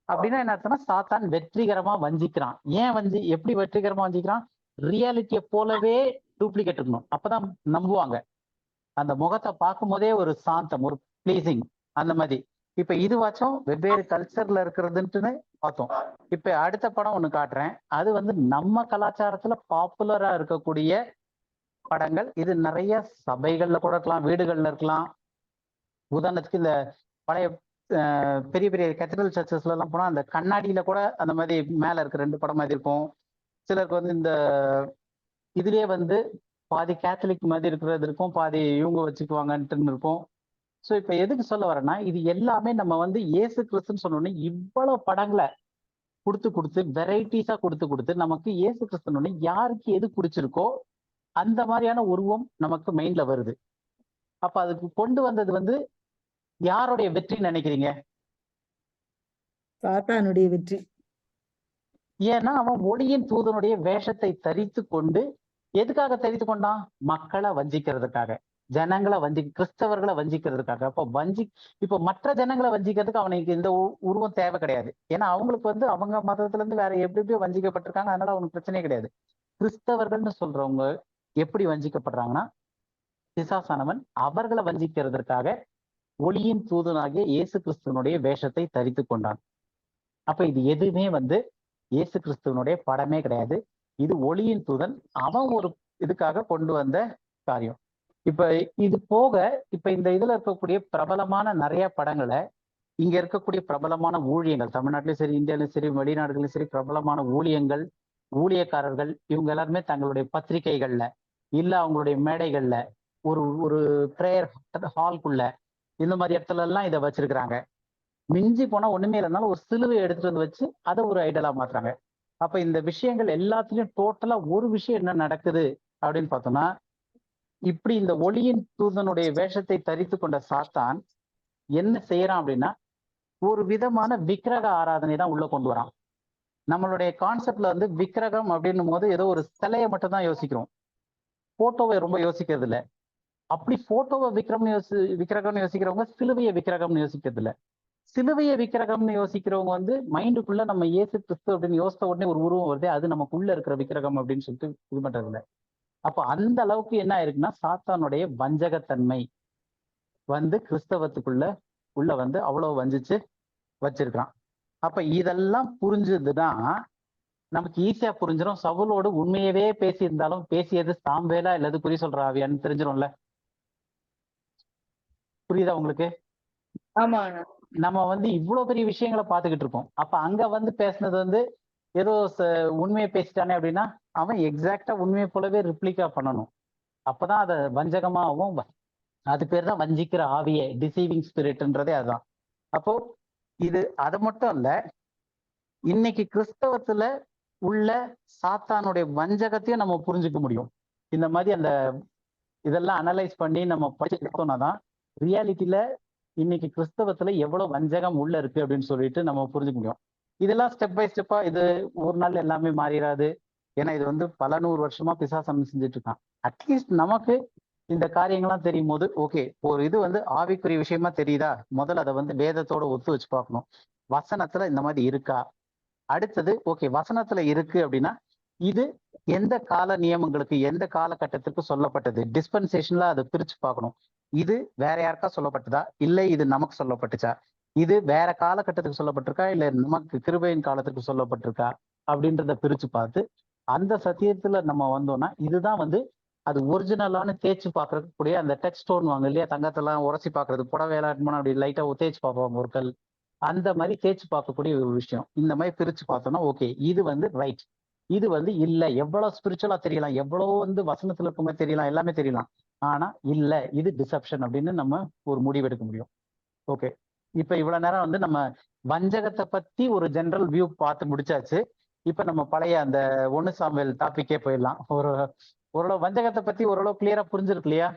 அப்படின்னா என்ன அர்த்தம்னா, சாத்தான் வெற்றிகரமா வஞ்சிக்கிறான். ஏன் எப்படி வெற்றிகரமா வஞ்சிக்கிறான்? ரியாலிட்டியை போலவே டூப்ளிகேட் இருக்கணும், அப்பதான் நம்புவாங்க. அந்த முகத்தை பார்க்கும் போதே ஒரு சாந்தம், ஒரு பிளீசிங், அந்த மாதிரி. இப்ப இதுவாச்சும் வெவ்வேறு கல்ச்சர்ல இருக்கிறதுன்னு பார்த்தோம். இப்ப அடுத்த படம் ஒண்ணு காட்டுறேன். அது வந்து நம்ம கலாச்சாரத்துல பாப்புலரா இருக்கக்கூடிய படங்கள். இது நிறைய சபைகள்ல கூட இருக்கலாம், வீடுகள்ல இருக்கலாம். உதாரணத்துக்கு இந்த பழைய பெரிய பெரிய கேத்தட்ரல் சர்ச்சஸ்ல எல்லாம் போனா அந்த கண்ணாடியில கூட அந்த மாதிரி மேல இருக்க 2 படம் மாதிரி இருக்கும். சிலருக்கு வந்து இந்த இதுலயே வந்து பாதி கேத்தலிக் மாதிரி இருக்கிறது இருக்கும், பாதி இவங்க வச்சுக்குவாங்கன்ட்டு இருக்கும். ஸோ இப்ப எதுக்கு சொல்ல வரேன்னா, இது எல்லாமே நம்ம வந்து இயேசு கிறிஸ்துன்னு சொன்னோடனே இவ்வளவு படங்களை கொடுத்து வெரைட்டிஸா கொடுத்து நமக்கு இயேசு கிறிஸ்துன்னு யாருக்கு எது பிடிச்சிருக்கோ அந்த மாதிரியான உருவம் நமக்கு மெயின்ல வருது. அப்ப அதுக்கு கொண்டு வந்தது வந்து யாருடைய வெற்றின்னு நினைக்கிறீங்க? சாத்தானுடைய வெற்றி. ஏன்னா அவன் ஒளியின் தூதனுடைய வேஷத்தை தரித்து கொண்டு, எதுக்காக தரித்து கொண்டான்? மக்களை வஞ்சிக்கிறதுக்காக, ஜனங்களை கிறிஸ்தவர்களை வஞ்சிக்கிறதுக்காக. அப்போ இப்போ மற்ற ஜனங்களை வஞ்சிக்கிறதுக்கு அவனுக்கு இந்த உருவம் தேவை கிடையாது. ஏன்னா அவங்களுக்கு வந்து அவங்க மதத்துல இருந்து வேற எப்படியோ வஞ்சிக்கப்பட்டிருக்காங்க, அதனால அவனுக்கு பிரச்சனையே கிடையாது. கிறிஸ்தவர்கள்னு சொல்றவங்க எப்படி வஞ்சிக்கப்படுறாங்கன்னா, பிசாசானவன் அவர்களை வஞ்சிக்கிறதுக்காக ஒளியின் தூதனாகிய இயேசு கிறிஸ்துவனுடைய வேஷத்தை தரித்து கொண்டான். அப்ப இது எதுவுமே வந்து இயேசு கிறிஸ்துவனுடைய படமே கிடையாது. இது ஒளியின் தூதன் அவன் ஒரு இதுக்காக கொண்டு வந்த காரியம். இப்ப இது போக இப்ப இந்த இதுல இருக்கக்கூடிய பிரபலமான நிறைய படங்களை, இங்க இருக்கக்கூடிய பிரபலமான ஊழியங்கள், தமிழ்நாட்டிலும் சரி, இந்தியாவிலும் சரி, வெளிநாடுகளிலும் சரி, பிரபலமான ஊழியக்காரர்கள் இவங்க எல்லாருமே தங்களுடைய பத்திரிகைகள்ல இல்ல அவங்களுடைய மேடைகள்ல ஒரு ஒரு பிரேயர் ஹால்குள்ள இந்த மாதிரி இடத்துல எல்லாம் இதை வச்சிருக்கிறாங்க. மிஞ்சி போனா ஒண்ணுமே இல்லைனாலும் ஒரு சிலுவை எடுத்துட்டு வந்து வச்சு அதை ஒரு ஐடலா மாத்துறாங்க. அப்ப இந்த விஷயங்கள் எல்லாத்துலயும் டோட்டலா ஒரு விஷயம் என்ன நடக்குது அப்படின்னு பார்த்தோம்னா, இப்படி இந்த ஒளியின் தூதனுடைய வேஷத்தை தரித்து கொண்ட சாத்தான் என்ன செய்யறான் அப்படின்னா, ஒரு விதமான விக்கிரக ஆராதனை தான் உள்ள கொண்டு வரான். நம்மளுடைய கான்செப்ட்ல வந்து விக்கிரகம் அப்படின்னும் போது ஏதோ ஒரு சிலையை மட்டும் தான் யோசிக்கிறோம், போட்டோவை ரொம்ப யோசிக்கிறது இல்லை. அப்படி போட்டோவை விக்கிரகம்னு யோசிக்கிறவங்க சிலுவையை விக்கிரகம்னு யோசிக்கிறது இல்லை. சிலுவையை விக்கிரகம்னு யோசிக்கிறவங்க வந்து மைண்டுக்குள்ள நம்ம இயேசு கிறிஸ்து அப்படின்னு யோசித்த உடனே ஒரு உருவம் வருது, அது நமக்குள்ள இருக்கிற விக்கிரகம் அப்படின்னு சொல்லிட்டு இது பண்றது இல்லை. அப்போ அந்த அளவுக்கு என்ன ஆயிருக்குன்னா, சாத்தானுடைய வஞ்சகத்தன்மை வந்து கிறிஸ்தவத்துக்குள்ள வந்து அவ்வளவு வஞ்சிச்சு வச்சிருக்கான். அப்ப இதெல்லாம் புரிஞ்சுதுதான் நமக்கு ஈஸியா புரிஞ்சிடும். சவுலோடு உண்மையவே பேசியிருந்தாலும் பேசியது சாம்பேலா இல்லது குறி சொல்ற ஆவியான்னு தெரிஞ்சிடும்ல. புரியுதா உங்களுக்கு? ஆமா. நம்ம வந்து இவ்வளவு பெரிய விஷயங்களை பார்த்துக்கிட்டு இருக்கோம். அப்ப அங்க வந்து பேசினது வந்து ஏதோ உண்மையை பேசிட்டானே அப்படின்னா அவன் எக்ஸாக்டா உண்மையை போலவே ரிப்ளிகா பண்ணணும். அப்பதான் அதை வஞ்சகமாகவும், அது பேர் தான் வஞ்சிக்கிற ஆவியே, டிசீவிங் ஸ்பிரிட்ன்றதே அதுதான். அப்போ இது அது மட்டும் இல்ல, இன்னைக்கு கிறிஸ்தவத்துல உள்ள சாத்தானுடைய வஞ்சகத்தையும் நம்ம புரிஞ்சுக்க முடியும். இந்த மாதிரி அந்த இதெல்லாம் அனலைஸ் பண்ணி நம்ம படிச்சுட்டோம்னா தான் ரியாலிட்டியில இன்னைக்கு கிறிஸ்தவத்துல எவ்வளவு வஞ்சகம் உள்ள இருக்கு அப்படின்னு சொல்லிட்டு நம்ம புரிஞ்சுக்க முடியும். இதெல்லாம் ஸ்டெப் பை ஸ்டெப்பா, இது ஒரு நாள் எல்லாமே மாறிடாது. ஏன்னா இது வந்து பல 100 வருஷமா பிசாசம் செஞ்சுட்டு இருக்கான். அட்லீஸ்ட் நமக்கு இந்த காரியங்கள்லாம் தெரியும் போது ஓகே, ஒரு இது வந்து ஆவிக்குரிய விஷயமா தெரியுதா, முதல்ல அதை வந்து வேதத்தோட ஒத்து வச்சு பார்க்கணும். வசனத்துல இந்த மாதிரி இருக்கா? அடுத்தது ஓகே, வசனத்துல இருக்கு அப்படின்னா இது எந்த கால நியமங்களுக்கு எந்த காலகட்டத்திற்கு சொல்லப்பட்டது, டிஸ்பென்சேஷன்ல அதை பிரிச்சு பார்க்கணும். இது வேற யாருக்கா சொல்லப்பட்டதா, இல்லை இது நமக்கு சொல்லப்பட்டுச்சா, இது வேற காலகட்டத்துக்கு சொல்லப்பட்டிருக்கா இல்ல நமக்கு கிருபையின் காலத்துக்கு சொல்லப்பட்டிருக்கா அப்படின்றத பிரிச்சு பார்த்து அந்த சத்தியத்துல நம்ம வந்தோம்னா இதுதான் வந்து அது ஒரிஜினலான தேய்ச்சி பார்க்கக்கூடிய அந்த டச் ஸ்டோன் வாங்க இல்லையா, தங்கத்தெல்லாம் உரசி பார்க்கறது, புடவையெல்லாம் அப்படி லைட்டா தேய்ச்சி பார்ப்பாங்க ஒரு கல், அந்த மாதிரி தேய்ச்சி பார்க்கக்கூடிய ஒரு விஷயம். இந்த மாதிரி பிரிச்சு பார்த்தோம்னா ஓகே, இது வந்து ரைட், இது வந்து இல்ல, எவ்வளவு ஸ்பிரிச்சுவலா தெரியலாம், எவ்வளவு வந்து வசனத்துல இருக்க மாதிரி தெரியலாம், எல்லாமே தெரியலாம், ஆனா இல்ல இது டிசப்ஷன் அப்படின்னு நம்ம ஒரு முடிவு எடுக்க முடியும். ஓகே, இப்ப இவ்வளவு நேரம் வந்து நம்ம வஞ்சகத்தை பத்தி ஒரு ஜெனரல் வியூ பார்த்து முடிச்சாச்சு. இப்ப நம்ம பழைய அந்த 1 சாமுவேல் டாபிக்கே போயிடலாம். ஓரளவு வஞ்சகத்தை பத்தி ஓரளவு கிளியரா புரிஞ்சிருக்கு இல்லையா?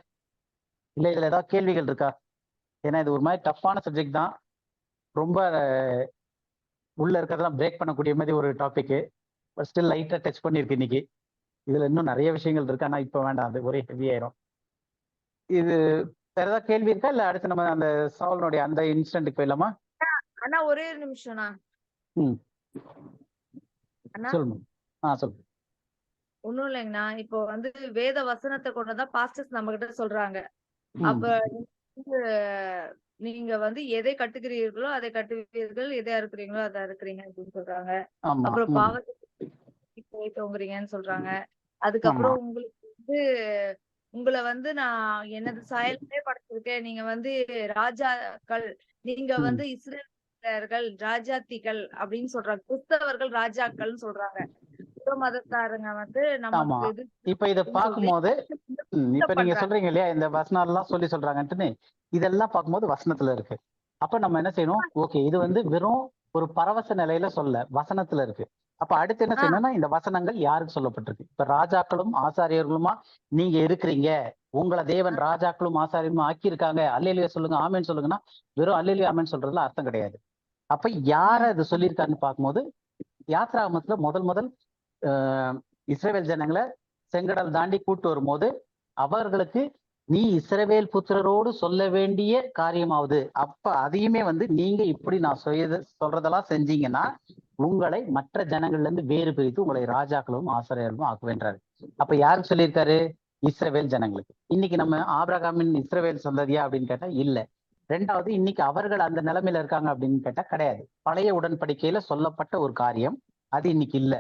இல்ல இதுல ஏதாவது கேள்விகள் இருக்கா? ஏன்னா இது ஒரு மாதிரி டஃப்பான சப்ஜெக்ட் தான். ரொம்ப உள்ள இருக்கிறதெல்லாம் பிரேக் பண்ணக்கூடிய மாதிரி ஒரு டாபிக். ஸ்டில் லைட்டா டச் பண்ணிருக்கு இன்னைக்கு. இதுல இன்னும் நிறைய விஷயங்கள் இருக்கு. ஆனா இப்ப வேண்டாம், அது ஒரே ஹெவி ஆயிரும். இது வேற ஏதாவது கேள்வி இருக்கா? இல்ல அடுத்து நம்ம அந்த சால்னுடைய அந்த இன்சிடென்ட்டுக்கு போயிடலாமா? அண்ணா ஒரே ஒரு நிமிஷம்ண்ணா. ம் அண்ணா சொல்லுங்க. சொல்லுங்க. ஒண்ணும் இல்லைங்கண்ணா. இப்போ வந்து வேத வசனத்தை கொண்டுதான் பாஸ்டர்ஸ் நம்ம கிட்ட சொல்றாங்க. அப்ப வந்து நீங்க வந்து எதை கட்டுகிறீர்களோ அதை கட்டுவீர்கள், எதை அறுக்கிறீங்களோ அதை அறுக்கிறீங்க அப்படின்னு சொல்றாங்க. ஆமா. அப்புறம் பாவத்தை போயிட்டோங்கிறீங்கன்னு சொல்றாங்க. அதுக்கப்புறம் உங்களுக்கு வந்து உங்களை வந்து நான் எனது சாயலே படைச்சிருக்கேன். நீங்க வந்து ராஜாக்கள், நீங்க வந்து இஸ்ரேலர்கள் ராஜாத்திகள் அப்படின்னு சொல்றாங்க. கிறிஸ்தவர்கள் ராஜாக்கள்னு சொல்றாங்க. புற மதத்தாருங்க வந்து நமக்கு இது இப்ப இத பார்க்கும்போது இப்ப நீங்க சொல்றீங்க இல்லையா, இந்த வசனம் எல்லாம் சொல்றாங்கன்ட்டுன்னு, இதெல்லாம் பார்க்கும்போது வசனத்துல இருக்கு. அப்ப நம்ம என்ன செய்யணும்? ஓகே, இது வந்து வெறும் ஒரு பரவச நிலையில சொல்ல வசனத்துல இருக்கு. அப்ப அடுத்து என்ன செய்யணும்னா, இந்த வசனங்கள் யாருக்கு சொல்லப்பட்டிருக்கு? இப்ப ராஜாக்களும் ஆசாரியர்களுமா நீங்க இருக்கிறீங்க, உங்களை தேவன் ராஜாக்களும் ஆசாரியமும் ஆக்கியிருக்காங்க, அல்லேலூயா சொல்லுங்க, ஆமென் சொல்லுங்கன்னா, வெறும் அல்லேலூயா ஆமென் சொல்றதுல அர்த்தம் கிடையாது. அப்ப யார இது சொல்லியிருக்காருன்னு பார்க்கும்போது, யாத்ராகமத்துல முதல் இஸ்ரவேல் ஜனங்களை செங்கடல் தாண்டி கூட்டு வரும்போது அவர்களுக்கு நீ இஸ்ரவேல் புத்திரரோடு சொல்ல வேண்டிய காரியமாவது, அப்ப அதையுமே வந்து நீங்க இப்படி நான் சொல்றதெல்லாம் செஞ்சீங்கன்னா உங்களை மற்ற ஜனங்கள்ல இருந்து வேறு பிரித்து உங்களை ராஜாக்களும் ஆசிரியர்களும் ஆக்குவேன்றாரு. அப்ப யாருக்கு சொல்லியிருக்காரு? இஸ்ரவேல் ஜனங்களுக்கு. இன்னைக்கு நம்ம ஆபிரகாமின் இஸ்ரவேல் சந்ததியா அப்படின்னு கேட்டா இல்ல. ரெண்டாவது, இன்னைக்கு அவர்கள் அந்த நிலைமையில இருக்காங்க அப்படின்னு கேட்டா கிடையாது. பழைய உடன்படிக்கையில சொல்லப்பட்ட ஒரு காரியம் அது இன்னைக்கு இல்ல.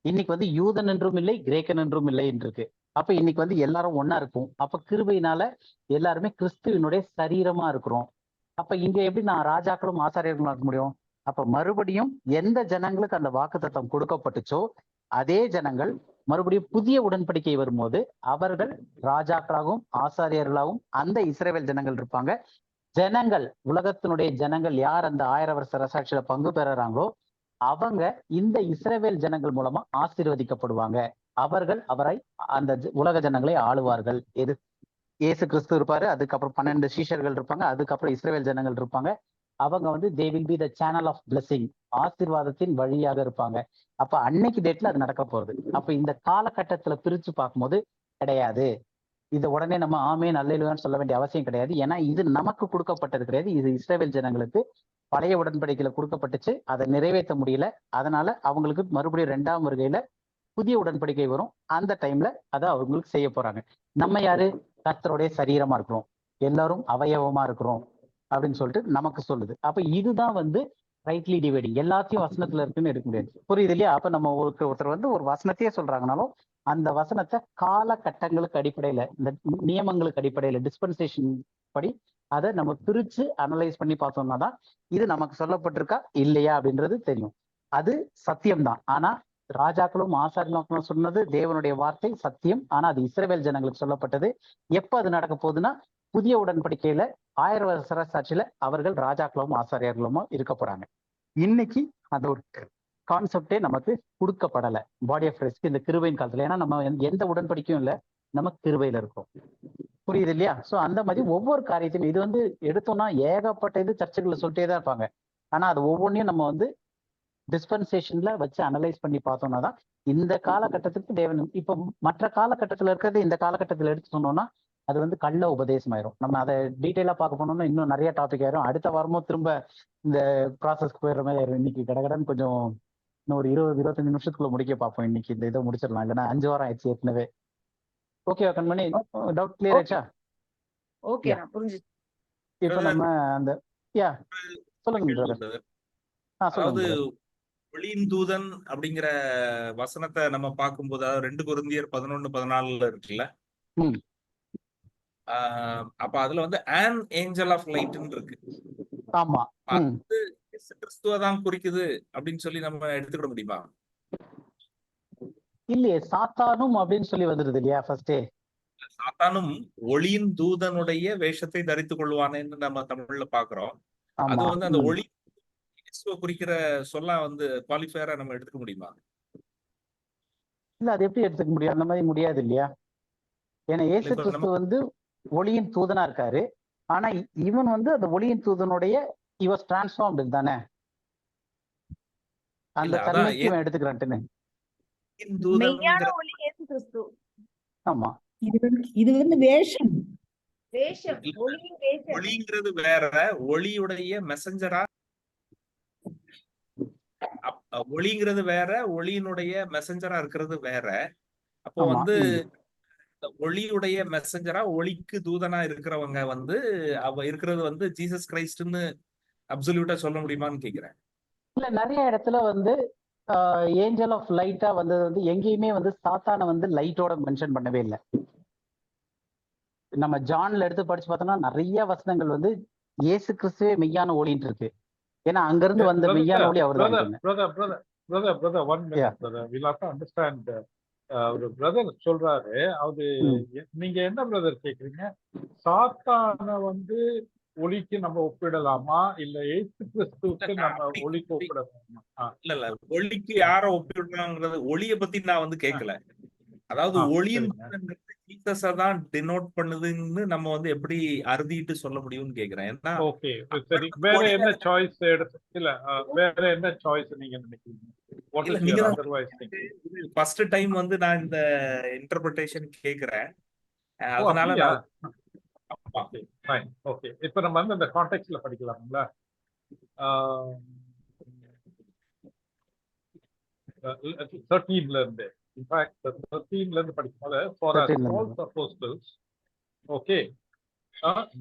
இன்னைக்கு வந்து யூதன் என்றும் இல்லை, கிரேக்கன் என்றும் இல்லை என்று இருக்கு. அப்ப இன்னைக்கு வந்து எல்லாரும் ஒன்னா இருக்கும். அப்ப கிருபையினால எல்லாருமே கிறிஸ்துவினுடைய சரீரமா இருக்கிறோம். அப்ப இங்க எப்படி நான் ராஜாக்களும் ஆசாரியர்களும் ஆக்க முடியும்? அப்ப மறுபடியும் எந்த ஜனங்களுக்கு அந்த வாக்குத்தத்தம் கொடுக்கப்பட்டுச்சோ அதே ஜனங்கள் மறுபடியும் புதிய உடன்படிக்கை வரும்போது அவர்கள் ராஜாக்களாகவும் ஆசாரியர்களாகவும் அந்த இஸ்ரவேல் ஜனங்கள் இருப்பாங்க. ஜனங்கள், உலகத்தினுடைய ஜனங்கள் யார் அந்த 1000 வருஷ அரசாட்சியில பங்கு பெறுறாங்களோ அவங்க இந்த இஸ்ரவேல் ஜனங்கள் மூலமா ஆசீர்வதிக்கப்படுவாங்க. அவர்கள் அவரை அந்த உலக ஜனங்களை ஆளுவார்கள். இயேசு கிறிஸ்து இருப்பாரு, அதுக்கப்புறம் 12 சீஷர்கள் இருப்பாங்க, அதுக்கப்புறம் இஸ்ரவேல் ஜனங்கள் இருப்பாங்க. அவங்க வந்து they will be the channel of blessing, ஆசீர்வாதத்தின் வழியாக இருப்பாங்க. அப்ப அன்னைக்கு டேட்ல அது நடக்க போறது. அப்ப இந்த காலகட்டத்துல பிரிச்சு பார்க்கும்போது கிடையாது. இதை உடனே நம்ம ஆமென் அல்லேலூயான்னு சொல்ல வேண்டிய அவசியம் கிடையாது. ஏன்னா இது நமக்கு கொடுக்கப்பட்டது கிடையாது, இது இஸ்ரவேல் ஜனங்களுக்கு பழைய உடன்படிக்கையில கொடுக்கப்பட்டுச்சு, அதை நிறைவேற்ற முடியல. அதனால அவங்களுக்கு மறுபடியும் 2ஆம் வருகையில புதிய உடன்படிக்கை வரும். அந்த டைம்ல அதை அவங்களுக்கு செய்ய போறாங்க. நம்ம யாரு? கர்த்தருடைய சரீரமா இருக்கிறோம், எல்லாரும் அவயவமா இருக்கிறோம் அப்படின்னு சொல்லிட்டு நமக்கு சொல்லுது. அப்ப இதுதான் வந்து ரைட்லி டிவைடிங். எல்லாத்தையும் வசனத்துல இருக்குன்னு எடுக்க முடியாது. புரியுது இல்லையா? அப்ப நம்ம ஒருத்தர் வந்து ஒரு வசனத்தையே சொல்றாங்கனாலும் அந்த வசனத்தை காலகட்டங்களுக்கு அடிப்படையில, இந்த நியமங்களுக்கு அடிப்படையில, டிஸ்பென்சேஷன் படி அதை நம்ம பிரிச்சு அனலைஸ் பண்ணி பார்த்தோம்னா தான் இது நமக்கு சொல்லப்பட்டிருக்கா இல்லையா அப்படின்றது தெரியும். அது சத்தியம்தான். ஆனா ராஜாக்களும் ஆசாரியர்களும் சொன்னது தேவனுடைய வார்த்தை சத்தியம். ஆனா அது இஸ்ரவேல் ஜனங்களுக்கு சொல்லப்பட்டது. எப்ப அது நடக்க போகுதுன்னா புதிய உடன்படிக்கையில 1000 வருஷ அரசாட்சியில அவர்கள் ராஜாக்களும் ஆசாரியர்களும் இருக்க போறாங்க. இன்னைக்கு அந்த ஒரு கான்செப்டே நமக்கு கொடுக்கப்படலை பாடி ஆஃப் கிரைஸ்ட் இந்த கிருபையின் காலத்துல. ஏன்னா நம்ம எந்த உடன்படிக்கையும் இல்லை, நம்ம கிருபையில இருக்கோம். புரியுது இல்லையா? சோ அந்த மாதிரி ஒவ்வொரு காரியத்தையும் இது வந்து எடுத்தோம்னா ஏகப்பட்ட இது சர்ச்சைகளை சொல்லிட்டே தான் இருப்பாங்க. ஆனா அது ஒவ்வொன்றையும் நம்ம வந்து டிஸ்பென்சேஷன்ல வச்சு அனலைஸ் பண்ணி பார்த்தோம்னா தான் இந்த காலகட்டத்துக்கு தேவன். இப்ப மற்ற காலகட்டத்துல இருக்கிறது இந்த காலகட்டத்துல எடுத்து சொன்னோம்னா அது வந்து கள்ள உபதேசம் ஆயிரும். நம்ம அதை டீட்டெயிலா பார்க்க போனோம்னா இன்னும் நிறைய டாபிக் ஆயிரும். அடுத்த வாரமும் திரும்ப இந்த ப்ராசஸ்க்கு போயிடுற மாதிரி ஆயிரும். இன்னைக்கு கடகடன்னு கொஞ்சம் இன்னும் ஒரு 20-25 நிமிஷத்துக்குள்ள முடிக்க பார்ப்போம். இன்னைக்கு இந்த இதை முடிச்சிடலாம், இல்லைன்னா 5 வாரம் ஆயிடுச்சு ஏற்கனவே. ஓகே கண்மணி, டவுட் கிளியர் ஆயிடுச்சா? ஓகே, புரிஞ்சு. இப்ப நம்ம அந்த சொல்லுங்க. அதாவது ஒளியின் தூதன் அப்படிங்கிற வசனத்தை நம்ம பார்க்கும்போது, அதாவது 2 கொரிந்தியர் 11:14 இருக்குல்ல, அப்ப அதுல வந்து an angel of lightன்னு இருக்கு. ஆமா, அது கிறிஸ்துவ தான் குறிக்குது அப்படின்னு சொல்லி நம்ம எடுத்துக்கிட முடியுமா? இல்லையே, சாத்தானும் அப்படின்னு சொல்லி வந்துருது இல்லையா? ஃபர்ஸ்டே சாத்தானும் ஒளியின் தூதனுடைய வேஷத்தை தரித்துக் கொள்வானேன்னு நம்ம தமிழ்ல பாக்குறோம். அது வந்து அந்த ஒளி குறிக்கிற சொல்ல வந்து குவாலிஃபையரா நம்ம எடுத்துக்க முடியுமா? இல்ல, அது எப்படி எடுத்துக்க முடியும்? அந்த மாதிரி முடியாது இல்லையா? ஏன்னா இயேசு இப்ப கிறிஸ்து நம்ம வந்து ஒளியின் தூதனா இருக்காரு. ஆனா இவன் வந்து அந்த ஒளியின் தூதனுடைய இவாஸ் டிரான்ஸ்ஃபார்ம்டு தானே, அந்த இல்ல அதான் தன்மைக்கு இவன் எடுத்துக்கிறான்ட்டுன்னு. மெய்யான தூதன்ங்கிற ஒளி இயேசு கிறிஸ்து. ஆமா, இது வந்து வேஷம். வேஷம், இல்ல, ஒளியின் வேஷம். ஒளிங்கிறது வேற, ஒளியுடைய மெசஞ்சரா ஒளிங்கிறது வேற, ஒளியினுடைய மெசஞ்சரா இருக்கிறது வேற. அப்போ ஆமா. வந்து ஒளியுடைய மெசஞ்சரா ஒளிக்கு தூதனா இருக்கிறவங்க வந்து அவ இருக்கிறது வந்து ஜீசஸ் கிரைஸ்ட்னு அப்சல்யூட்டா சொல்ல முடியுமான்னு கேக்குறேன். இல்ல, நிறைய இடத்துல வந்து ஏஞ்சல் ஆஃப் லைட்டா வந்தது வந்து எங்கேயுமே வந்து சாத்தான வந்து லைட்டோட மென்ஷன் பண்ணவே இல்லை. நம்ம ஜான்ல எடுத்து படிச்சு பார்த்தோம்னா நிறைய வசனங்கள் வந்து இயேசு கிறிஸ்துவே மெய்யான ஒளின்னு இருக்கு. ஏன்னா அங்கிருந்து வந்த மெய்யான ஒளி அவர் தான். brother, 1 minute, brother. We'll have to understand. ஒரு பிரதர் சொல்றாரு, அது நீங்க என்ன பிரதர் கேக்குறீங்க? சாத்தான வந்து ஒளிக்கு நம்ம ஒப்பிடலாமா, இல்ல இயேசு கிறிஸ்துவுக்கு நம்ம ஒளிக்கு ஒப்பிடலாமா? இல்ல ஒளிக்கு யார ஒப்பிடுறாங்கிறது, ஒளிய பத்தி நான் வந்து கேட்கல. அதாவது ஒளியின் ஜீசஸ தான் டினோட் பண்ணுதுன்னு நம்ம வந்து எப்படி அறுதிட்டு சொல்ல முடியும்னு கேக்குறேன். ஏன்னா ஓகே, சரி. வேற என்ன சாய்ஸ் எடுத்து, இல்ல வேற என்ன சாய்ஸ் நீங்க நினைக்கிறீங்க? What is your otherwise thinking? First time வந்து நான் இந்த இன்டர்பிரேஷன் கேக்குறேன். அதனால நான் ஓகே, ஃபைன். ஓகே, இப்போ நம்ம வந்து அந்த கான்டெக்ஸ்ட்ல படிக்கலாம்ல. 13ல இருந்து, இன்ஃபேக்ட் 13ல இருந்து படிக்கும்போது, for as false apostles, okay,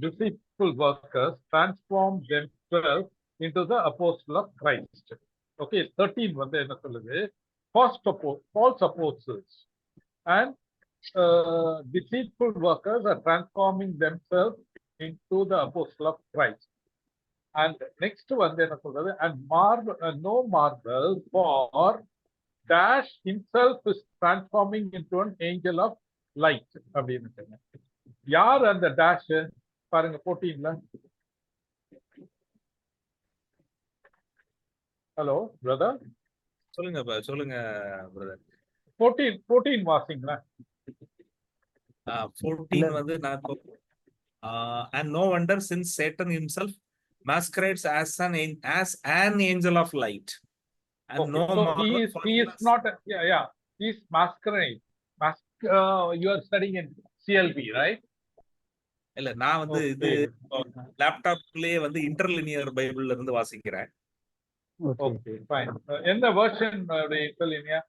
deceitful workers transform themselves into the apostle of Christ. Okay, 13 வந்து என்ன சொல்லுது? False apostles and deceitful workers are transforming themselves into the apostle of Christ. And next வந்து என்ன சொல்றது? And no marvel, for dash himself is transforming into an angel of light. அப்படின்னு யார் அந்த dash? பாருங்க 14ல. ஹலோ பிரதர், சொல்லுங்க brother. 14 வாசிங்களா? 14 வந்து நான் and no wonder, since Satan himself masquerades as an angel of light. And Okay, no so marvel, he is not he is masquerade. You are studying in CLB, right? இல்ல, நான் வந்து இது லேப்டாப்லயே வந்து இன்டர்லினியர் பைபிள்ல இருந்து வாசிக்கிறேன். Okay, fine. எந்த version இன்டர்லினியர்?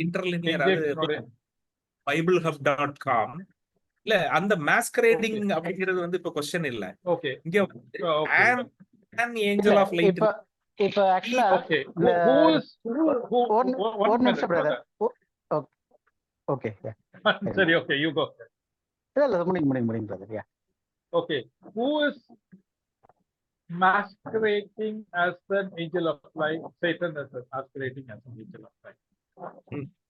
இன்டர்லினியர் அது biblehub.com. இல்ல, அந்த மாஸ்கரேடிங் அப்படிங்கிறது வந்து இப்ப क्वेश्चन இல்ல. ஓகே, இங்க an angel of light. இப்ப ஆக்சுவலா okay, one minute brother. Okay, சரி, ஓகே, you go. இல்ல முடிங்க brother. Yeah, okay, who is masquerading as an angel of light? Satan is masquerading as an angel of light.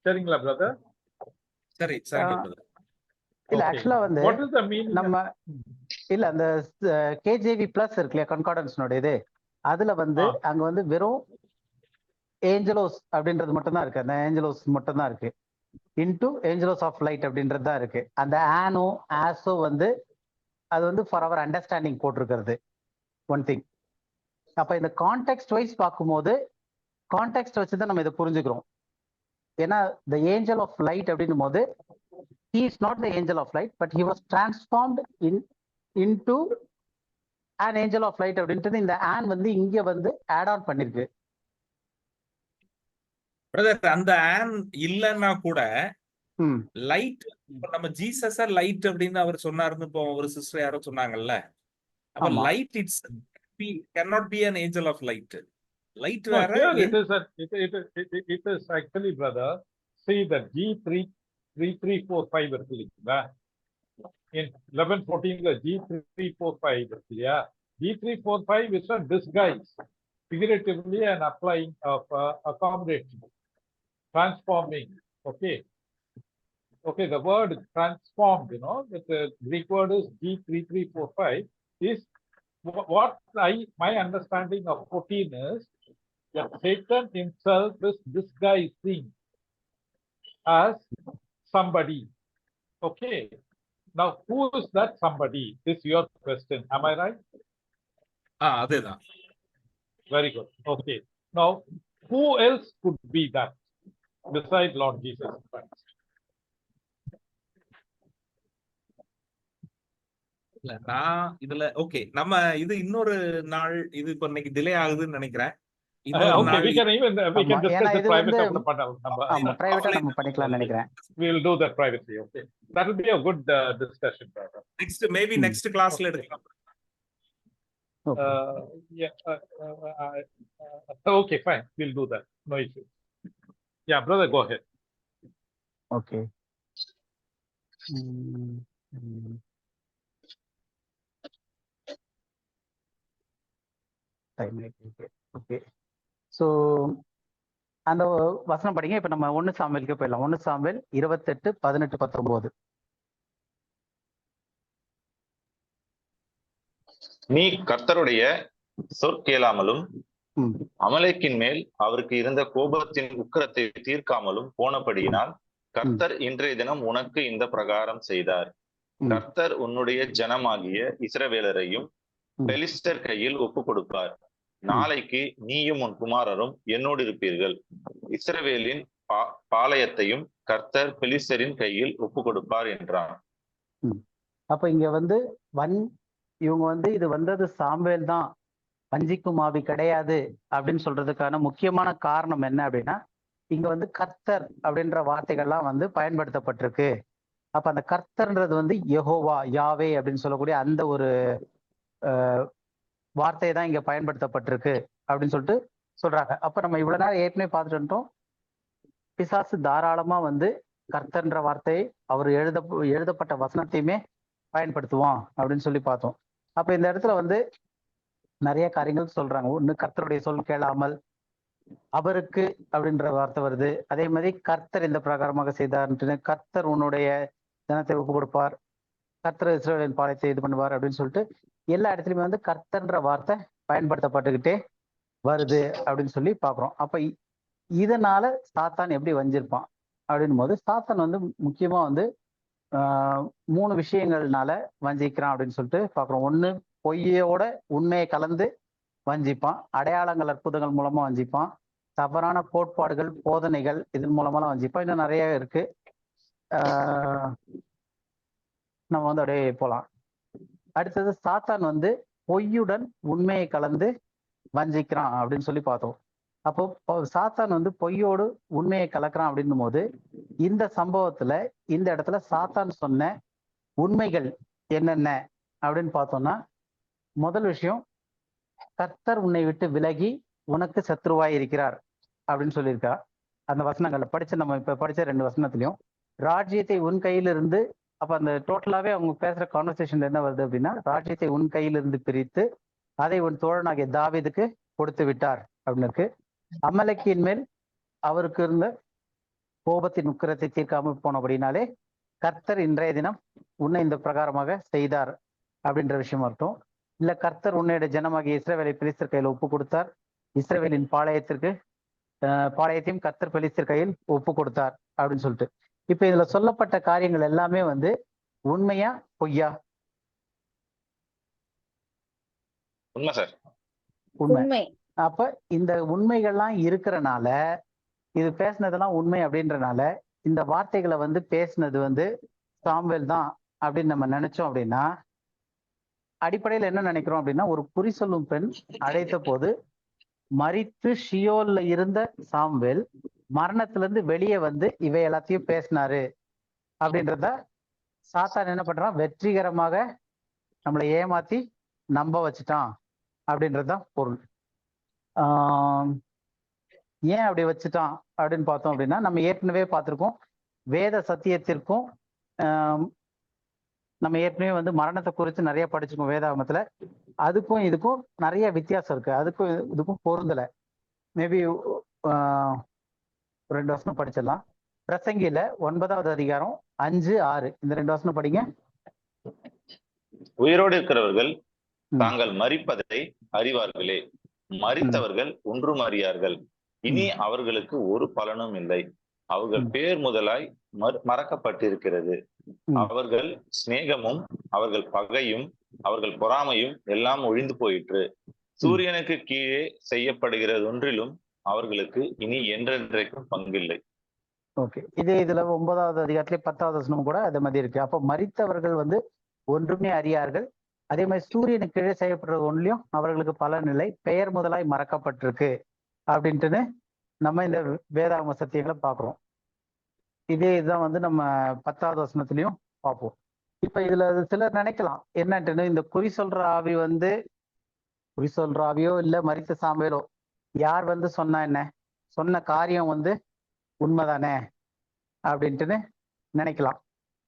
சரிங்களா brother? சரி brother. இல்ல ஆக்சுவலா வந்து what is the meaning? நம்ம இல்ல அந்த கேஜேவி பிளஸ் இருக்கு இல்லையா, கன்கார்டன்ஸ்னோட இது, அதுல வந்து அங்க வந்து வெறும் ஏஞ்சலோஸ் அப்படின்றது மட்டும் தான் இருக்கு. அந்த ஏஞ்சலோஸ் மட்டும் தான் இருக்கு. இன்டு ஏஞ்சலோஸ் ஆஃப் லைட் அப்படின்றது தான் இருக்கு. அந்த ஆனோ ஆசோ வந்து அது வந்து ஃபார் அவர் அண்டர்ஸ்டாண்டிங் போட்டிருக்கிறது ஒன் திங். அப்ப இந்த கான்டெக்ட் வைஸ் பார்க்கும்போது கான்டெக்ட் வச்சு தான் நம்ம இதை புரிஞ்சுக்கிறோம். ஏன்னா the angel of light அப்படின்னும் போது he is not the angel of light, but he was transformed into an angel of light அப்படின்றது இந்த ஆன் வந்து இங்க வந்து ஆட் ஆன் பண்ணிருக்கு. பிரதர், அந்த ஆன் இல்லன்னா கூட லைட், நம்ம ஜீசஸ் லைட் அப்படின்னு அவர் சொன்னாருன்னு இப்போ ஒரு சிஸ்டர் யாரோ சொன்னாங்கல்ல. அப்ப light it's cannot be an angel of light. Light வேற. It is actually brother, see that G3345 இருக்கு இல்லையா? In 11:14 G345 இருக்கு இல்லையா? G345 is a disguise, figuratively and applying of accommodating, transforming. Okay, the word transformed, the Greek word is G3345 is what my understanding of 14 is that Satan himself is disguising as somebody. Okay. Now, who is that somebody? This is your question. Am I right? அதேதான். Very good. Okay. Now, who else could be that besides Lord Jesus Christ? இல்ல நான் இதுல okay நம்ம இது இன்னொரு நாள் இது இப்ப இன்னைக்கு டிலே ஆகுதுன்னு நினைக்கிறேன். இன்னொரு Okay, நாள் we can ஆமா discuss ஏன்னா it இது private. வந்து ஆமா பிரைவேட்டா நம்ம பண்ணிக்கலாம்னு நினைக்கிறேன். We will do that privately. Okay, that will be a good discussion. Next maybe next கிளாஸ்ல எடுக்கலாம். Yeah. Okay, fine. We'll do that. No issue. Yeah, brother, go ahead. Okay. Okay. So அந்த வசனம் படிங்க. இப்ப நம்ம 1 சாமுவேலுக்கு போயிடலாம். 1 சாமுவேல் 28, 18, 19. நீ கர்த்தருடைய சொற்கேளாமலும் அமலேக்கின் மேல் அவருக்கு இருந்த கோபத்தின் உக்கிரத்தை தீர்க்காமலும் போனபடியினால் கர்த்தர் இன்றைய தினம் உனக்கு இந்த பிரகாரம் செய்தார். கர்த்தர் உன்னுடைய ஜனமாகிய இஸ்ரவேலரையும் பெலிஸ்டர் கையில் ஒப்பு கொடுப்பார். நாளைக்கு நீயும் உன் குமாரரும் என்னோடு இருப்பீர்கள். இஸ்ரவேலின் பாளையத்தையும் கர்த்தர் பெலிஸ்டரின் கையில் ஒப்பு கொடுப்பார் என்றான். அப்ப இங்க வந்து இவங்க வந்து இது வந்தது சாமுவேல் தான், வஞ்சிக்கும் ஆவி கிடையாது அப்படின்னு சொல்றதுக்கான முக்கியமான காரணம் என்ன அப்படின்னா, இங்க வந்து கர்த்தர் அப்படின்ற வார்த்தைகள்லாம் வந்து பயன்படுத்தப்பட்டிருக்கு. அப்ப அந்த கர்த்தர்ன்றது வந்து யெகோவா, யாவே அப்படின்னு சொல்லக்கூடிய அந்த ஒரு வார்த்தை தான் இங்க பயன்படுத்தப்பட்டிருக்கு அப்படின்னு சொல்லிட்டு சொல்றாங்க. அப்ப நம்ம இவ்வளவு நேரம் ஏற்கனவே பார்த்துட்டு வந்துட்டோம். பிசாசு தாராளமா வந்து கர்த்தர்ன்ற வார்த்தையை அவர் எழுதப்பட்ட வசனத்தையுமே பயன்படுத்துவான் அப்படின்னு சொல்லி பார்த்தோம். அப்ப இந்த இடத்துல வந்து நிறைய காரியங்கள் சொல்றாங்க. ஒண்ணு கர்த்தருடைய சொல் கேளாமல் அவருக்கு அப்படின்ற வார்த்தை வருது. அதே மாதிரி கர்த்தர் இந்த பிரகாரமாக செய்தார்ன்ட்டு, கர்த்தர் உன்னுடைய ஜனத்தை ஒப்பு கொடுப்பார், கர்த்தர் இஸ்ரவேலின் பாளையத்தை இது பண்ணுவார் அப்படின்னு சொல்லிட்டு எல்லா இடத்துலயுமே வந்து கர்த்தர்ன்ற வார்த்தை பயன்படுத்தப்பட்டுக்கிட்டே வருது அப்படின்னு சொல்லி பாக்குறோம். அப்ப இதனால சாத்தான் எப்படி வஞ்சிருப்பான் அப்படின்னும் போது, சாத்தான் வந்து முக்கியமா வந்து 3 விஷயங்கள்னால வஞ்சிக்கிறான் அப்படின்னு சொல்லிட்டு பாக்குறோம். ஒண்ணு, பொய்யோட உண்மையை கலந்து வஞ்சிப்பான். அடையாளங்கள் அற்புதங்கள் மூலமா வஞ்சிப்பான். தவறான கோட்பாடுகள் போதனைகள் இதன் மூலமா வஞ்சிப்பான். இன்னும் நிறைய இருக்கு. நம்ம வந்து அப்படியே போலாம். அடுத்தது, சாத்தான் வந்து பொய்யுடன் உண்மையை கலந்து வஞ்சிக்கிறான் அப்படின்னு சொல்லி பார்த்தோம். அப்போ சாத்தான் வந்து பொய்யோடு உண்மையை கலக்கிறான் அப்படின்னும் போது, இந்த சம்பவத்துல இந்த இடத்துல சாத்தான் சொன்ன உண்மைகள் என்னென்ன அப்படின்னு பார்த்தோம்னா, முதல் விஷயம், கர்த்தர் உன்னை விட்டு விலகி உனக்கு சத்ருவாய் இருக்கிறார் அப்படின்னு சொல்லியிருக்கா. அந்த வசனங்கள்ல நம்ம இப்ப படிச்ச 2 வசனத்திலையும் ராஜ்யத்தை உன் கையிலிருந்து, அப்ப அந்த டோட்டலாவே அவங்க பேசுற கான்வர்சேஷன்ல என்ன வருது அப்படின்னா, ராஜ்யத்தை உன் கையிலிருந்து பிரித்து அதை உன் தோழனாகிய தாவீதுக்கு கொடுத்து விட்டார் அப்படின்னு இருக்கு. அமலேக்கின் மேல் அவருக்கு இருந்த கோபத்தின் உக்கிரத்தை தீர்க்காமல் போனபடினாலே கர்த்தர் இன்றைய தினம் உன்னை இந்த பிரகாரமாக செய்தார் அப்படின்ற விஷயம் வரட்டும். இல்ல கர்த்தர் உன்னுடைய ஜனமாகிய இஸ்ரவேலை பெலிஸ்தர் கையில் ஒப்பு கொடுத்தார், இஸ்ரவேலின் பாளையத்தையும் கர்த்தர் பெலிஸ்தர் கையில் ஒப்பு கொடுத்தார் அப்படின்னு சொல்லிட்டு, இப்ப இதுல சொல்லப்பட்ட காரியங்கள் எல்லாமே வந்து உண்மையா பொய்யா? உண்மை சார், உண்மை. அப்ப இந்த உண்மைகள்லாம் இருக்கிறனால, இது பேசினதெல்லாம் உண்மை அப்படின்றனால, இந்த வார்த்தைகளை வந்து பேசினது வந்து சாமுவேல் தான் அப்படின்னு நம்ம நினைச்சோம் அப்படின்னா, அடிப்படையில் என்ன நினைக்கிறோம் அப்படின்னா, ஒரு குறி சொல்லும் பெண் அழைத்த போது மரித்து ஷியோல்ல இருந்த சாமுவேல் மரணத்துல இருந்து வெளியே வந்து இவை எல்லாத்தையும் பேசினாரு அப்படின்றத சாத்தான் என்ன பண்றான், வெற்றிகரமாக நம்மளை ஏமாத்தி நம்ப வச்சுட்டான் அப்படின்றதுதான் பொருள். ஏன் அப்படி வச்சுட்டான் அப்படின்னு பார்த்தோம் அப்படின்னா, நம்ம ஏற்கனவே பார்த்திருக்கோம், வேத சத்தியத்திற்கும் நம்ம ஏற்கனவே வந்து மரணத்தை குறித்து நிறைய படிச்சிருக்கோம் வேதாகமத்துல. அதுக்கும் இதுக்கும் நிறைய வித்தியாசம் இருக்கு. அதுக்கும் இதுக்கும் பொருந்தல. மேபி 2 வசனம் படிச்சிடலாம். பிரசங்கில 9வது அதிகாரம் 5, 6 இந்த 2 வசனம் படிங்க. உயிரோடு இருக்கிறவர்கள் தாங்கள் மரிப்பதை அறிவார்களே, மரித்தவர்கள் ஒன்றும் அறியார்கள், இனி அவர்களுக்கு ஒரு பலனும் இல்லை. அவர்கள் பேர் முதலாய் மறக்கப்பட்டிருக்கிறது. அவர்கள் சிநேகமும் அவர்கள் பகையும் அவர்கள் பொறாமையும் எல்லாம் ஒழிந்து போயிற்று. சூரியனுக்கு கீழே செய்யப்படுகிறது ஒன்றிலும் அவர்களுக்கு இனி என்றென்றைக்கும் பங்கில்லை. ஓகே, இதே இதுல 9வது அதிகாரத்திலே 10வது வசனம் கூட அதே மாதிரி இருக்கு. அப்ப மரித்தவர்கள் வந்து ஒன்றுமே அறியார்கள், அதே மாதிரி சூரியனுக்கு கீழே செய்யப்படுறது ஒன்றிலும் அவர்களுக்கு பலன் இல்லை, பெயர் முதலாய் மறக்கப்பட்டிருக்கு அப்படின்ட்டுன்னு நம்ம இந்த வேதாகம சத்தியங்களை பார்க்குறோம். இதே இதுதான் வந்து நம்ம 10வது வசனத்திலையும் பார்ப்போம். இப்ப இதுல சிலர் நினைக்கலாம் என்னன்ட்டுன்னு, இந்த குறி சொல்ற ஆவி வந்து குறி சொல்ற ஆவியோ இல்ல மரித்த சாம்பலோ யார் வந்து சொன்னா என்ன, சொன்ன காரியம் வந்து உண்மைதானே அப்படின்ட்டுன்னு நினைக்கலாம்.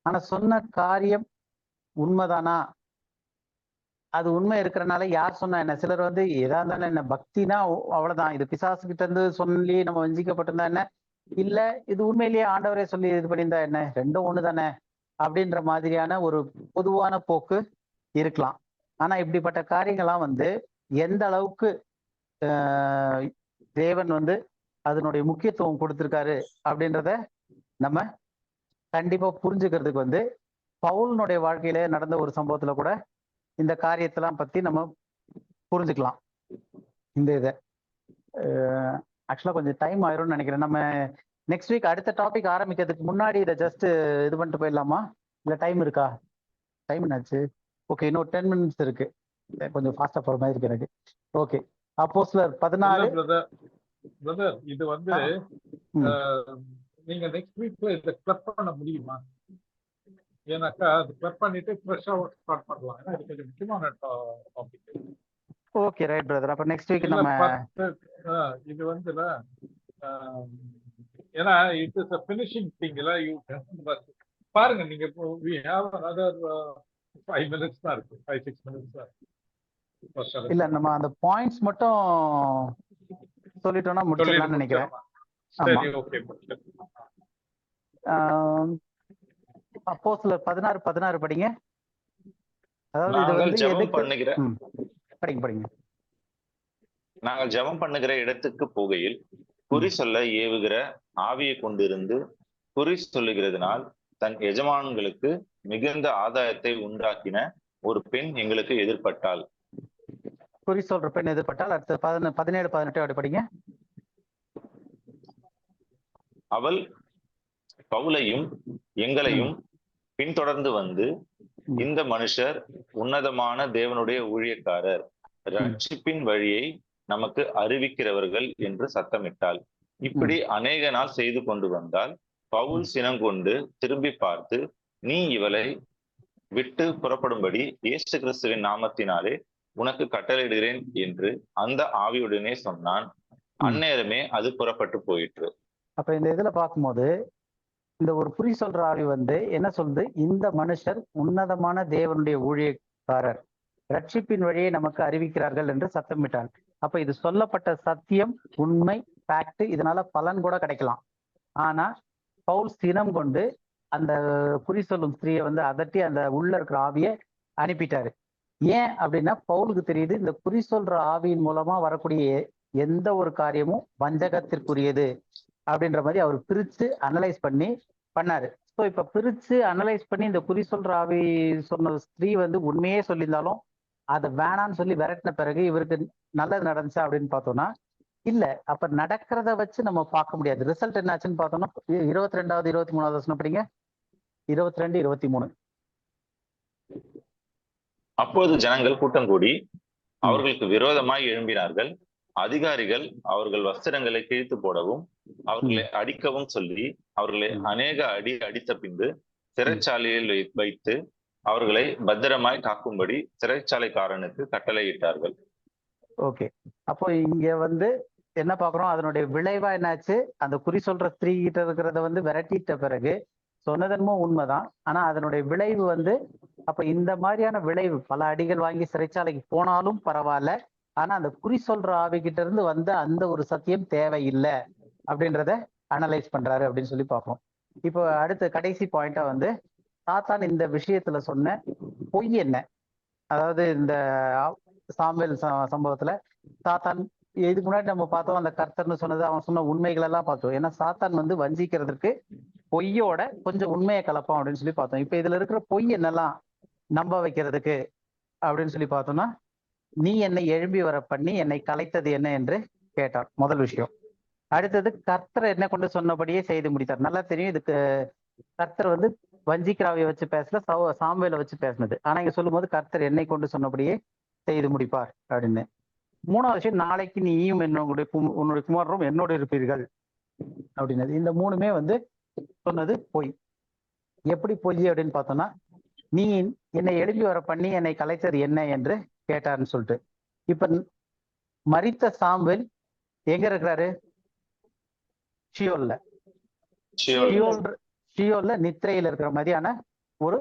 ஆனா சொன்ன காரியம் உண்மைதானா, அது உண்மை இருக்கிறனால யார் சொன்னா என்ன, சிலர் வந்து எதா இருந்தாலும் என்ன பக்தினா அவ்வளவுதான், இது பிசாசு கிட்ட இருந்து சொல்லி நம்ம வஞ்சிக்கப்பட்டிருந்தா என்ன, இல்ல இது உண்மையிலேயே ஆண்டவரே சொல்லி இது பண்ணியிருந்தா என்ன, ரெண்டும் ஒண்ணு தானே அப்படின்ற மாதிரியான ஒரு பொதுவான போக்கு இருக்கலாம். ஆனா இப்படிப்பட்ட காரியங்கள்லாம் வந்து எந்த அளவுக்கு தேவன் வந்து அதனுடைய முக்கியத்துவம் கொடுத்திருக்காரு அப்படின்றத நம்ம கண்டிப்பா புரிஞ்சுக்கிறதுக்கு வந்து பவுலினுடைய வாழ்க்கையில நடந்த ஒரு சம்பவத்துல கூட இந்த காரியத்தெல்லாம் பத்தி நம்ம புரிஞ்சுக்கலாம். இந்த இதை ஆக்சுவலா கொஞ்சம் டைம் ஆயிரும்னு நினைக்கிறேன். நம்ம நெக்ஸ்ட் வீக் அடுத்த டாபிக் ஆரம்பிக்கிறதுக்கு முன்னாடி இதை ஜஸ்ட் இது பண்ணிட்டு போயிடலாமா, இல்ல டைம் இருக்கா? டைம் என்னாச்சு? ஓகே, இன்னும் 10 minutes இருக்கு, கொஞ்சம் ஃபாஸ்டா போற மாதிரி இருக்கு எனக்கு. ஓகே, அப்போஸ்தலர் 14. பிரதர் இது வந்து நீங்க நெக்ஸ்ட் வீக்ல இதை கிளப் பண்ண முடியுமா? ஏன்னாக்கா அது கிளப் பண்ணிட்டு ஃப்ரெஷ்ஷா ஸ்டார்ட் பண்ணலாம். ஏன்னா இது கொஞ்சம் முக்கியமான டாபிக். ஓகே ரைட் பிரதர், அப்ப நெக்ஸ்ட் வீக் நம்ம இது வந்து ஏன்னா it is a finishing thing இல்ல, பாருங்க நீங்க we have another 5 minutes தான் இருக்கு, 5-6 minutes தான் இருக்கு. இல்ல நம்ம அந்த பாயிண்ட்ஸ் மட்டும் சொல்லிட்டோம்னா முடிச்சிடலாம்னு நினைக்கிறேன். சரி, ஓகே. அப்போஸ்தலர் 16 படிங்க. அதாவது இது நாங்கள் வந்து ஜெபம் பண்ணுகிற படிங்க. நாங்கள் ஜெபம் பண்ணுகிற இடத்துக்கு போகையில் குறி சொல்ல ஏவுகிற ஆவியை கொண்டிருந்து குறி சொல்லுகிறதுனால் தன் எஜமான்களுக்கு மிகுந்த ஆதாயத்தை உண்டாக்கின ஒரு பெண் எங்களுக்கு எதிர்பட்டாள். குறி சொல்ற பெண் எதிர்பட்டால். அடுத்து 17-18 அப்படி படிங்க. அவள் பவுலையும் எங்களையும் பின்தொடர்ந்து வந்து, இந்த மனுஷர் உன்னதமான தேவனுடைய ஊழியக்காரர், ரட்சிப்பின் வழியை நமக்கு அறிவிக்கிறவர்கள் என்று சத்தமிட்டாள். இப்படி அநேக நாள் செய்து கொண்டு வந்தால் பவுல் சினங்கொண்டு திரும்பி பார்த்து, நீ இவளை விட்டு புறப்படும்படி இயேசு கிறிஸ்துவின் நாமத்தினாலே உனக்கு கட்டளையிடுகிறேன் என்று அந்த ஆவியுடனே சொன்னான். அந்நேரமே அது புறப்பட்டு போயிற்று. அப்ப இந்த இதுல பார்க்கும்போது இந்த ஒரு குறி சொல்ற ஆவி வந்து என்ன சொல்லுது, இந்த மனுஷர் உன்னதமான தேவனுடைய ஊழியக்காரர், ரட்சிப்பின் வழியை நமக்கு அறிவிக்கிறார்கள் என்று சத்தமிட்டார். அப்ப இது சொல்லப்பட்ட சத்தியம், உண்மை, ஃபேக்ட், இதனால பலன் கூட கிடைக்கலாம். ஆனா பவுல் சினம் கொண்டு அந்த குறி சொல்லும் ஸ்திரீயை வந்து அதட்டி அந்த உள்ள இருக்கிற ஆவியை அனுப்பிட்டாரு. ஏன் அப்படின்னா பவுலுக்கு தெரியுது இந்த குறி சொல்ற ஆவியின் மூலமா வரக்கூடிய எந்த ஒரு காரியமும் வஞ்சகத்திற்குரியது அப்படின்ற மாதிரி அவர் பிரிச்சு அனலைஸ் பண்ணாரு. ஸோ இப்ப பிரிச்சு அனலைஸ் பண்ணி இந்த குறி சொல்ற ஆவி சொன்ன ஸ்திரீ வந்து உண்மையே சொல்லியிருந்தாலும் அதை வேணான்னு சொல்லி விரட்டின பிறகு இவருக்கு நல்லது நடந்துச்சா அப்படின்னு பார்த்தோம்னா இல்ல. அப்ப நடக்கிறத வச்சு நம்ம பார்க்க முடியாது. ரிசல்ட் என்னாச்சுன்னு பார்த்தோம்னா 22வது 23வது வசனம் படிங்க. 22-23. அப்போது ஜனங்கள் கூட்டம் கூடி அவர்களுக்கு விரோதமாய் எழும்பினார்கள். அதிகாரிகள் அவர்கள் வஸ்திரங்களை கிழித்து போடவும் அவர்களை அடிக்கவும் சொல்லி அவர்களை அநேக அடி அடித்த பின்பு சிறைச்சாலையில் வைத்து அவர்களை பத்திரமாய் காக்கும்படி சிறைச்சாலைக்காரனுக்கு கட்டளையிட்டார்கள். ஓகே, அப்போ இங்க வந்து என்ன பாக்குறோம், அதனுடைய விளைவா என்னாச்சு, அந்த குறி சொல்ற ஸ்திரீ கிட்ட இருக்கிறத வந்து விரட்டிட்ட பிறகு சொன்னதன்மோ உண்மைதான். ஆனா அதனுடைய விளைவு வந்து அப்ப இந்த மாதிரியான விளைவு, பல அடிகள் வாங்கி சிறைச்சாலைக்கு போனாலும் பரவாயில்ல, ஆனா அந்த குறி சொல்ற ஆவிகிட்ட இருந்து வந்து அந்த ஒரு சத்தியம் தேவையில்லை அப்படின்றத அனலைஸ் பண்றாரு அப்படின்னு சொல்லி பார்ப்போம். இப்போ அடுத்த கடைசி பாயிண்டா வந்து சாத்தான் இந்த விஷயத்துல சொன்ன பொய் என்ன, அதாவது இந்த சாமுவேல் சம்பவத்துல சாத்தான் இதுக்கு முன்னாடி நம்ம பார்த்தோம், அந்த கர்த்தர்னு சொன்னது அவன் சொன்ன உண்மைகள் எல்லாம் பார்த்தோம். ஏன்னா சாத்தான் வந்து வஞ்சிக்கிறதுக்கு பொய்யோட கொஞ்சம் உண்மையை கலப்பான் அப்படின்னு சொல்லி பார்த்தோம். இப்ப இதுல இருக்கிற பொய் என்னெல்லாம் நம்ப வைக்கிறதுக்கு அப்படின்னு சொல்லி பார்த்தோம்னா, நீ என்னை எழும்பி வர பண்ணி என்னை கலைத்தது என்ன என்று கேட்டார், முதல் விஷயம். அடுத்தது கர்த்தர் என்ன கொண்டு சொன்னபடியே செய்து முடித்தார். நல்லா தெரியும், இதுக்கு கர்த்தர் வந்து வஞ்சிக்ராவியை வச்சு பேசல, சாமுவேலை வச்சு பேசினது. ஆனா இங்க சொல்லும் போது கர்த்தர் என்னை கொண்டு சொன்னபடியே செய்து முடிப்பார் அப்படின்னு. மூணாவது விஷயம், நாளைக்கு நீயும் உன்னுடைய குமாரரும் என்னோடு இருப்பீர்கள் அப்படின்னது. இந்த மூணுமே வந்து சொன்னது பொய். எப்படி பொய் அப்படின்னு பார்த்தோம்னா, நீ என்னை எழுப்பி வர பண்ணி என்னை கலைத்தது என்ன என்று கேட்டார்னு சொல்லிட்டு. இப்ப மரித்த சாமுவேல் எங்க இருக்கிறாரு? ஷியோல்ல. ஷியோல்ல நித்திரையில இருக்கிற மாதிரியான ஒரு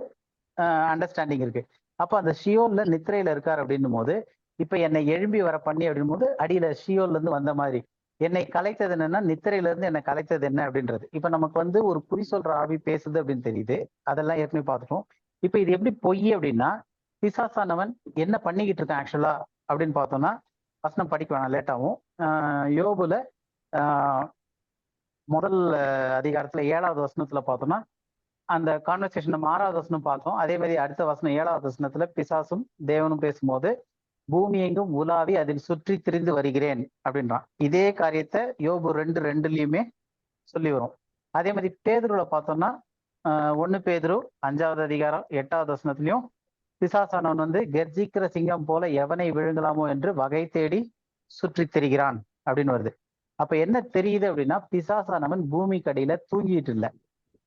அண்டர்ஸ்டாண்டிங் இருக்கு. அப்ப அந்த ஷியோல்ல நித்திரையில இருக்காரு அப்படின்னும் போது, இப்ப என்னை எழும்பி வர பண்ணி அப்படின் போது அடியில ஷியோல்ல இருந்து வந்த மாதிரி என்னை கலைத்தது என்னன்னா நித்திரையில இருந்து என்னை கலைத்தது என்ன அப்படின்றது. இப்ப நமக்கு வந்து ஒரு குறி சொல்ற ஆவி பேசுது அப்படின்னு தெரியுது. அதெல்லாம் ஏற்கனவே பார்த்துட்டோம். இப்ப இது எப்படி பொய் அப்படின்னா, பிசாசானவன் என்ன பண்ணிக்கிட்டு இருக்கான் ஆக்சுவலா அப்படின்னு பார்த்தோம்னா, வசனம் படிக்க வேணாம், லேட்டாகும். யோபுல முதல் அதிகாரத்துல 7வது வசனத்துல பார்த்தோம்னா அந்த கான்வர்சேஷன் நம்ம 6வது வசனம் பார்த்தோம். அதே மாதிரி அடுத்த வசனம் 7வது வசனத்துல பிசாசும் தேவனும் பேசும்போது பூமி எங்கும் உலாவி அதில் சுற்றி திரிந்து வருகிறேன் அப்படின்றான். இதே காரியத்தை யோபு 2:2 சொல்லி வரும். அதே மாதிரி பேதுருல பார்த்தோம்னா 1 பேதுரு 5வது அதிகாரம் 8வது வசனத்திலையும் பிசாசானவன் வந்து கர்ஜிக்கிற சிங்கம் போல எவனை விழுங்கலாமோ என்று வகை தேடி சுற்றி திரிகிறான் அப்படின்னு வருது. அப்ப என்ன தெரியுது அப்படின்னா, பிசாசானவன் பூமி கடியில தூங்கிட்டு இல்லை.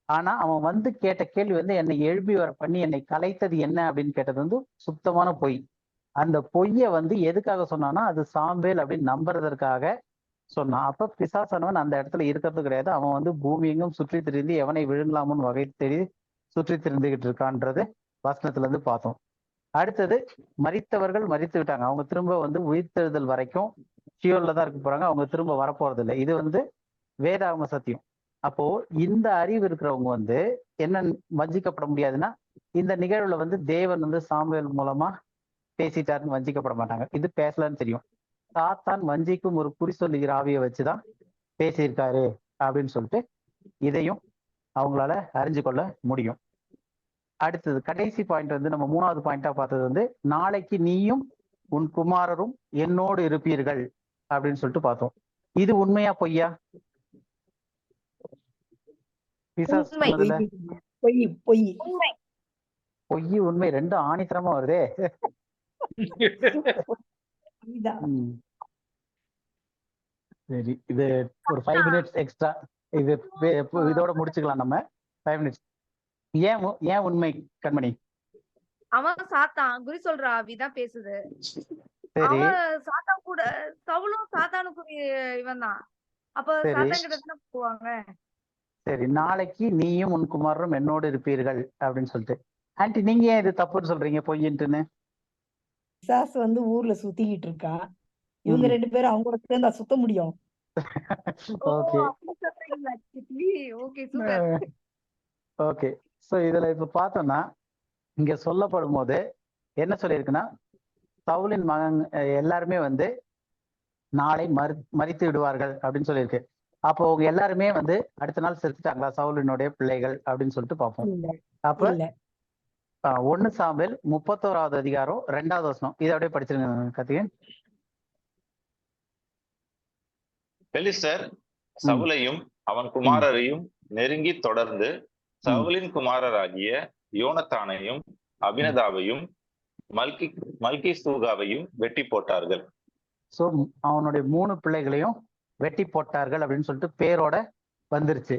ஆனா அவன் வந்து கேட்ட கேள்வி வந்து என்னை எழுப்பி வர பண்ணி என்னை கலைத்தது என்ன அப்படின்னு கேட்டது வந்து சுத்தமான பொய். அந்த பொய்யை வந்து எதுக்காக சொன்னான்னா, அது சாம்பேல் அப்படின்னு நம்புறதற்காக சொன்னான். அப்ப பிசாசானவன் அந்த இடத்துல இருக்கிறது கிடையாது. அவன் வந்து பூமி எங்கும் சுற்றி திரிந்து எவனை விழுங்கலாமுன்னு வகை தேடி சுற்றி திரிந்துகிட்டு இருக்கான்றது வசனத்துல இருந்து பார்த்தோம். அடுத்தது, மரித்தவர்கள் மரித்து விட்டாங்க. அவங்க திரும்ப வந்து உயிர்த்தெழுதல் வரைக்கும் ஷியோல்ல தான் இருக்க போறாங்க. அவங்க திரும்ப வரப்போறது இல்லை. இது வந்து வேதாகம சத்தியம். அப்போ இந்த அறிவு இருக்கிறவங்க வந்து என்ன வஞ்சிக்கப்பட முடியாதுன்னா, இந்த நிகழ்வுல வந்து தேவன் வந்து சாமுவேல் மூலமா பேசிட்டாருன்னு வஞ்சிக்கப்பட மாட்டாங்க. இது பேசலன்னு தெரியும். சாத்தான் வஞ்சிக்கும் ஒரு குறி சொல்லுகிற ஆவியை வச்சுதான் பேசியிருக்காரு அப்படின்னு சொல்லிட்டு இதையும் அவங்களால அறிஞ்சு கொள்ள முடியும். அடுத்தது கடைசி பாயிண்ட் வந்து நம்ம 3வது பாயிண்டா பார்த்தது வந்து, நாளைக்கு நீயும் உன் குமாரரும் என்னோடு இருப்பீர்கள் அப்படின்னு சொல்லிட்டு பார்த்தோம். இது உண்மையா பொய்யா? பொய் உண்மை ரெண்டும் ஆணித்தரமா வருதே. சரி, இது ஒரு 5 minutes எக்ஸ்ட்ரா. இது இதோட முடிச்சுக்கலாம் நம்ம. 5 minutes. ஏன் உண்மை கண்மணி? அவன் சாத்தான் குறி சொல்ற ஆவிதான் பேசுது. அவன் சாத்தான் கூட சவுலும் சாத்தானுக்குரிய இவன் தான். அப்ப சாத்தான் கிட்ட தானே போவாங்க. சரி, நாளைக்கு நீயும் உன் குமாரரும் என்னோடு இருப்பீர்கள் அப்படின்னு சொல்லிட்டு. ஆன்டி, நீங்க ஏன் இது தப்புன்னு சொல்றீங்க, பொய்ன்ட்டுன்னு? பிசாசு வந்து ஊர்ல சுத்திக்கிட்டு இருக்கான். இவங்க 2 பேரும் அவங்க கூட சேர்ந்தா சுத்த முடியும். ஓகே. சோ இதுல இப்ப பார்த்தோம்னா, இங்க சொல்லப்படும் போது என்ன சொல்லியிருக்குன்னா, சவுலின் மகன் எல்லாருமே வந்து நாளை மரித்து விடுவார்கள் அப்படின்னு சொல்லியிருக்கு. அப்போ அவங்க எல்லாருமே வந்து அடுத்த நாள் செத்துட்டாங்களா சவுலினுடைய பிள்ளைகள் அப்படின்னு சொல்லிட்டு பார்ப்போம். அப்ப 1 சாமுவேல் 31வது அதிகாரம் 2வது வசனம், இதை அப்படியே படிச்சிருங்க கார்த்திகேயன். பெலிஸ்தர் சவுலையும் அவன் குமாரரையும் நெருங்கி தொடர்ந்து சவுலின் குமாரராகிய யோனத்தானையும் அபினதாவையும் மல்கிசூகாவையும் வெட்டி போட்டார்கள். சோ அவனுடைய 3 பிள்ளைகளையும் வெட்டி போட்டார்கள் அப்படின்னு சொல்லிட்டு பேரோட வந்துருச்சு.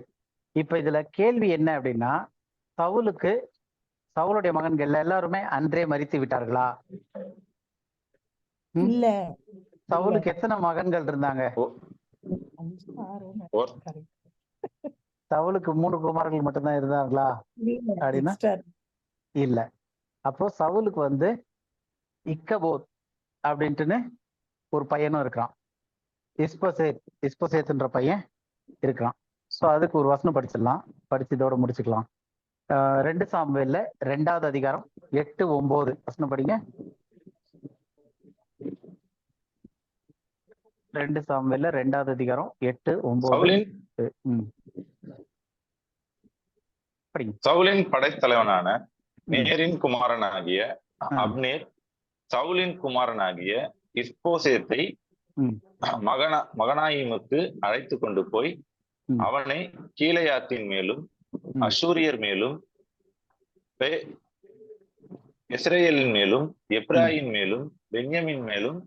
இப்ப இதுல கேள்வி என்ன அப்படின்னா, சவுலுடைய மகன்கள் எல்லாருமே அன்றே மரித்து விட்டார்களா? இல்ல. சவுலுக்கு எத்தனை மகன்கள் இருந்தாங்க? சவுலுக்கு 3 குமாரர்கள் மட்டும்தான் இருந்தாங்களா அப்படின்னா இல்ல. அப்போ சவுலுக்கு வந்து இக்கபோத் அப்படின்ட்டுன்னு ஒரு பையனும் இருக்கிறான். இஸ்போசேத்ன்ற பையன் இருக்கிறான். சோ அதுக்கு ஒரு வசனம் படிச்சிடலாம், படிச்சு இதோட முடிச்சுக்கலாம். 2 சாமுவேல்ல 2வது அதிகாரம் 8-9 வசனம் படிங்க. 2 சாமுவேல்ல 2வது அதிகாரம் 8, 9. சவுலின் படிங்க. சவுலின் படைத்தலைவனான நேரின் குமாரனாகிய அப்னேர் சவுலின் குமாரனாகிய இஸ்போசேத்தை மகனாயிமுக்கு அழைத்து கொண்டு போய் அவனை கீலேயாத்தின் மேலும் அஷூரியர் மேலும் இஸ்ரேலின் மேலும் எப்ராயிம் மேலும் பென்யமின் மேலும்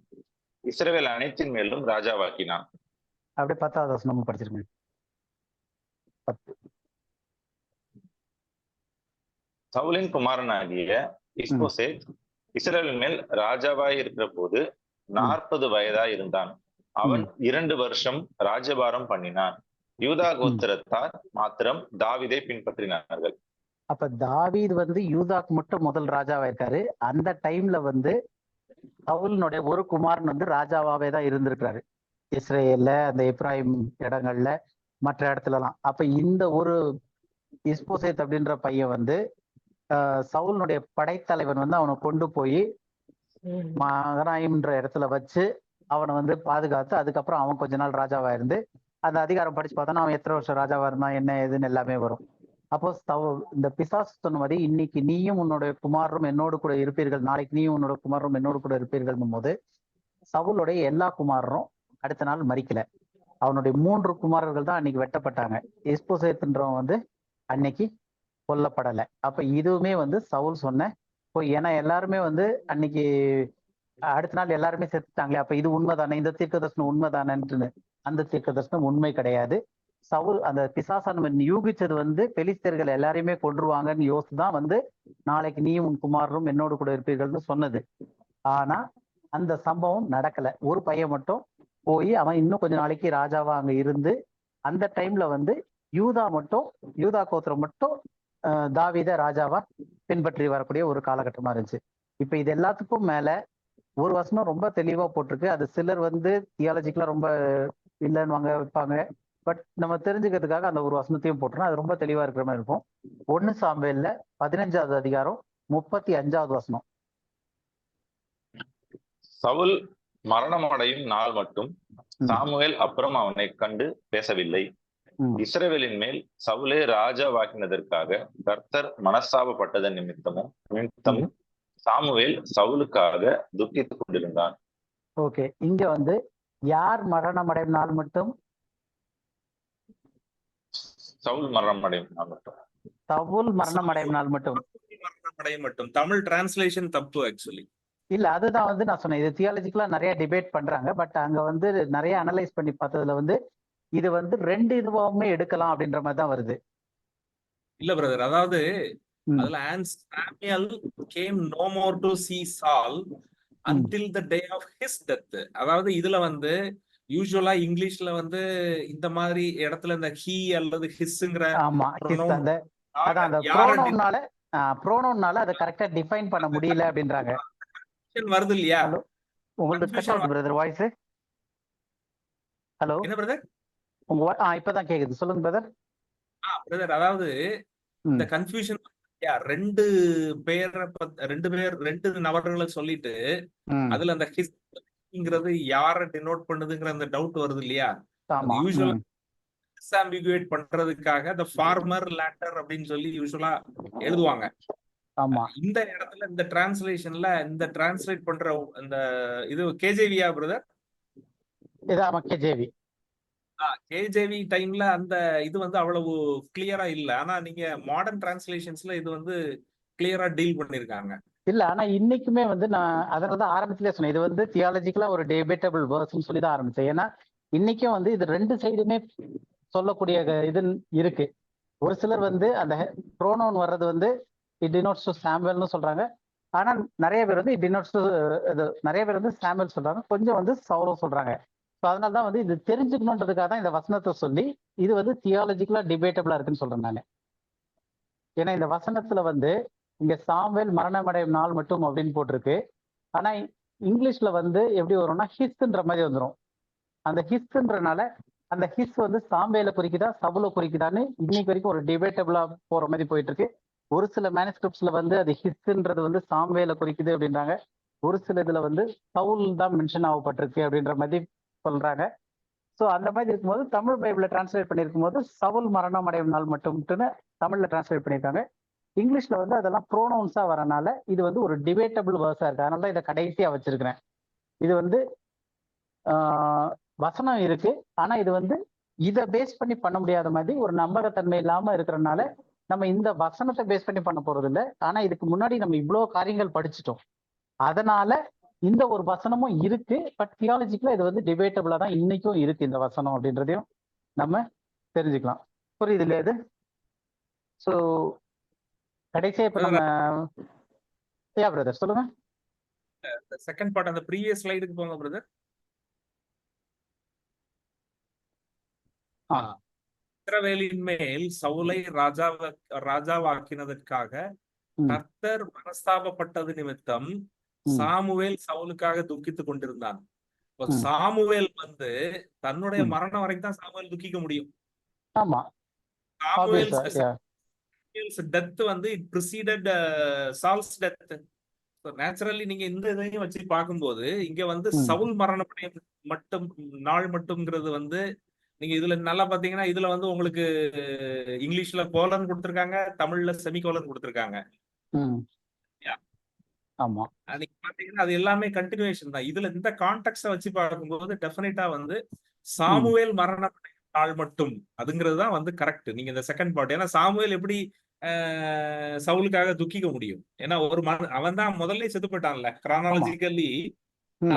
இஸ்ரவேல் அனைத்தின் மேலும் ராஜாவாக்கினான். அப்படியே 10வது வசனம் படிச்சிருக்கேன். சவுலின் குமாரனாகிய இஸ்போசேத் இஸ்ரவேலின் மேல் ராஜாவாய் இருக்கிற போது 40 வயதாய் இருந்தான். அவன் 2 வருஷம் ராஜபாரம் பண்ணினான். யூதா கோத்திரத்தார் மாத்திரம் தாவீதை பின்பற்றினார்கள். அப்ப தாவீது வந்து யூதாக்கு மட்டும் முதல் ராஜாவா இருக்காரு. அந்த டைம்ல வந்து சவுலினுடைய ஒரு குமாரன் வந்து ராஜாவாவே தான் இருந்திருக்கிறாரு இஸ்ரேல்ல, அந்த எப்ராயிம் இடங்கள்ல, மற்ற இடத்துலலாம். அப்ப இந்த ஒரு இஸ்போசேத் அப்படின்ற பையன் வந்து சவுலினுடைய படைத்தலைவன் வந்து அவனை கொண்டு போய் மகனாயிம்ன்ற இடத்துல வச்சு அவனை வந்து பாதுகாத்து, அதுக்கப்புறம் அவன் கொஞ்ச நாள் ராஜாவா இருந்து, அந்த அதிகாரம் படிச்சு பார்த்தோன்னா அவன் எத்தனை வருஷம் ராஜாவா இருந்தான் என்ன ஏதுன்னு எல்லாமே வரும். அப்போ இந்த பிசாசு சொன்ன மாதிரி இன்னைக்கு நீயும் உன்னோட குமாரரும் என்னோடு கூட இருப்பீர்கள், நாளைக்கு நீயும் உன்னோட குமாரரும் என்னோடு கூட இருப்பீர்கள் போது சவுலுடைய எல்லா குமாரரும் அடுத்த நாள் மறிக்கல. அவனுடைய 3 குமாரர்கள் தான் அன்னைக்கு வெட்டப்பட்டாங்க. இஸ்போசேத்ன்றவன் வந்து அன்னைக்கு கொல்லப்படலை. அப்ப இதுவுமே வந்து சவுல் சொன்ன ஏன்னா எல்லாருமே வந்து அன்னைக்கு அடுத்த நாள் எல்லாருமே செத்துட்டாங்களே, அப்ப இது உண்மைதானே, இந்த தீர்க்கதர்சனம் உண்மைதானேன்னு. அந்த தீர்க்கதர்சனம் உண்மை கிடையாது. சவுல் அந்த பிசாசானவன் யூகிச்சது வந்து பெலிஸ்தர்கள் எல்லாரையுமே கொன்றுவாங்கன்னு யோசிச்சுதான் வந்து நாளைக்கு நீயும் உன் குமாரரும் என்னோடு கூட இருப்பீர்கள்னு சொன்னது. ஆனா அந்த சம்பவம் நடக்கல. ஒரு பையன் மட்டும் போய் அவன் இன்னும் கொஞ்ச நாளைக்கு ராஜாவா அங்க இருந்து, அந்த டைம்ல வந்து யூதா கோத்திரம் மட்டும் தாவீத ராஜாவா பின்பற்றி வரக்கூடிய ஒரு காலகட்டமா இருந்துச்சு. இப்ப இது எல்லாத்துக்கும் மேல ஒரு வசனம் ரொம்ப தெளிவா போட்டிருக்கு. அது சிலர் வந்து தியாலஜிக்கலா ரொம்ப இல்லைன்னு வாங்க வைப்பாங்க. பட் நம்ம தெரிஞ்சுக்கிறதுக்காக அந்த ஒரு வசனத்தையும் போட்டுறோம். அது ரொம்ப தெளிவா இருக்கிற மாதிரி இருக்கும். 1 சாமுவேல்ல 15வது அதிகாரம் 35வது வசனம். சவுல் மரணம் அடையும் நாள் மட்டும் சாமுவேல் அப்புறம் அவனை கண்டு பேசவில்லை. இஸ்ரவேலின் மேல் சவுலே ராஜாவாக்கினதற்காக கர்த்தர் மனஸ்தாபப்பட்டதன் நிமித்தமும் சாமுவேல் சவுலுக்காக துக்கித்துக் கொண்டிருந்தான். ஓகே, இங்க வந்து யார் மரணம் அடையும் நாள் மட்டும்? சவுல் மரணம் அடையும் நாள் மட்டும். சவுல் மரணம் அடையும் நாள் மட்டும். தமிழ் டிரான்ஸ்லேஷன் தப்பு ஆக்சுவலி. இல்ல, அதுதான் வந்து நான் சொன்னேன். இது தியாலஜிக்கலா நிறைய டிபேட் பண்றாங்க. பட் அங்க வந்து நிறைய அனலைஸ் பண்ணி பார்த்ததுல வந்து இது வந்து 2 இதுவாவுமே எடுக்கலாம் அப்படின்ற மாதிரி தான் வருது. இல்ல பிரதர், அதாவது அதுல Samuel came no more to see Saul until the day of his death. அதாவது இதுல வந்து யூசுவலா இங்கிலீஷ்ல வந்து இந்த மாதிரி இடத்துல இந்த he அல்லது hisங்கிற ப்ரோனவுன்னால அதை கரெக்டா டிஃபைன் பண்ண முடியல அப்படின்றாங்க. வருது இல்லையா உங்களுக்கு? கட் ஆகுது பிரதர் வாய்ஸ். ஹலோ, என்ன பிரதர்? உங்க இப்பதான் கேக்குது, சொல்லுங்க பிரதர். பிரதர், அதாவது இந்த கன்ஃபியூஷன் ரெண்டு நபர்களை சொல்லிட்டு அதுல அந்த ஹிஸ்ங்கிறது யார டினோட் பண்ணுதுங்கிற அந்த டவுட் வருது இல்லையா? யூசுவலா டிஸ்அம்பிகுவேட் பண்றதுக்காக the farmer latter அப்படின்னு சொல்லி யூசுவலா எழுதுவாங்க. ஆமா, இந்த இடத்துல இந்த டிரான்ஸ்லேஷன்ல இந்த டிரான்ஸ்லேட் பண்ற இந்த இது கேஜேவியா பிரதர்? இதாமா கேஜேவி. கேஜேவி டைம்ல அந்த இது வந்து அவ்வளவு கிளியரா இல்ல. ஆனா நீங்க மாடர்ன் டிரான்ஸ்லேஷன்ஸ்ல இது வந்து கிளியரா டீல் பண்ணிருக்காங்க. இல்ல, ஆனா இன்னைக்குமே வந்து நான் அதனாலதான் ஆரம்பத்திலே சொன்னேன், இது வந்து தியாலஜிக்கலா ஒரு டிபேட்டபிள் வேர்ஸ்ன்னு சொல்லி தான் ஆரம்பிச்சேன். ஏன்னா இன்னைக்கும் வந்து இது 2 சைடுமே சொல்லக்கூடிய இது இருக்கு. ஒரு சிலர் வந்து அந்த ப்ரோனவுன் வர்றது வந்து இட் டினோட்ஸ் டு சாமுவேல்னு சொல்றாங்க. ஆனா நிறைய பேர் வந்து இட் டினோட்ஸ் டு நிறைய பேர் வந்து சாமுவேல் சொல்றாங்க, கொஞ்சம் வந்து சவுலும் சொல்றாங்க. ஸோ அதனால தான் வந்து இது தெரிஞ்சுக்கணுன்றதுக்காக தான் இந்த வசனத்தை சொல்லி இது வந்து தியாலஜிக்கலா டிபேட்டபிளா இருக்குன்னு சொல்றேன் நான். ஏன்னா இந்த வசனத்துல வந்து இங்க சாமுவேல் மரணமடையும் நாள் மட்டும் அப்படின்னு போட்டிருக்கு. ஆனா இங்கிலீஷ்ல வந்து எப்படி வரும்னா ஹிஸ்ன்ற மாதிரி வந்துடும். அந்த ஹிஸ்ன்றனால அந்த ஹிஸ் வந்து சாமுவேலை குறிக்குதா சவுலை குறிக்குதான்னு இன்னைக்கு வரைக்கும் ஒரு டிபேட்டபிளா போற மாதிரி போயிட்டு இருக்கு. ஒரு சில மேனுஸ்கிரிப்ட்ஸ்ல வந்து அது ஹிஸ்ன்றது வந்து சாமுவேலை குறிக்குது அப்படின்றாங்க. ஒரு சில இதுல வந்து சவுல் தான் மென்ஷன் ஆகப்பட்டிருக்கு அப்படின்ற மாதிரி சொல்றாங்க. ஸோ அந்த மாதிரி இருக்கும்போது தமிழ் பைபிளை டிரான்ஸ்லேட் பண்ணியிருக்கும் போது சவுல் மரணம் அடையும் நாள் மட்டும்ட்டுன்னு தமிழ்ல டிரான்ஸ்லேட் பண்ணியிருக்காங்க. இங்கிலீஷ்ல வந்து அதெல்லாம் ப்ரோனவுன்ஸா வரனால இது வந்து ஒரு டிபேட்டபிள் வேர்ஸா இருக்கு. அதனால தான் இதை கடைசியா வச்சிருக்கிறேன். இது வந்து வசனம் இருக்கு, ஆனா இது வந்து இதை பேஸ் பண்ணி பண்ண முடியாத மாதிரி ஒரு நம்பகத்தன்மை இல்லாம இருக்கிறனால நம்ம இந்த வசனத்தை பேஸ் பண்ணி பண்ண போறது இல்லை. ஆனா இதுக்கு முன்னாடி நம்ம இவ்வளோ காரியங்கள் படிச்சுட்டோம், அதனால இந்த ஒரு வசனமும் இருக்கு. பட் தியாலஜிக்கலா இது வந்து டிபேட்டபிளா தான் இன்னைக்கும் இருக்கு இந்த வசனம் அப்படின்றதையும் நம்ம தெரிஞ்சுக்கலாம். புரியுது இல்லையா இது? ஸோ கடைசியா இப்ப நம்ம பிரதர் சொல்லுங்க. செகண்ட் பார்ட் அந்த ப்ரீவியஸ் ஸ்லைடுக்கு போங்க பிரதர். இஸ்ரவேலின் மேல் சவுலை ராஜாவாக்கினதற்காக கர்த்தர் மனஸ்தாபப்பட்டது நிமித்தம் சாமுவேல் சவுலுக்காக துக்கித்துக் கொண்டிருந்தான். சாமுவேல் வந்து தன்னுடைய மரணம் வரைக்கும் தான் சாமுவேல் துக்கிக்க முடியும். டெத் வந்து it preceded Salz death. Naturally நீங்க இந்த இதையும் வச்சு பார்க்கும்போது இங்க வந்து சவுல் மரணப்படைய மட்டும் நாள் மட்டும்ங்கிறது வந்து நீங்க இதுல நல்லா பாத்தீங்கன்னா இதுல வந்து உங்களுக்கு இங்கிலீஷ்ல கோலன் கொடுத்திருக்காங்க, தமிழ்ல செமிகோலன் கொடுத்திருக்காங்க. நீங்க பாத்தீங்கன்னா அது எல்லாமே கண்டினியூஷன் தான். இதுல இந்த கான்டெக்ஸ்ட வச்சு பார்க்கும்போது டெஃபினட்டா வந்து சாமுவேல் மரணப்படைய நாள் மட்டும் அதுங்கிறது தான் வந்து கரெக்ட். நீங்க இந்த செகண்ட் பார்ட், ஏன்னா சாமுவேல் எப்படி சவுலுக்காக துக்கிக்க முடியும்? ஏன்னா ஒரு அவன் தான் முதல்ல செத்து போயிட்டான்ல கிரானாலஜிக்கலி.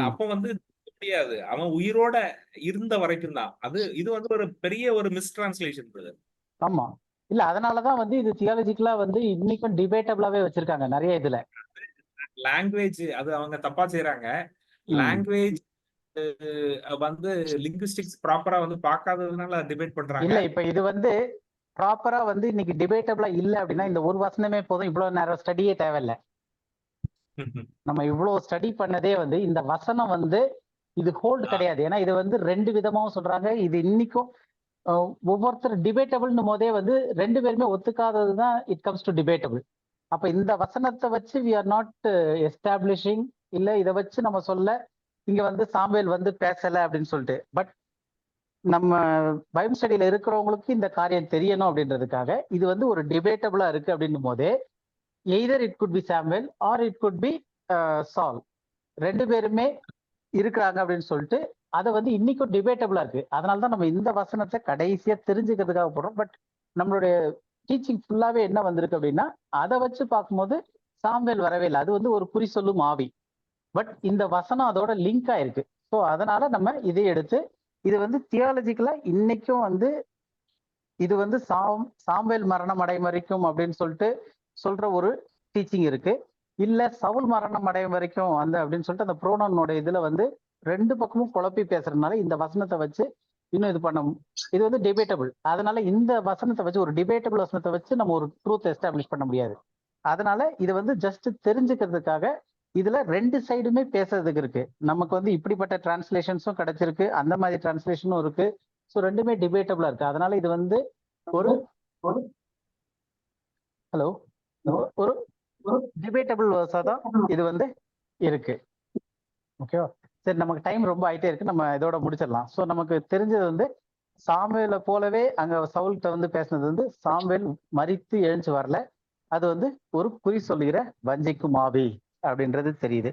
அப்ப வந்து முடியாது, அவன் உயிரோட இருந்த வரைக்கும் தான். இது வந்து ஒரு பெரிய ஒரு மிஸ்டிரான்ஸ்லேஷன். ஆமா, இல்ல அதனாலதான் வந்து இது தியாலஜிக்கலா வந்து இன்னைக்கும் டிபேட்டபிளாவே வச்சிருக்காங்க நிறைய இதுல. லாங்குவேஜ் அது அவங்க தப்பா செய்யறாங்க. லாங்குவேஜ் வந்து லிங்குவிஸ்டிக்ஸ் ப்ராப்பரா வந்து பார்க்காததுனால டிபேட் பண்றாங்க. இல்ல இப்ப இது வந்து ப்ராப்பரா வந்து இன்னைக்கு டிபேட்டபிளா இல்ல அப்படின்னா இந்த ஒரு வசனமே போதும், இவ்வளவு நேரம் ஸ்டடியே தேவையில்லை. நம்ம இவ்வளவு ஸ்டடி பண்ணதே வந்து இந்த வசனம் வந்து இது ஹோல்டு கிடையாது. ஏன்னா இது வந்து ரெண்டு விதமாவும் சொல்றாங்க. இது இன்னைக்கும் ஒவ்வொருத்தர் டிபேட்டபிள்னு போதே வந்து ரெண்டு பேருமே ஒத்துக்காததுதான் இட் கம்ஸ் டு டிபேட்டபிள். அப்ப இந்த வசனத்தை வச்சு வி ஆர் நாட் எஸ்டாப்ளிஷிங், இல்ல இதை வச்சு நம்ம சொல்ல இங்க வந்து சாமுவேல் வந்து பேசல அப்படின்னு சொல்லிட்டு. பட் நம்ம பைபிள் ஸ்டடியில இருக்கிறவங்களுக்கு இந்த காரியம் தெரியணும் அப்படின்றதுக்காக இது வந்து ஒரு டிபேட்டபிளா இருக்கு அப்படின்னும் போதே either it could be Samuel R it could be சால், ரெண்டு பேருமே இருக்கிறாங்க அப்படின்னு சொல்லிட்டு அதை வந்து இன்னைக்கும் டிபேட்டபிளா இருக்கு. அதனாலதான் நம்ம இந்த வசனத்தை கடைசியா தெரிஞ்சுக்கிறதுக்காக போறோம். பட் நம்மளுடைய டீச்சிங் ஃபுல்லாவே என்ன வந்திருக்கு அப்படின்னா அதை வச்சு பார்க்கும்போது சாமுவேல் வரவே இல்லை, அது வந்து ஒரு குறி சொல்லும் ஆவி. பட் இந்த வசனம் அதோட லிங்க் ஆயிருக்கு. ஸோ அதனால நம்ம இதை எடுத்து இது வந்து தியாலஜிக்கலா இன்னைக்கும் வந்து இது வந்து சாமுவேல் மரணம் அடையும் வரைக்கும் அப்படின்னு சொல்லிட்டு சொல்ற ஒரு டீச்சிங் இருக்கு. இல்ல சவுல் மரணம் அடையும் வரைக்கும் அந்த அப்படின்னு சொல்லிட்டு அந்த ப்ரோனோனோட இதுல வந்து ரெண்டு பக்கமும் குழப்பி பேசுறதுனால இந்த வசனத்தை வச்சு இன்னும் இது வந்து டிபேட்டபிள். அதனால இந்த வசனத்தை வச்சு ஒரு டிபேட்டபிள் வசனத்தை வச்சு நம்ம ஒரு ட்ரூத் எஸ்டாப்ளிஷ் பண்ண முடியாது. அதனால இது வந்து ஜஸ்ட் தெரிஞ்சுக்கிறதுக்காக இதுல ரெண்டு சைடுமே பேசுறதுக்கு இருக்கு. நமக்கு வந்து இப்படிப்பட்ட டிரான்ஸ்லேஷன்ஸும் கிடைச்சிருக்கு, அந்த மாதிரி டிரான்ஸ்லேஷனும் இருக்கு. ஸோ ரெண்டுமே டிபேட்டபிளா இருக்கு. அதனால இது வந்து ஒரு டிபேட்டபிள் வேர்ஸா தான் இது வந்து இருக்கு. ஓகேவா? சரி, நமக்கு டைம் ரொம்ப ஆயிட்டே இருக்கு, நம்ம இதோட முடிச்சிடலாம். ஸோ நமக்கு தெரிஞ்சது வந்து சாமுவேலை போலவே அங்க சவுல்கிட்ட வந்து பேசினது வந்து சாமுவேல் மரித்து எழுந்து வரல, அது வந்து ஒரு குறி சொல்லுகிற வஞ்சிக்கும் ஆவி அப்படின்றது தெரியுது.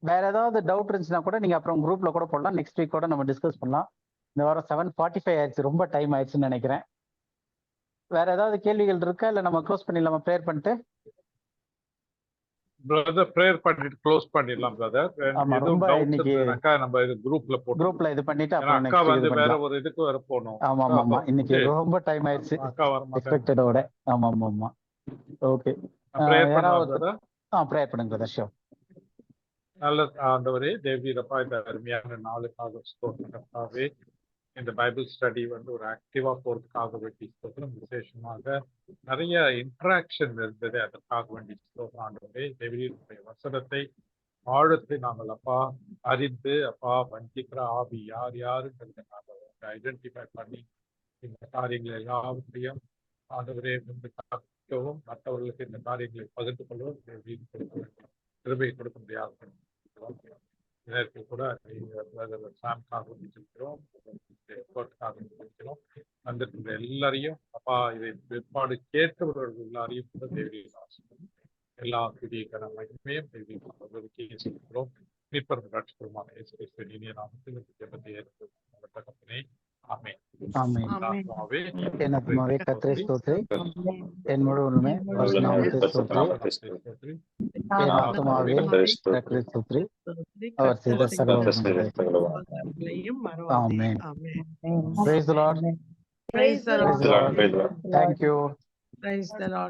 வேற ஏதாவது டவுட் இருந்துச்சுன்னா கூட நீங்க அப்புறம் குரூப்ல கூட போடலாம். நெக்ஸ்ட் வீக் கூட நம்ம டிஸ்கஸ் பண்ணலாம். இந்த வாரம் 7:45 ஆயிடுச்சு, ரொம்ப டைம் ஆயிடுச்சுன்னு நினைக்கிறேன். வேற ஏதாவது கேள்விகள் இருக்கா, இல்ல நம்ம க்ளோஸ் பண்ணிடலாமா? ப்ரேயர் பண்ணிட்டு பிரதர் பிரேயர் பண்ணிட்டு க்ளோஸ் பண்ணிடலாம் பிரதர். ரொம்ப இன்னைக்கு நம்ம குரூப்ல இது பண்ணிட்டு அப்புறம் அக்கா வந்து வேற ஒரு இதுக்கு வர போணும். ஆமா ஆமா, இன்னைக்கு ரொம்ப டைம் ஆயிடுச்சு அக்கா வர எக்ஸ்பெக்டடோட. ஆமா ஆமா ஆமா, ஓகே. பிரேயர் பண்ணுங்க பிரதர். ஷூர். நல்ல ஆண்டவரே, தேவீரப்பா, இந்த அருமையான நாளுக்காக ஸ்தோத்திரத்தாவே, இந்த பைபிள் ஸ்டடி வந்து ஒரு ஆக்டிவா போறதுக்காக வேண்டி ஸ்தோத்திரம். விசேஷமாக நிறைய இன்ட்ராக்ஷன் இருந்தது, அதற்காக வேண்டி ஸ்தோத்திரம் ஆண்டவரே. தேவீருடைய வசனத்தை ஆழத்தை நாங்கள் அப்பா அறிந்து அப்பா வஞ்சிக்கிற ஆவி யார் யாருங்கிறத நாங்கள் ஐடென்டிஃபை பண்ணி இந்த காரியங்கள் எல்லாவற்றையும் ஆண்டவரே வந்து காக்கவும் மற்றவர்களுக்கு இந்த காரியங்களை பகிர்ந்து கொள்ளவும் கிருபை கொடுக்க முடியாது. நேரத்தில் கூட சாம்காக முடிச்சிருக்கிறோம், வந்திருக்கிற எல்லாரையும் அப்பா இதை ஏற்பாடு கேட்டவர்கள் எல்லாரையும் கூட தேவையை எல்லா புதிய மகிமையும் செய்கிறோம். மீட்பர் ரட்சகருமான இயேசு கிறிஸ்துவின் இனிய நாமத்தில் இந்த ஜெபத்தை ஏற்படுத்த தகப்பனே. ஆமென். ஆத்மாவே என் ஆத்மாவே கர்த்தரை ஸ்தோத்திரி, என் முழு உண்மை பரிசுத்தநாமத்தை ஸ்தோத்திரி. என் ஆத்மாவே கர்த்தரை ஸ்தோத்திரி, அவர் செய்த சகல நன்மைகளையும் மறவாதே. ஆமென். ஆமென். Praise the Lord. Praise the Lord. Thank you. Praise the Lord.